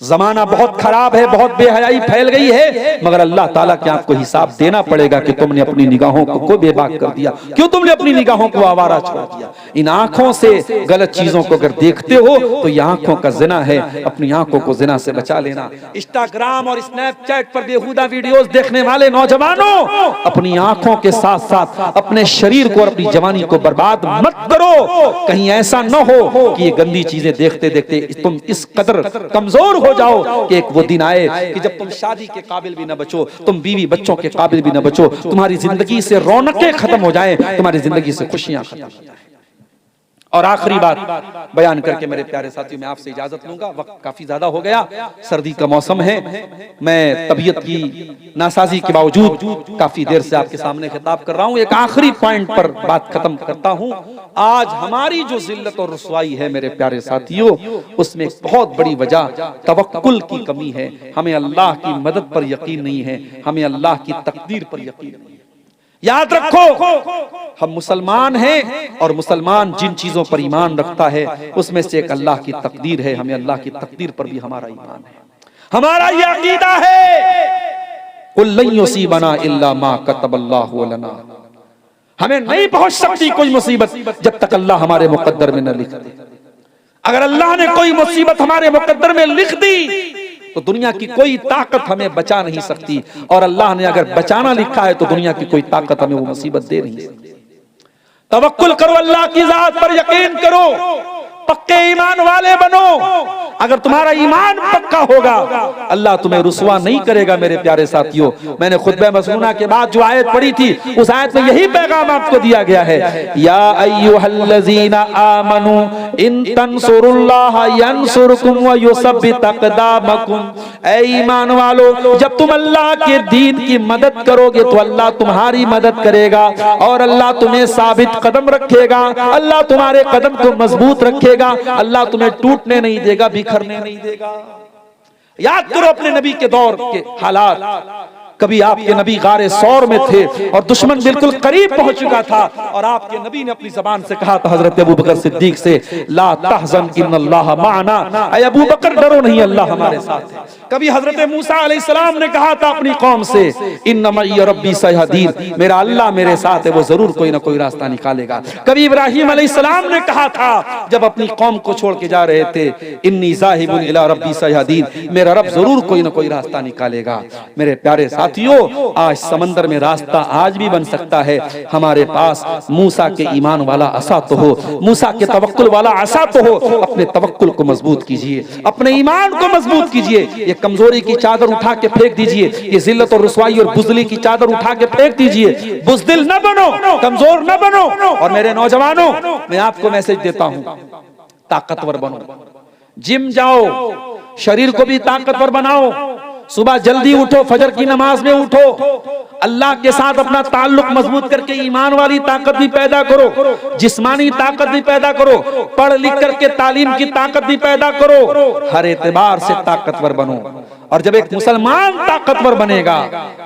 जमाना बहुत खराब है, बहुत बेहयाई फैल गई है, मगर अल्लाह ताला के आपको हिसाब देना पड़ेगा कि तुमने अपनी निगाहों को बेबाक कर दिया। क्यों तुमने अपनी निगाहों को आवारा छोड़ दिया? इन आंखों से गलत चीजों को अगर देखते हो तो ये आंखों का जिना है। अपनी आंखों को जिना से बचा लेना। इंस्टाग्राम और स्नैपचैट पर बेहुदा वीडियोस देखने वाले नौजवानों, अपनी आंखों के साथ साथ अपने शरीर को और अपनी जवानी को बर्बाद मत करो। कहीं ऐसा न हो कि ये गंदी चीजें देखते देखते तुम इस कदर कमजोर हो जाओ कि एक वो दिन आए कि जब तुम शादी के काबिल भी न बचो, तुम बीवी बच्चों के काबिल भी न बचो, तुम्हारी जिंदगी से रौनकें खत्म हो जाएं, तुम्हारी जिंदगी से खुशियां खत्म हो जाएं। और आखिरी बात बयान करके मेरे प्यारे साथियों मैं आपसे इजाजत लूंगा। वक्त काफी ज्यादा हो गया, सर्दी का मौसम है, मैं तबीयत की नासाजी के बावजूद काफी देर से आपके सामने खिताब कर रहा हूं। एक आखिरी पॉइंट पर बात खत्म करता हूं। आज हमारी जो जिल्लत और रुसवाई है मेरे प्यारे साथियों, उसमें एक बहुत बड़ी वजह तवक्कुल की कमी है। हमें अल्लाह की मदद पर यकीन नहीं है, हमें अल्लाह की तकदीर पर यकीन नहीं है। याद रखो, हम मुसलमान हैं और मुसलमान जिन चीजों पर ईमान रखता है उसमें से एक अल्लाह की तकदीर है। हमें अल्लाह की तकदीर पर भी हमारा ईमान है, हमारा ये अकीदा है कुल लन युसीबना इल्ला मा कतबल्लाहु लना। हमें नहीं पहुंच सकती कोई मुसीबत जब तक अल्लाह हमारे मुकद्दर में न लिख दे। अगर अल्लाह ने कोई मुसीबत हमारे मुकद्दर में लिख दी तो दुनिया की कोई ताकत हमें बचा नहीं सकती, और अल्लाह ने अगर बचाना लिखा है तो दुनिया की कोई ताकत हमें वो मुसीबत दे नहीं सकती। तवक्कुल करो, अल्लाह की जात पर यकीन करो, पक्के ईमान वाले बनो। अगर तुम्हारा ईमान पक्का होगा अल्लाह तुम्हें रुसवा नहीं करेगा। मेरे प्यारे साथियों, मैंने खुतबे मसनूना के बाद जो आयत पढ़ी थी उस आयत में यही पैगाम आपको दिया गया है, या अय्युहल्लज़ीना आमनू इन तंसुरुल्लाह यंसुरकुम व युसब्बित अक़दामकुम। ऐ ईमान वालो, जब तुम अल्लाह के दीन की मदद करोगे तो अल्लाह तुम्हारी मदद करेगा, और अल्लाह तुम्हें साबित कदम रखेगा, अल्लाह तुम्हारे कदम को मजबूत रखेगा, अल्लाह तुम्हें टूटने नहीं देगा, बिखरने नहीं देगा। याद करो अपने नबी के दौर के हालात। कभी आपके नबी गारे सौर में थे और दुश्मन बिल्कुल करीब पहुंच चुका था, और आपके नबी ने अपनी जबान से कहा था हजरत अबू बकर सिद्दीक से, ला तहज़न इन्नल्लाह माना। ऐ अबू बकर डरो नहीं, अल्लाह हमारे साथ है। कभी हजरत मूसा अलैहिस्सलाम ने कहा था अपनी कौम से, इन्ना मई रब्बी सयहदीन, मेरा अल्लाह मेरे साथ है, वो जरूर कोई ना कोई रास्ता निकालेगा। कभी इब्राहिम अलैहिस्सलाम ने कहा था जब अपनी कौम को छोड़ के जा रहे थे, इन्नी ज़ाहिबुन इला रब्बी सयहदीन, मेरा रब जरूर कोई ना कोई रास्ता निकालेगा। मेरे प्यारे साथियों, आज समंदर में रास्ता आज भी बन सकता है। हमारे पास मूसा के ईमान वाला असा तो हो, मूसा के तवक्कुल वाला असा तो हो। अपने तवक्कुल को मजबूत कीजिए, अपने ईमान को मजबूत कीजिए। ये कमजोरी की चादर उठा के फेंक दीजिए, ये जिल्लत और रुसवाई और बुज़दिली की चादर उठा के फेंक दीजिए। बुज़दिल न बनो, कमजोर न बनो। और मेरे नौजवानों, मैं आपको मैसेज देता हूं, ताकतवर बनो, जिम जाओ, शरीर को भी ताकतवर बनाओ, सुबह जल्दी उठो, फजर की नमाज में उठो, अल्लाह के साथ अपना ताल्लुक मजबूत करके ईमान वाली ताकत भी पैदा करो, जिस्मानी ताकत भी पैदा करो, पढ़ लिख करके तालीम की ताकत भी पैदा करो। हर एतबार से ताकतवर बनो। और जब एक मुसलमान ताकतवर बनेगा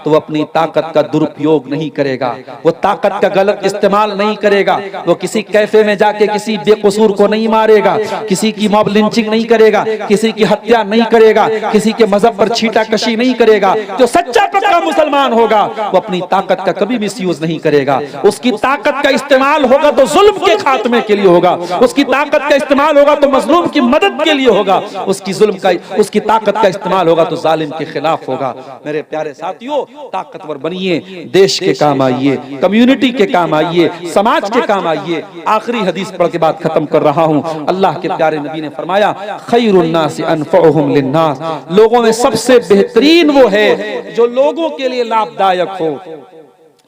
तो वो अपनी ताकत का दुरुपयोग नहीं करेगा, वो ताकत का गलत इस्तेमाल नहीं करेगा, वो किसी कैफे में जाके किसी बेकसूर को नहीं मारेगा, किसी की मॉब लिंचिंग नहीं करेगा, किसी की हत्या नहीं करेगा, किसी के मजहब पर छींटाकशी नहीं करेगा। जो सच्चा पक्का मुसलमान होगा वो अपनी ताकत का कभी मिसयूज नहीं करेगा। उसकी ताकत का इस्तेमाल होगा तो जुल्म के खात्मे के लिए होगा, उसकी ताकत का इस्तेमाल होगा तो मजलूम की मदद के लिए होगा, उसकी ताकत का इस्तेमाल होगा तो तो जालिम के खिलाफ होगा। मेरे प्यारे साथियों, ताकतवर बनिए, देश के काम आइए, कम्युनिटी के काम आइए, समाज के काम आइए। आखिरी हदीस पढ़ के बात खत्म कर रहा हूं। अल्लाह के प्यारे नबी ने फरमाया, खैरुन नास अनफउहुम लिन्नास, लोगों में सबसे बेहतरीन वो है जो लोगों के लिए लाभदायक हो,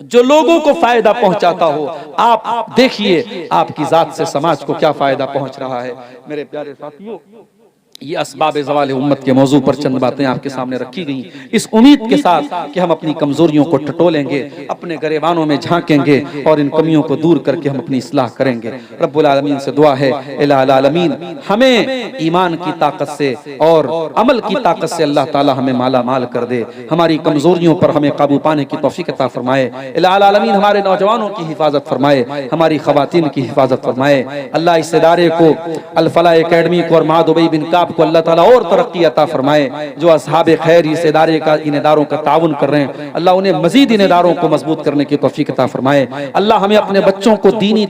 जो लोगों को फायदा पहुंचाता हो। आप देखिए आपकी जात से समाज को क्या फायदा पहुंच रहा है। मेरे प्यारे साथियों, ये असबाब ज़वाल उम्मत के मौजू पर चंद बातें आपके सामने रखी गई, इस उम्मीद के साथ कि हम अपनी कमजोरियों को टटोलेंगे, अपने गरेबानों में झांकेंगे और इन कमियों को दूर करके हम अपनी इस्लाह करेंगे। रब्बुल आलमीन से दुआ है, इलाही आलमीन हमें ईमान की ताकत से और अमल की ताकत से अल्लाह ताला हमें माला माल कर दे, हमारी कमजोरियों पर हमें काबू पाने की तौफीक अता फरमाए। इलाही आलमीन हमारे नौजवानों की हिफाजत फरमाए, हमारी खवातीन की हिफाजत फरमाए। अल्लाह इस इदारे को, अल फलाह एकेडमी को और माद उबई बिन काब को अल्लाह ताला और तरक्की अता फरमाए। जो असहाबे खैर इस इदारे का, इन इदारों का ताउन कर रहे हैं, अल्लाह उन्हें मजीद इन इदारों को मजबूत करने की तौफीक अता फरमाए। अल्लाह हमें अपने बच्चों को दीनी